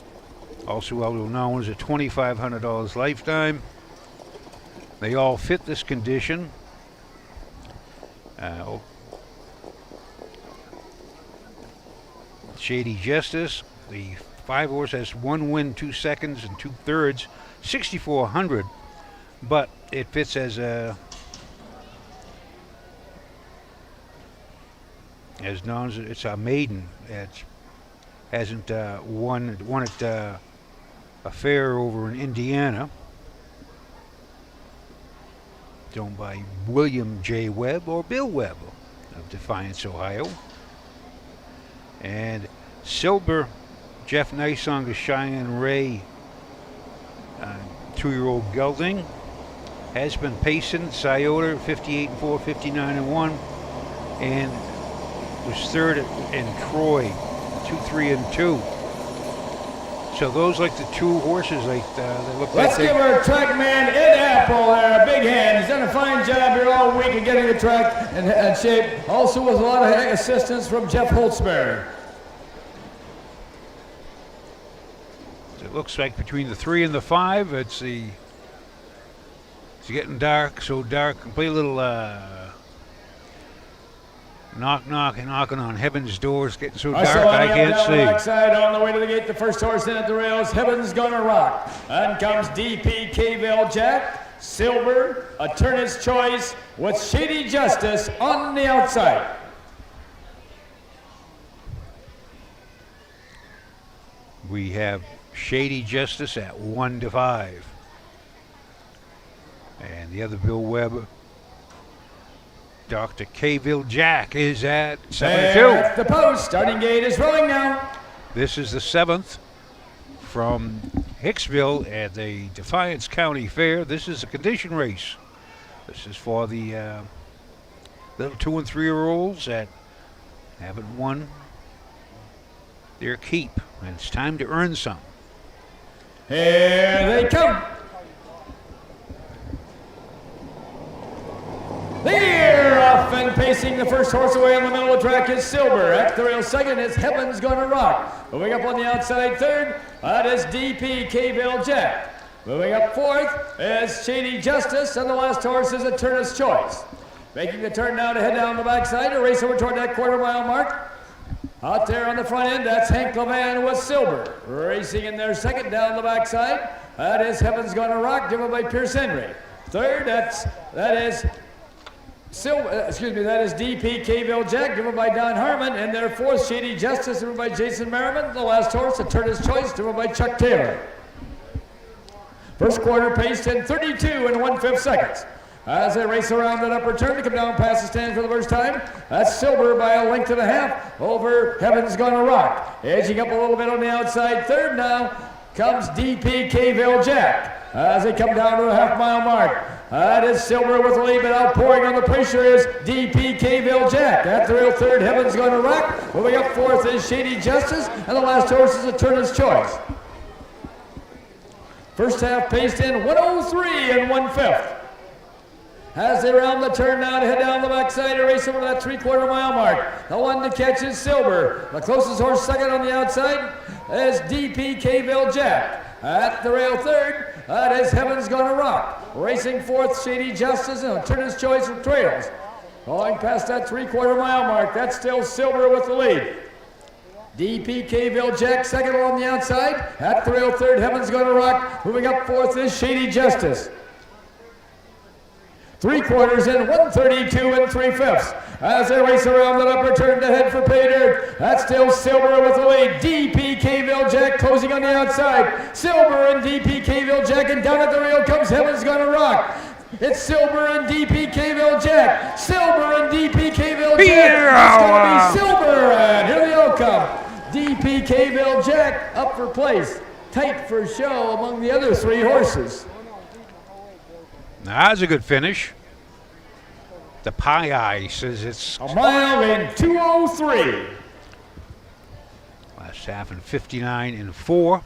also well known as a $2,500 lifetime. They all fit this condition. Shady Justice, the 5-horse, has 1 win, 2 seconds, and 2/3, 6,400, but it fits as a as known as it's a maiden. It hasn't won at a fair over in Indiana. It's owned by William J. Webb or Bill Webb of Defiance, Ohio. And Silver, Jeff Nysong of Cheyenne Ray, 2-year-old gelding, has been pacing. Scioto 58-4, 59-1, and was third in Troy, 2-3-2. So those like the two horses they look like. Let's give our track man Ed Apple there a big hand. He's done a fine job here all week of getting the track in shape. Also with a lot of assistance from Jeff Holtzberg. It looks like between the 3 and the 5, it's getting dark, so dark. Complete little knocking on heaven's doors, getting so dark I can't see. Backside on the way to the gate, the first horse in at the rails, Heaven's Gonna Rock. And comes DP K-Ville Jack, Silver, a Turner's Choice with Shady Justice on the outside. We have Shady Justice at 1-5. And the other Bill Webb, Dr. K-Ville Jack, is at 7-2. That's the post. Starting gate is rolling now. This is the 7th from Hicksville at the Defiance County Fair. This is a condition race. This is for the little 2- and 3-year-olds that haven't won their keep. And it's time to earn some. Here they come. They're off and pacing. The first horse away on the middle of the track is Silver. At the rail second is Heaven's Gonna Rock. Moving up on the outside third, that is DP K-Ville Jack. Moving up fourth is Shady Justice, and the last horse is a Turner's Choice. Making the turn now to head down the backside to race over toward that quarter-mile mark. Out there on the front end, that's Hank Levan with Silver. Racing in there second down the backside, that is Heaven's Gonna Rock, driven by Pierce Henry. Third, that is DP K-Ville Jack, driven by Don Harmon, and their fourth, Shady Justice, driven by Jason Merriman. The last horse, a Turner's Choice, driven by Chuck Taylor. First quarter paced in 32 1/5 seconds. As they race around that upper turn to come down past the stand for the first time, that's Silver by a length and a half over Heaven's Gonna Rock. Edging up a little bit on the outside third now comes DP K-Ville Jack. As they come down to the half-mile mark, that is Silver with the lead, but outpouring on the pressure is DP K-Ville Jack. At the rail third, Heaven's Gonna Rock. Moving up fourth is Shady Justice, and the last horse is a Turner's Choice. First half paced in 1:03 1/5. As they round the turn now to head down the backside to race over that 3/4 mile mark. The one to catch is Silver. The closest horse second on the outside is DP K-Ville Jack. At the rail third, that is Heaven's Gonna Rock. Racing fourth, Shady Justice, and a Turner's Choice from Trails. Going past that 3/4 mile mark, that's still Silver with the lead. DP K-Ville Jack second on the outside. At the rail third, Heaven's Gonna Rock. Moving up fourth is Shady Justice. 3/4 in 1:32 3/5. As they race around that upper turn to head for pay dirt, that's still Silver with the lead. DP K-Ville Jack closing on the outside. Silver and DP K-Ville Jack, and down at the rail comes Heaven's Gonna Rock. It's Silver and DP K-Ville Jack. Silver and DP K-Ville Jack. It's going to be Silver, and here they all come. DP K-Ville Jack up for place. Tight for show among the other 3 horses. That's a good finish. The Pie Eye says it's a mile in 2:03. Last half in 59 4.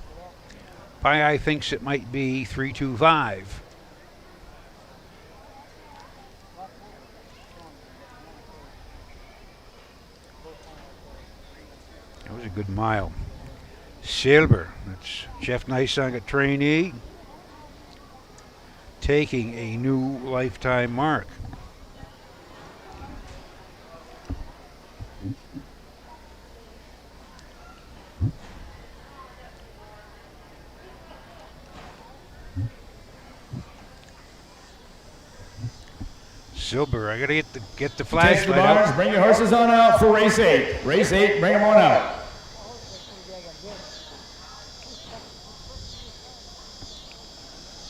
Pie Eye thinks it might be 3:25. That was a good mile. Silver. That's Jeff Nysong, a trainee, taking a new lifetime mark. Silver, I gotta get the Test flashlight your barns, up. bring your horses on out for race 8. Race 8, bring them on out.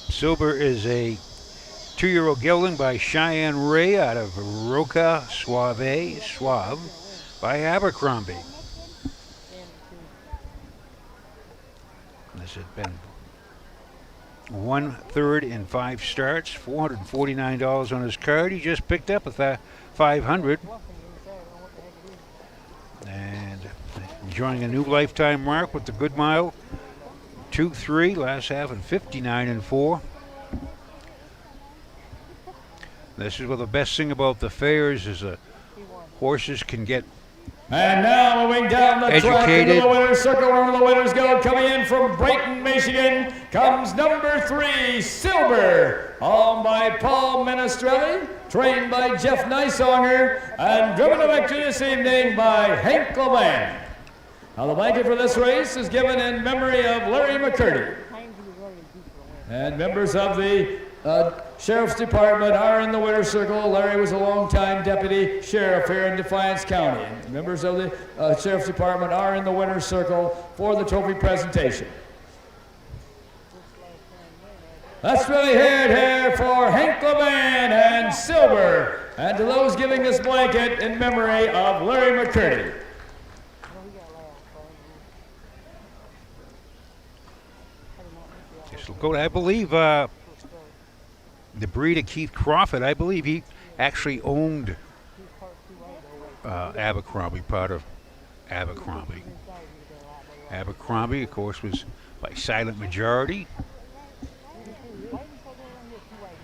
Silver is a 2-year-old gelding by Cheyenne Ray out of Roca Suave by Abercrombie. This has been 1/3 in 5 starts, $449 on his card. He just picked up a $500. And enjoying a new lifetime mark with the good mile. 2-3 last half and 59-4. This is what the best thing about the fairs is horses can get And now moving down the track into educated. the winner's circle, where the winners go. Coming in from Brighton, Michigan, comes number 3, Silver, owned by Paul Menestrelli, trained by Jeff Nysonger, and driven to victory this evening by Hank Levan. Now the blanket for this race is given in memory of Larry McCurdy. And members of the Sheriff's Department are in the winner's circle. Larry was a longtime deputy sheriff here in Defiance County. And members of the Sheriff's Department are in the winner's circle for the trophy presentation. Let's really hear it here for Hank Levan and Silver, and to those giving this blanket in memory of Larry McCurdy. I believe the breed of Keith Crawford, I believe he actually owned Abercrombie, part of Abercrombie. Abercrombie, of course, was by silent majority.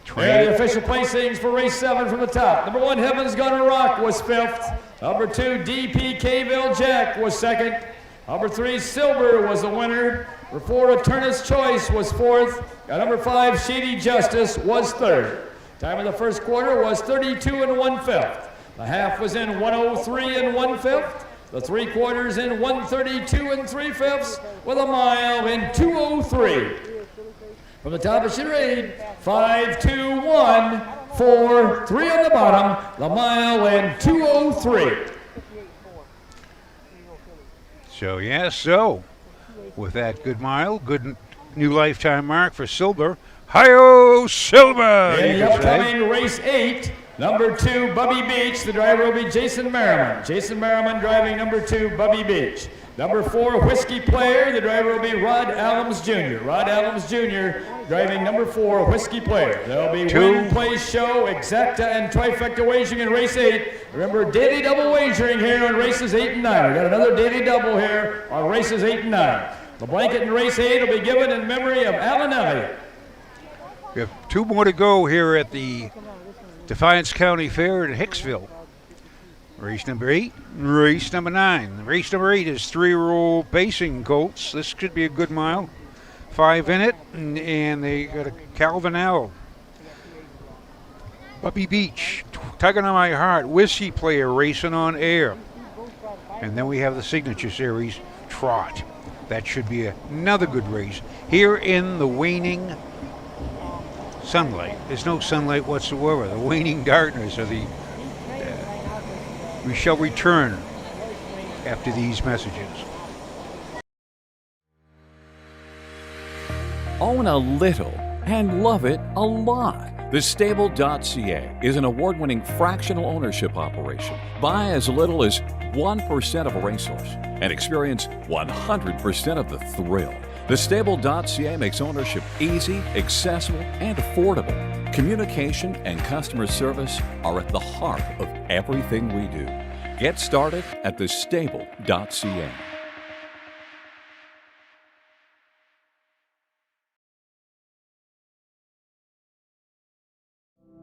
Here are the official placings for race 7 from the top. Number 1, Heaven's Gonna Rock was 5th. Number 2, DPKville Jack was 2nd. Number 3, Silver was the winner. Number 4, Attorney's Choice was 4th. And number 5, Shady Justice was 3rd. Time of the first quarter was 32 1/5. The half was in 103 1/5. The 3 quarters in 132 3/5, with a mile in 203. From the top of charade, 5, 2, 1, 4, 3 on the bottom, the mile in 203. So with that good mile, good new lifetime mark for Silver. Hi-yo, Silver! In the upcoming race 8, number 2, Bubby Beach. The driver will be Jason Merriman. Jason Merriman driving number 2, Bubby Beach. Number 4, Whiskey Player. The driver will be Rod Adams Jr. Rod Adams Jr. driving number 4, Whiskey Player. There'll be win, place, show, exacta, and trifecta wagering in race 8. Remember, daily double wagering here on races 8 and 9. We got another daily double here on races 8 and 9. The blanket in race 8 will be given in memory of Alan Elliott. We have 2 more to go here at the Defiance County Fair in Hicksville. Race number 8, race number 9. Race number 8 is 3-year-old basing colts. This could be a good mile. 5 in it, and they got a Calvin L. Bubby Beach, Tugging on My Heart, Whiskey Player racing on air. And then we have the Signature Series Trot. That should be another good race. Here in the waning sunlight. There's no sunlight whatsoever. The waning darkness of the... we shall return after these messages. Own a little and love it a lot. TheStable.ca is an award-winning fractional ownership operation. Buy as little as 1% of a racehorse and experience 100% of the thrill. TheStable.ca makes ownership easy, accessible, and affordable. Communication and customer service are at the heart of everything we do. Get started at TheStable.ca.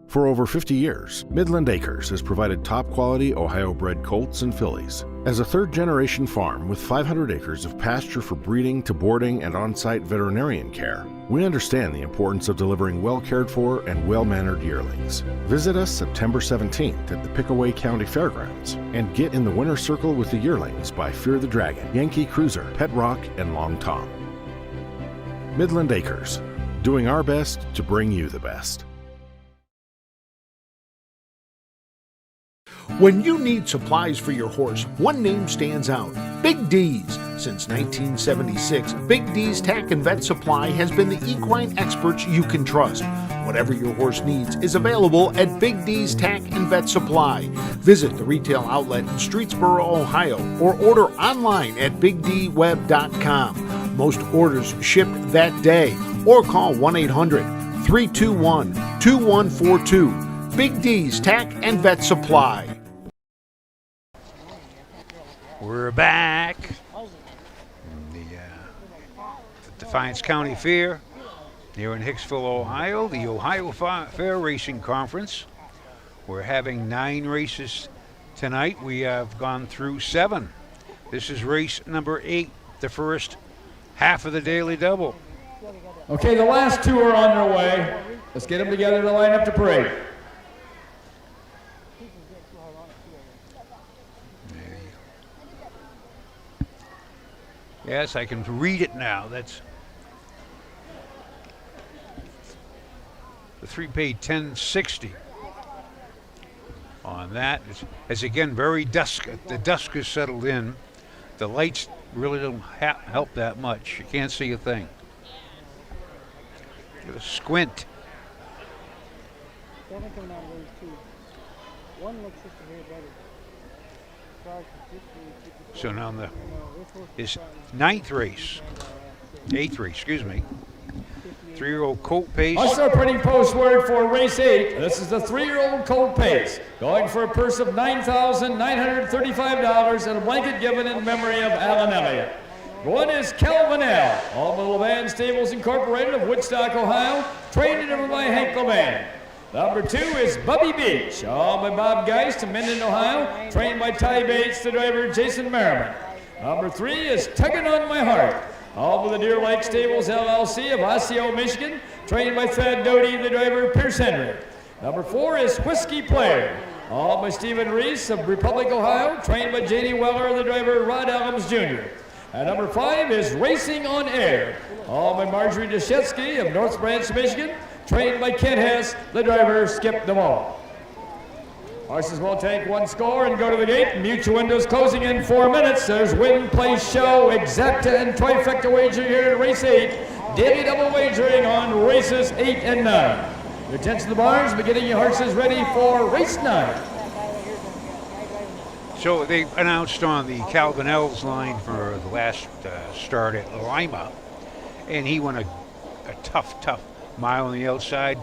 For over 50 years, Midland Acres has provided top-quality Ohio-bred colts and fillies. As a third-generation farm with 500 acres of pasture for breeding to boarding and on-site veterinarian care, we understand the importance of delivering well-cared-for and well-mannered yearlings. Visit us September 17th at the Pickaway County Fairgrounds and get in the winner's circle with the yearlings by Fear the Dragon, Yankee Cruiser, Pet Rock, and Long Tom. Midland Acres, doing our best to bring you the best. When you need supplies for your horse, one name stands out: Big D's. Since 1976, Big D's Tack and Vet Supply has been the equine experts you can trust. Whatever your horse needs is available at Big D's Tack and Vet Supply. Visit the retail outlet in Streetsboro, Ohio, or order online at bigdweb.com. Most orders ship that day, or call 1-800-321-2142. Big D's Tack and Vet Supply. We're back. The Defiance County Fair here in Hicksville, Ohio, the Ohio Fair Racing Conference. We're having 9 races tonight. We have gone through 7. This is race number 8, the first half of the daily double. Okay, the last 2 are on their way. Let's get them together to line up to parade. Yes, I can read it now. That's the 3 paid $10.60 on that. It's again very dusk. The dusk has settled in. The lights really don't help that much. You can't see a thing. Get a squint. So now this 8th race, excuse me. 3-year-old colt pace. I'll start putting post word for race 8. This is the 3-year-old colt pace, going for a purse of $9,935 and a blanket given in memory of Alan Elliott. One is Calvin L. All Little Van Stables Incorporated of Woodstock, Ohio, trained and by Hank Levan. Number 2 is Bubby Beach, all by Bob Geist of Minden, Ohio, trained by Ty Bates, the driver Jason Merriman. Number 3 is Tuggin' on My Heart, all by the Deer Lake Stables LLC of Osseo, Michigan, trained by Thad Doty, the driver Pierce Henry. Number 4 is Whiskey Player, all by Stephen Reese of Republic, Ohio, trained by J.D. Weller, the driver Rod Adams Jr. And number 5 is Racing on Air, all by Marjorie Deshetsky of North Branch, Michigan, trained by Kent Hess, the driver Skip DeMall. Horses will take 1 score and go to the gate. Mutual windows closing in 4 minutes. There's Win, Play, Show, Exacta, and Trifecta wager here at race 8. Daily double wagering on races 8 and 9. Your attention to the barns, beginning your horses ready for race 9. So they announced on the Calvin L's line for the last start at Lima, and he went a tough mile on the outside,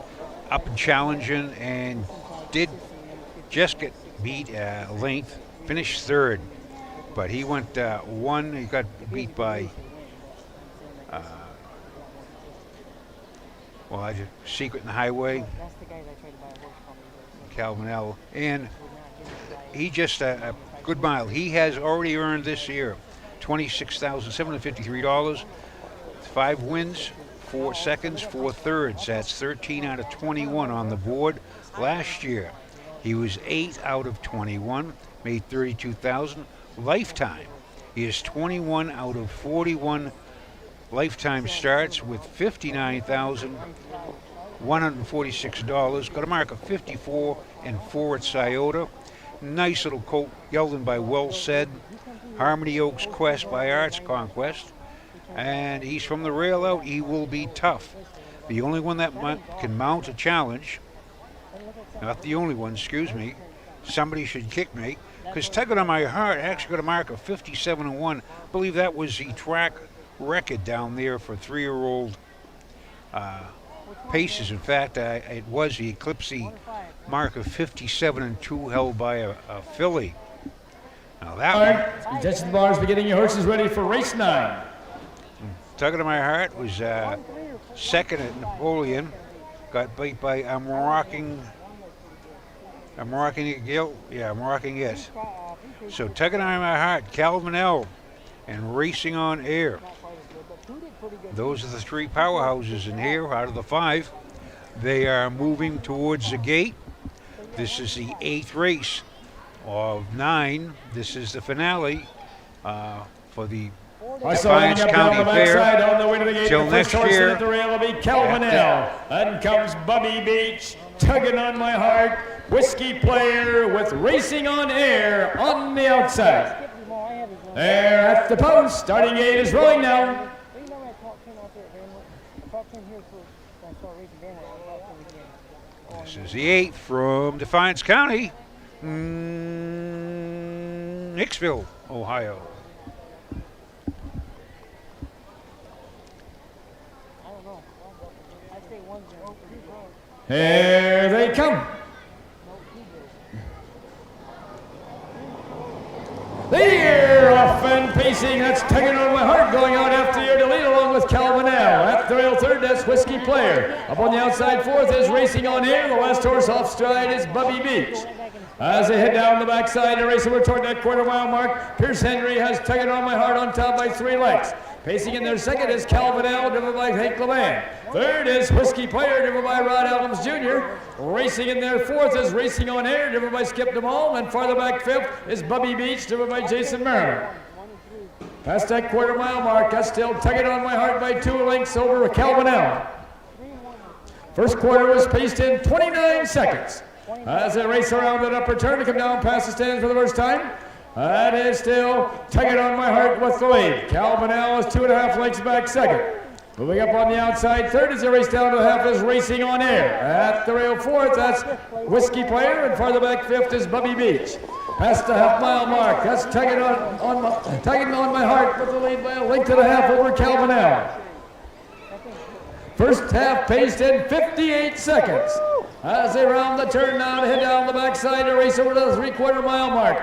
up and challenging, and did just get beat length, finished 3rd, but he went 1. He got beat by Secret in the Highway, Calvin L, and he just a good mile. He has already earned this year $26,753, 5 wins, 4 seconds, 4 thirds. That's 13 out of 21 on the board. Last year, he was 8 out of 21, made $32,000. Lifetime, he is 21 out of 41 lifetime starts with $59,146. Got a mark of 54 and 4 at Scioto. Nice little colt, gelded by Well Said. Harmony Oaks Quest by Arts Conquest. And he's from the rail out. He will be tough. The only one that can mount a challenge, not the only one, excuse me, somebody should kick me, because Tuggin' on My Heart actually got a mark of 57-1. I believe that was the track record down there for 3-year-old paces. In fact, it was the Eclipse mark of 57-2 held by a filly. Now that one. Attention to the bars, beginning your horses ready for race 9. Tuggin' on My Heart was 2nd at Napoleon. Got beat by I'm Rocking It. So Tuggin' on My Heart, Calvin L, and Racing on Air. Those are the 3 powerhouses in here out of the 5. They are moving towards the gate. This is the 8th race of 9. This is the finale for the Defiance County Fair. On the way to the gate. Till The next first horse year. at the rail will be Calvin L. Then comes Bubby Beach, tugging on my heart. Whiskey Player with Racing on Air on the outside. There at the post. Starting gate is rolling now. This is the 8th from Defiance County, Hicksville, Ohio. Here they come. They're off and pacing. That's tugging on my heart, going out after your lead along with Calvin L. At the rail third, that's Whiskey Player. Up on the outside fourth is Racing on Air. The last horse off stride is Bubby Beach. As they head down the backside and race over toward that quarter-mile mark, Pierce Henry has tugging on my heart on top by 3 lengths. Pacing in their second is Calvin L., driven by Hank LeMan. Third is Whiskey Player, driven by Rod Adams Jr. Racing in their fourth is Racing on Air, driven by Skip DeMall. And farther back fifth is Bubby Beach, driven by Jason Merriman. Past that quarter-mile mark, that's still tugging on my heart by 2 lengths over Calvin L. First quarter was paced in 29 seconds. As they race around that upper turn to come down past the stands for the first time, that is still tugging on my heart with the lead. Calvin L is 2.5 lengths back second. Moving up on the outside third as they race down to the half is Racing on Air. At the rail fourth, that's Whiskey Player, and farther back fifth is Bubby Beach. Past the half-mile mark, that's tugging on my heart with the lead by a length and a half over Calvin L. First half paced in 58 seconds. As they round the turn now to head down the backside to race over to the 3/4 mile mark.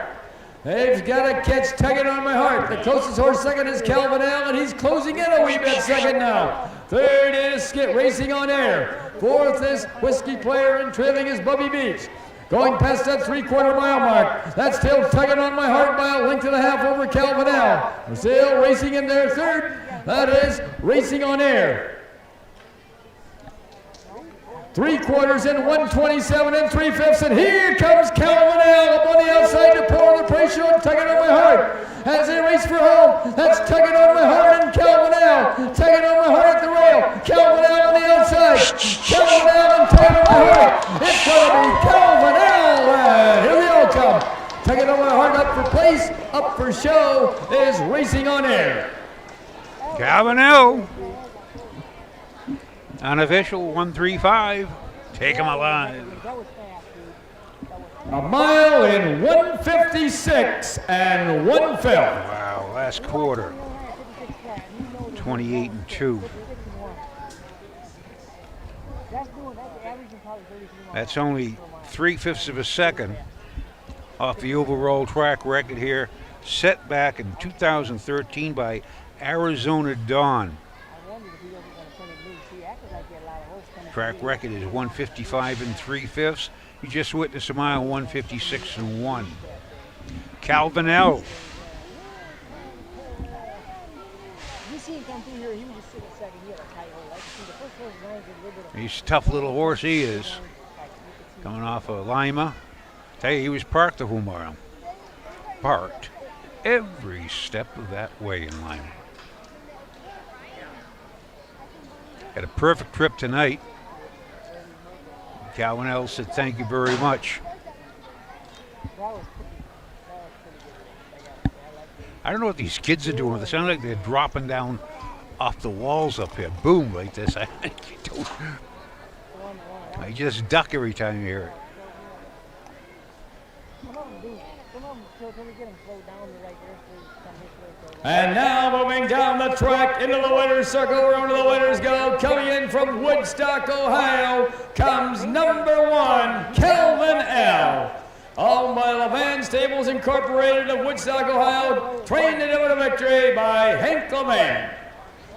They've got a catch tugging on my heart. The closest horse second is Calvin L, and he's closing in a wee bit second now. Third is Skip Racing on Air. Fourth is Whiskey Player, and trailing is Bubby Beach. Going past that 3/4 mile mark. That's still tugging on my heart by a length and a half over Calvin L. Still racing in their third. That is Racing on Air. 3/4 in 1:27 3/5, and here comes Calvin L up on the outside to pour the pressure on, tugging on my heart. As they race for home, that's tugging on my heart, and Calvin L tugging on my heart at the rail. Calvin L on the outside. Calvin L and tugging on my heart. It's going to be Calvin L, and here they all come. Tugging on my heart, up for place, up for show is Racing on Air. Calvin L. Unofficial 135. Take him alive. A mile in 1:56 and 1/5. Wow, last quarter. 28 and 2. That's only 3/5 of a second off the overall track record here, set back in 2013 by Arizona Dawn. Track record is 155 and 3/5. You just witnessed a mile 156 and 1. Calvin L. He's a tough little horse, he is. Coming off of Lima. Tell you, he was parked the whole mile. Parked every step of that way in Lima. Had a perfect trip tonight. Calvin L said, thank you very much. I don't know what these kids are doing. They sound like they're dropping down off the walls up here. Boom, like this. I just duck every time you hear it. And now moving down the track into the winner's circle, where the winners go. Coming in from Woodstock, Ohio, comes number 1, Calvin L. Owned by LeVan Stables Incorporated of Woodstock, Ohio, trained to deliver victory by Hank LeVan.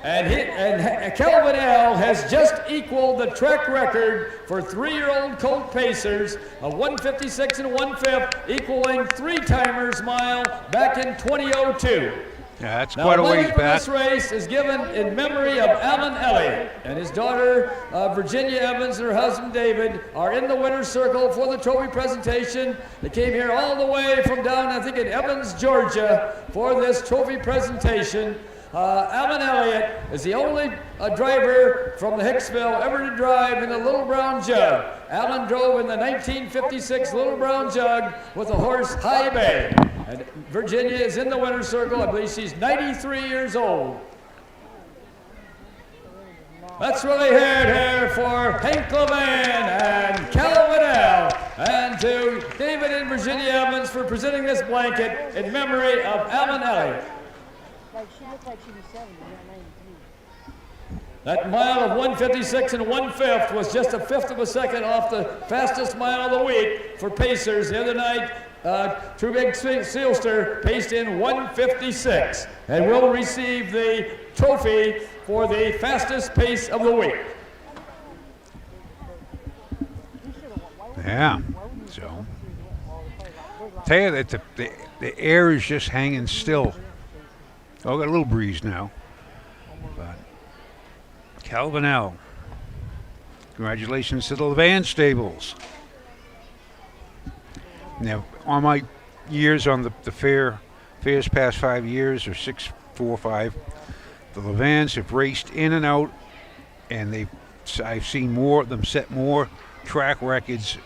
And Calvin L has just equaled the track record for 3-year-old colt pacers of 156 and 1/5, equaling 3-timers mile back in 2002. Yeah, that's quite a ways back. This race is given in memory of Alan Elliott, and his daughter Virginia Evans and her husband David are in the winner's circle for the trophy presentation. They came here all the way from down, I think, in Evans, Georgia, for this trophy presentation. Alan Elliott is the only driver from the Hicksville ever to drive in the Little Brown Jug. Alan drove in the 1956 Little Brown Jug with the horse High Bay. And Virginia is in the winner's circle. I believe she's 93 years old. Let's really hear it here for Hank Levin and Calvin L. And to David and Virginia Evans for presenting this blanket in memory of Alan Elliott. She looked like she was 70, not 93. That mile of 156 and 1/5 was just a fifth of a second off the fastest mile of the week for pacers. The other night, True Big Sealster paced in 156 and will receive the trophy for the fastest pace of the week. Yeah, so tell you that the air is just hanging still. Oh, got a little breeze now. But Calvin L. Congratulations to the Levan Stables. Now, on my years on the fairs past 5 years, or 6, 4, 5, the Levans have raced in and out, and I've seen more of them set more track records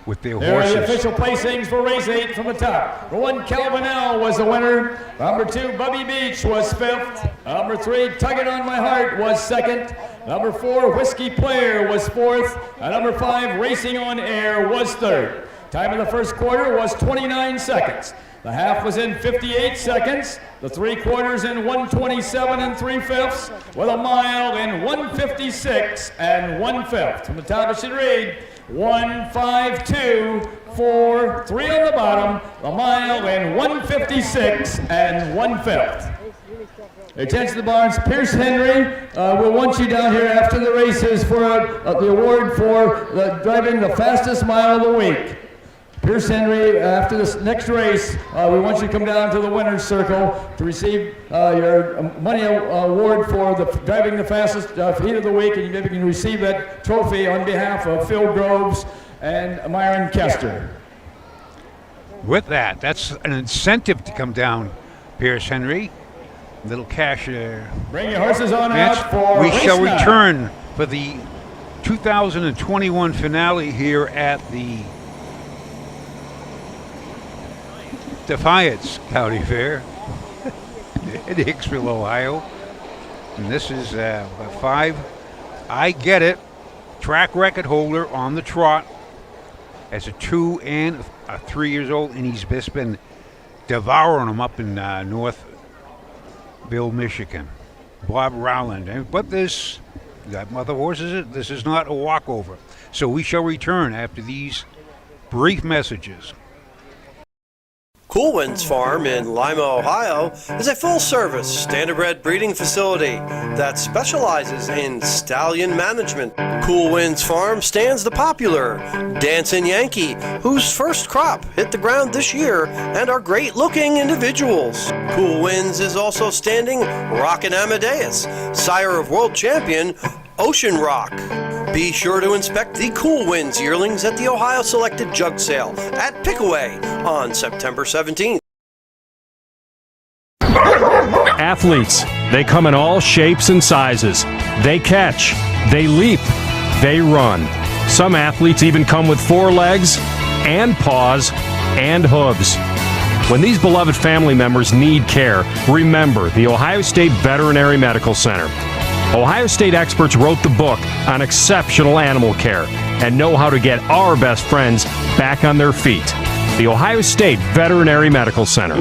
with their horses. There are the official placings for race 8 from the top. Number 1, Calvin L. was the winner. Number 2, Bubby Beach was 5th. Number 3, Tug It On My Heart was 2nd. Number 4, Whiskey Player was 4th. And number 5, Racing on Air was 3rd. Time of the first quarter was 29 seconds. The half was in 58 seconds. The 3/4 in 1:27 and 3/5, with a mile in 1:56 and 1/5. From the top it should read 1:52.4, 3 on the bottom, a mile in 1:56 and 1/5. Attention to the barns. Pierce Henry will want you down here after the races for the award for driving the fastest mile of the week. Pierce Henry, after this next race, we want you to come down to the winner's circle to receive your money award for driving the fastest heat of the week, and maybe you can receive that trophy on behalf of Phil Groves and Myron Kester. With that, that's an incentive to come down, Pierce Henry. Little cash there. Bring your horses on out for We race shall 9. return for the 2021 finale here at the Defiance County Fair in Hicksville, Ohio. And this is 5. I Get It, track record holder on the trot as a 2 and a 3 years old, and he's just been devouring them up in Northville, Michigan. Bob Rowland. But this, got mother horses, this is not a walkover. So we shall return after these brief messages. Cool Winds Farm in Lima, Ohio is a full-service standardbred breeding facility that specializes in stallion management. Cool Winds Farm stands the popular Dancing Yankee, whose first crop hit the ground this year and are great-looking individuals. Cool Winds is also standing Rockin' Amadeus, sire of world champion Ocean Rock. Be sure to inspect the Cool Winds yearlings at the Ohio Selected Jug Sale at Pickaway on September 17th. Athletes, they come in all shapes and sizes. They catch, they leap, they run. Some athletes even come with 4 legs and paws and hooves. When these beloved family members need care, remember the Ohio State Veterinary Medical Center. Ohio State experts wrote the book on exceptional animal care and know how to get our best friends back on their feet. The Ohio State Veterinary Medical Center.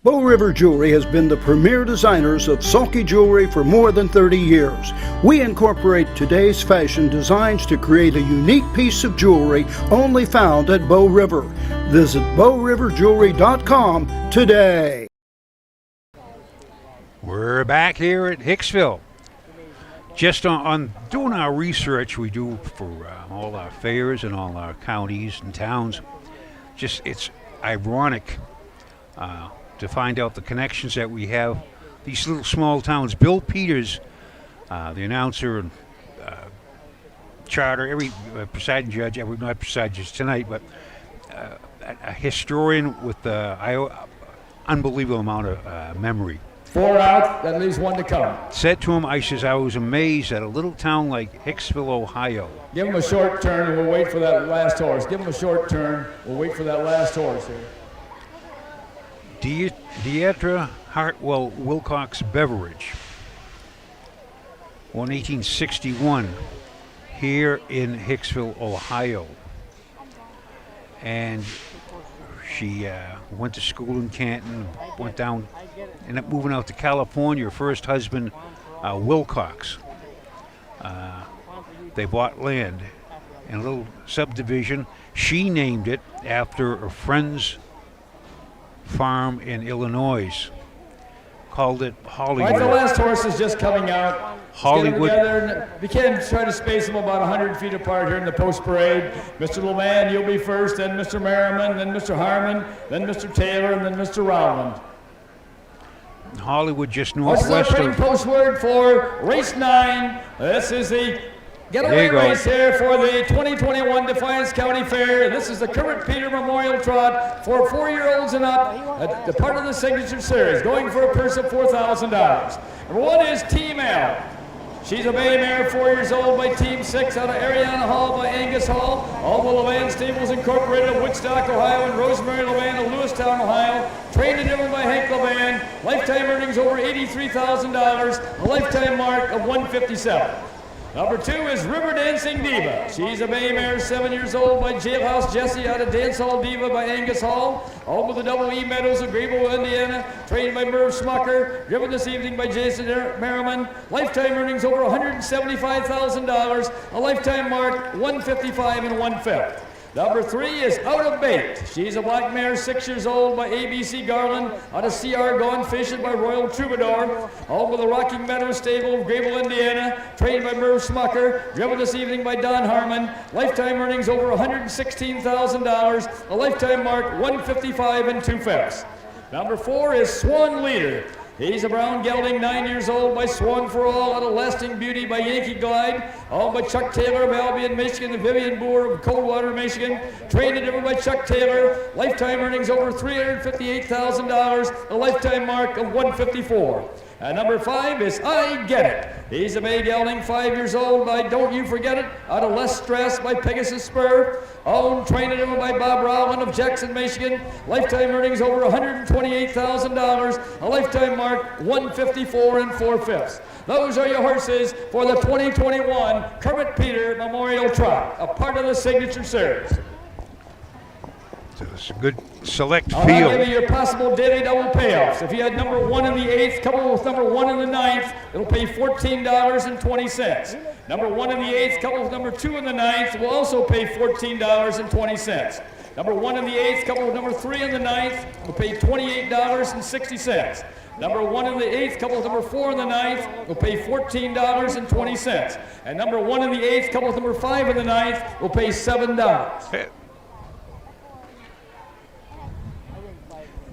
Bow River Jewelry has been the premier designers of sulky jewelry for more than 30 years. We incorporate today's fashion designs to create a unique piece of jewelry only found at Bow River. Visit bowriverjewelry.com today. We're back here at Hicksville. Just on doing our research we do for all our fairs and all our counties and towns, just it's ironic to find out the connections that we have. These little small towns. Bill Peters, the announcer and charter, every presiding judge, not presiding judge tonight, but a historian with unbelievable amount of memory. 4 out, that leaves 1 to come. Said to him, I says, I was amazed at a little town like Hicksville, Ohio. Give him a short turn and we'll wait for that last horse. Give him a short turn. We'll wait for that last horse here. Deidre Hartwell Wilcox Beveridge, won 1861 here in Hicksville, Ohio. And she went to school in Canton, went down, ended up moving out to California. Her first husband, Wilcox. They bought land in a little subdivision. She named it after a friend's farm in Illinois. Called it Hollywood. Right, the last horse is just coming out. Hollywood. We can try to space them about 100 feet apart here in the post parade. Mr. LeMand, you'll be first, then Mr. Merriman, then Mr. Harmon, then Mr. Taylor, and then Mr. Rowland. Hollywood, just What's northwest the of. post word for race 9? This is the getaway race here for the 2021 Defiance County Fair. This is the Kermit Peter Memorial Trot for 4-year-olds and up, the part of the signature series, going for a purse of $4,000. Number 1 is Team L. She's a bay mare, 4 years old, by Team 6 out of Ariana Hall by Angus Hall. All the LeVan Stables Incorporated of Woodstock, Ohio, and Rosemary LeVan of Lewistown, Ohio. Trained and driven by Hank LeVan. Lifetime earnings over $83,000. A lifetime mark of $157,000. Number 2 is River Dancing Diva. She's a bay mare, 7 years old, by Jailhouse Jessie out of Dance Hall Diva by Angus Hall. All with the Double E Meadows of Greenville, Indiana. Trained by Merv Smucker. Driven this evening by Jason Merriman. Lifetime earnings over $175,000. A lifetime mark, $155 and 1/5. Number 3 is Out of Bait. She's a black mare, 6 years old, by ABC Garland, out of CR Gone Fishing by Royal Troubadour. All with the Rocking Meadows Stable of Greenville, Indiana. Trained by Merv Smucker. Driven this evening by Don Harmon. Lifetime earnings over $116,000. A lifetime mark, $155 and 2/5. Number 4 is Swan Leader. He's a brown gelding, 9 years old, by Swan for All, out of Lasting Beauty by Yankee Glide. All by Chuck Taylor of Albion, Michigan, and Vivian Boer of Coldwater, Michigan. Trained and driven by Chuck Taylor. Lifetime earnings over $358,000. A lifetime mark of $154,000. And number 5 is I Get It. He's a bay gelding, 5 years old, by Don't You Forget It, out of Less Stress by Pegasus Spur. Owned, trained and driven by Bob Rowland of Jackson, Michigan. Lifetime earnings over $128,000. A lifetime mark, $154 and 4/5. Those are your horses for the 2021 Kermit Peter Memorial Trot, a part of the signature series. So it's a good select I'll field. give you your possible daily double payoffs. If you had number 1 in the 8th, coupled with number 1 in the 9th, it'll pay $14.20. Number 1 in the 8th, coupled with number 2 in the 9th, will also pay $14.20. Number 1 in the 8th, coupled with number 3 in the 9th, will pay $28.60. Number 1 in the 8th, coupled with number 4 in the 9th, will pay $14.20. And number 1 in the 8th, coupled with number 5 in the 9th, will pay $7.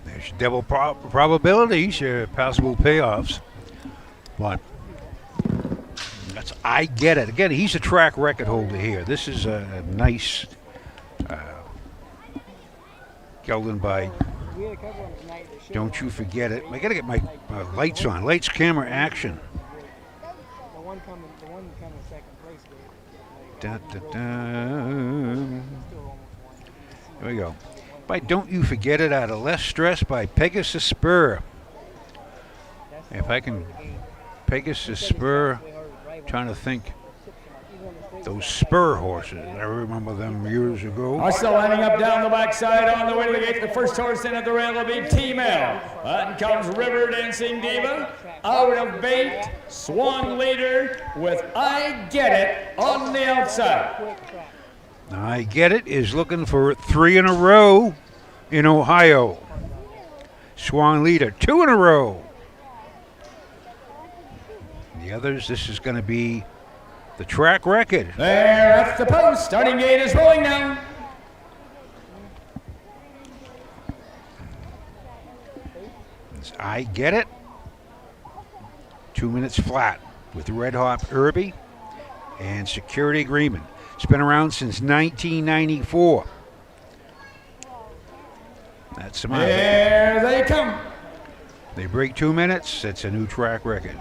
There's double probabilities, possible payoffs. But that's I Get It. Again, he's a track record holder here. This is a nice gelding by Don't You Forget It. I got to get my lights on. Lights, camera, action. The one coming second place. Da, da, da. Here we go. By Don't You Forget It, out of Less Stress by Pegasus Spur. If I can, Pegasus Spur, trying to think. Those Spur horses, I remember them years ago. Also lining up down the backside on the way to the gate. The first horse in at the rail will be Team L. Then comes River Dancing Diva. Out of Bait, Swan Leader with I Get It on the outside. I Get It is looking for 3 in a row in Ohio. Swan Leader, 2 in a row. The others, this is going to be the track record. There at the post. Starting gate is rolling now. I Get It. 2 minutes flat with Red Hot Irby and Security Agreement. It's been around since 1994. That's the mile. Here they come. They break 2 minutes. It's a new track record.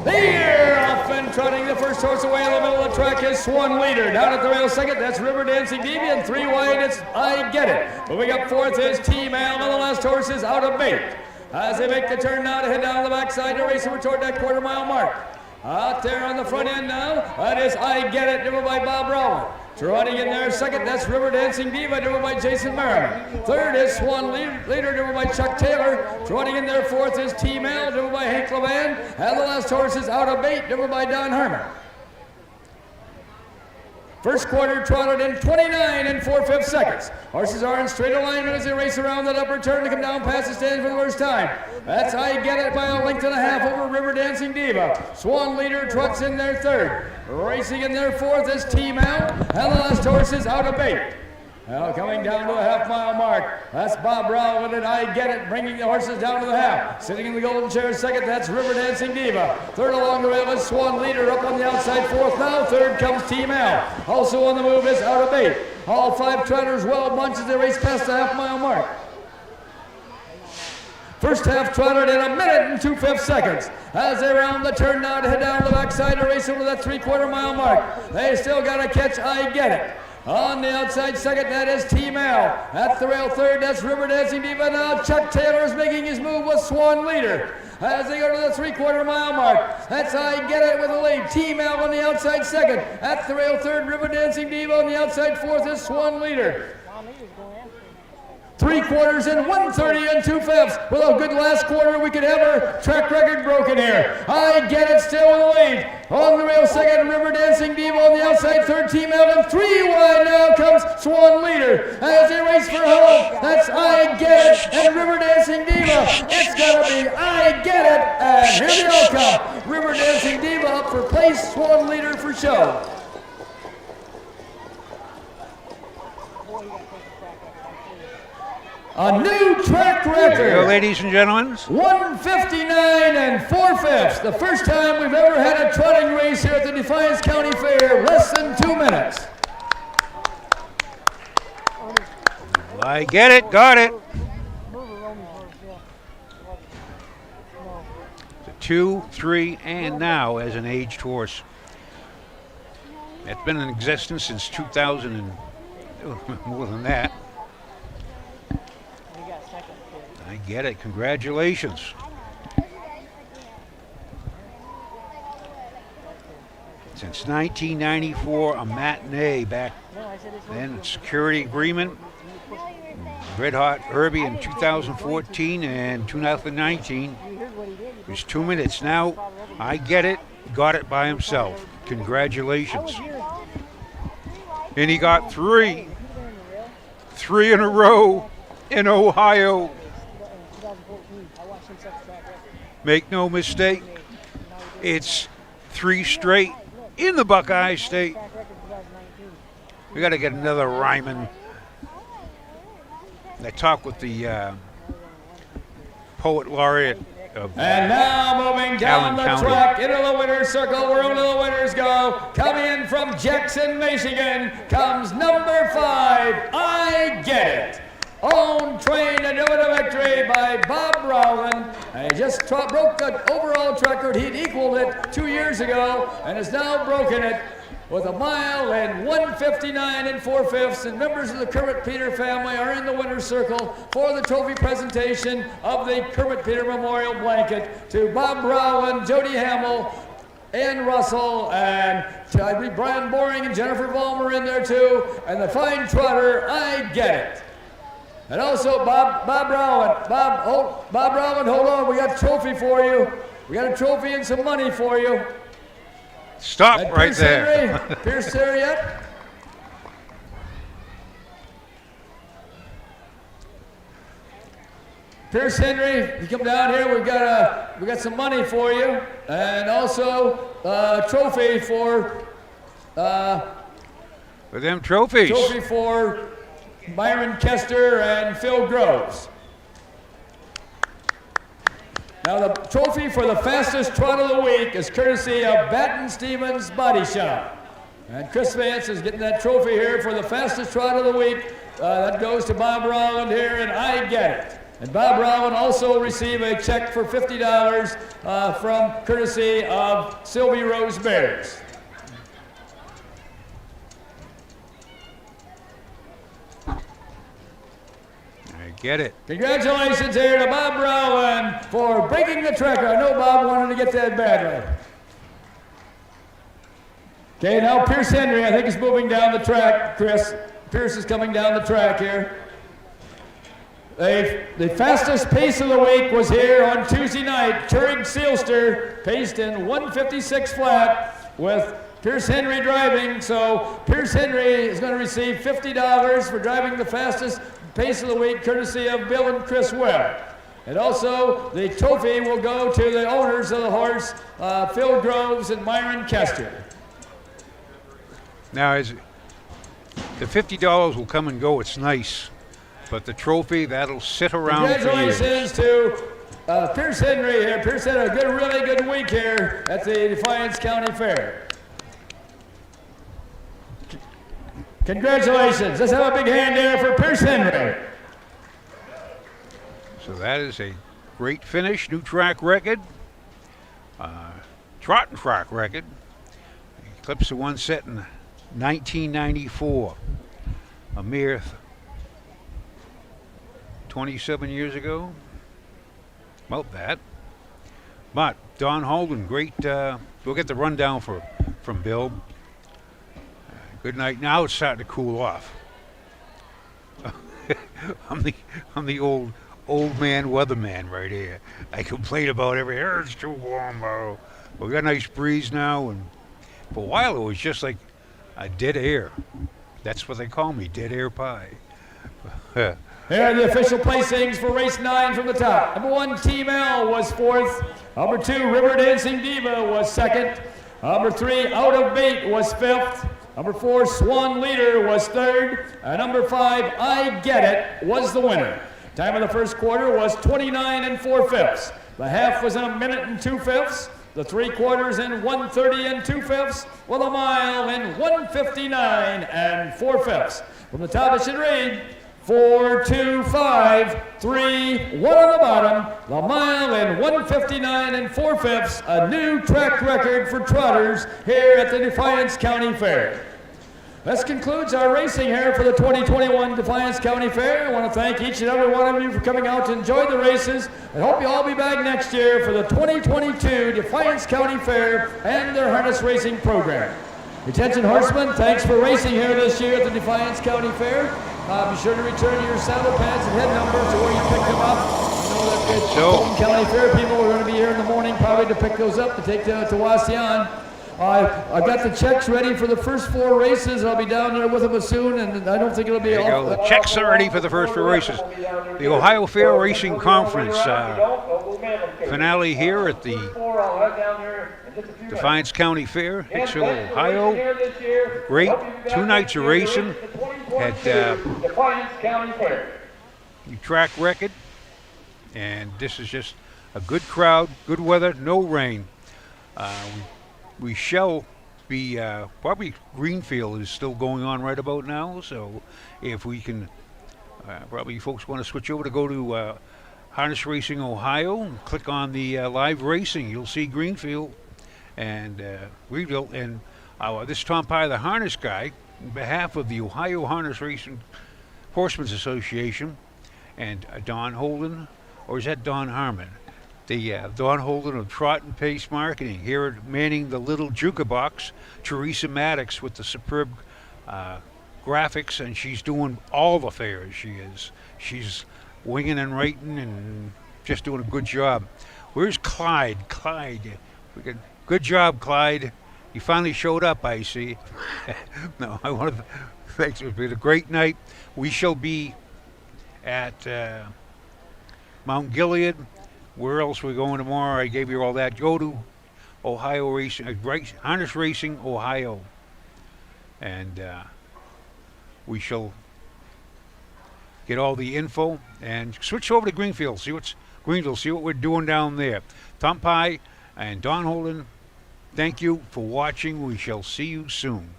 Here, off and trotting the first horse away in the middle of the track is Swan Leader. Down at the rail second, that's River Dancing Diva, and 3 wide, it's I Get It. Moving up fourth is Team Al, and the last horse is Out of Bait. As they make the turn now to head down the backside to race over toward that quarter-mile mark. Out there on the front end now, that is I Get It, driven by Bob Rowan. Trotting in there second, that's River Dancing Diva, driven by Jason Merriman. Third is Swan Leader, driven by Chuck Taylor. Trotting in there fourth is Team Al, driven by Hank Levan. And the last horse is Out of Bait, driven by Don Herman. First quarter trotted in 29 and 4/5 seconds. Horses are in straight alignment as they race around that upper turn to come down past the stand for the first time. That's I Get It by a length and a half over River Dancing Diva. Swan Leader trots in their third. Racing in their fourth is Team Out, and the last horse is Out of Bait. Now coming down to the half-mile mark, that's Bob Rowan and I Get It, bringing the horses down to the half. Sitting in the golden chair second, that's River Dancing Diva. Third along the rail is Swan Leader, up on the outside fourth now. Third comes Team Al. Also on the move is Out of Bait. All 5 trotters well bunched as they race past the half-mile mark. First half trotted in 1 minute and 2/5 seconds. As they round the turn now to head down the backside to race over that 3/4 mile mark. They still got to catch I Get It. On the outside second, that is Team Al. At the rail third, that's River Dancing Diva. Now Chuck Taylor is making his move with Swan Leader. As they go to the 3/4 mile mark, that's I Get It with a lead. Team Al on the outside second. At the rail third, River Dancing Diva. On the outside fourth is Swan Leader. 3/4 in 1:30 and 2/5. With a good last quarter, we could have our track record broken here. I Get It still in the lead. On the rail second, River Dancing Diva. On the outside third, Team Al. And 3 wide now comes Swan Leader. As they race for home, that's I Get It and River Dancing Diva. It's got to be I Get It. And here they all come. River Dancing Diva up for place, Swan Leader for show. A new track record. There you go, ladies and gentlemen. 159 and 4/5. The first time we've ever had a trotting race here at the Defiance County Fair. Less than 2 minutes. I Get It, got it. The 2, 3, and now as an aged horse. It's been in existence since 2000 and more than that. I Get It. Congratulations. Since 1994, a matinee back then, security agreement. Red Hot Herbie in 2014 and 2019. It was 2 minutes. Now, I Get It, got it by himself. Congratulations. And he got 3 in a row in Ohio. Make no mistake, it's 3 straight in the Buckeye State. We got to get another Ryman. I talked with the poet laureate of And now moving down Allen the County. track into the winner's circle where only the winners go. Coming in from Jackson, Michigan comes number 5, I Get It. Owned, trained, and over to victory by Bob Rowland. And he just broke the overall track record. He'd equaled it 2 years ago and has now broken it with a mile and 159 and 4/5. And members of the Kermit Peter family are in the winner's circle for the trophy presentation of the Kermit Peter Memorial Blanket to Bob Rowland, Jody Hamill, Ann Russell, and I believe Brian Boring and Jennifer Vollmer in there too. And the fine trotter, I Get It. And also Bob Rowland. Bob Rowland, hold on. We got a trophy for you. We got a trophy and some money for you. Stop And right Pierce there. Henry. Pierce there yet? Pierce Henry, you come down here. We got some money for you, and also a trophy for. For them trophies. Trophy for Byron Kester and Phil Groves. Now the trophy for the fastest trot of the week is courtesy of Batten Stevens Body Shop. And Chris Vance is getting that trophy here for the fastest trot of the week. That goes to Bob Rowland here, and I get it. And Bob Rowland also received a check for $50 from courtesy of Sylvie Rose Bears. Get it. Congratulations here to Bob Rowland for breaking the track. I know Bob wanted to get that badly. Okay, now Pierce Henry, I think, is moving down the track, Chris. Pierce is coming down the track here. The fastest pace of the week was here on Tuesday night. Turing Seelster paced in 156 flat with Pierce Henry driving. So Pierce Henry is going to receive $50 for driving the fastest pace of the week, courtesy of Bill and Chris Webb. And also, the trophy will go to the owners of the horse, Phil Groves and Myron Kester. Now, the $50 will come and go. It's nice. But the trophy, that'll sit around for years. Congratulations to Pierce Henry here. Pierce had a really good week here at the Defiance County Fair. Congratulations. Let's have a big hand there for Pierce Henry. So that is a great finish. New track record. Trotting track record. Eclipsed the one set in 1994. A mere 27 years ago. About that. But Don Holden, great. We'll get the rundown from Bill. Good night. Now it's starting to cool off. I'm the old man weatherman right here. I complain about it's too warm, bro. We got a nice breeze now, and for a while it was just like a dead air. That's what they call me, dead air pie. Here are the official placings for race 9 from the top. Number 1, Team L was 4th. Number 2, River Dancing Diva was 2nd. Number 3, Out of Bait was 5th. Number 4, Swan Leader was 3rd. And number 5, I Get It was the winner. Time of the first quarter was 29 4/5. The half was in 1 minute and 2/5. The 3/4 in 1:30 2/5. Well, a mile in 1:59 4/5. From the top it should read 4, 2, 5, 3, 1 on the bottom. The mile in 1:59 4/5. A new track record for trotters here at the Defiance County Fair. This concludes our racing here for the 2021 Defiance County Fair. I want to thank each and every one of you for coming out to enjoy the races. I hope you all be back next year for the 2022 Defiance County Fair and their harness racing program. Attention horsemen, thanks for racing here this year at the Defiance County Fair. Be sure to return your saddle pads and head numbers to where you picked them up. I know that the Fulton County Fair people are going to be here in the morning probably to pick those up to take to Wasion. I've got the checks ready for the first 4 races. I'll be down there with them soon, and I don't think it'll be all. The checks are ready for the first 4 races. The Ohio Fair Racing Conference finale here at the Defiance County Fair, Hicksville, Ohio. Great 2 nights of racing. Had new track record, and this is just a good crowd, good weather, no rain. We shall be, probably Greenfield is still going on right about now, so if we can, probably folks want to switch over to go to Harness Racing Ohio and click on the live racing, you'll see Greenfield and Greenville. And this is Tom Pye, the harness guy, on behalf of the Ohio Harness Racing Horsemen's Association, and Don Holden, or is that Don Harmon? The Don Holden of Trot and Pace Marketing, here at manning the little Jukabox, Teresa Maddox with the superb graphics, and she's doing all the fairs. She's winging and writing and just doing a good job. Where's Clyde? Good job, Clyde. You finally showed up, I see. No, I want to thanks. It's been a great night. We shall be at Mount Gilead. Where else are we going tomorrow? I gave you all that. Go to Ohio Racing, Harness Racing Ohio, and we shall get all the info and switch over to Greenfield. See what we're doing down there. Tom Pye and Don Holden, thank you for watching. We shall see you soon.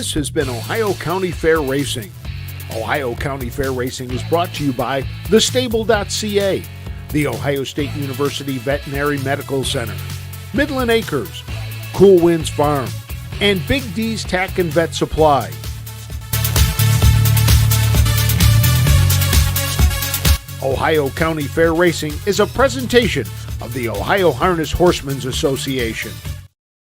This has been Ohio County Fair Racing. Ohio County Fair Racing is brought to you by thestable.ca, the Ohio State University Veterinary Medical Center, Midland Acres, Cool Winds Farm, and Big D's Tack and Vet Supply. Ohio County Fair Racing is a presentation of the Ohio Harness Horsemen's Association.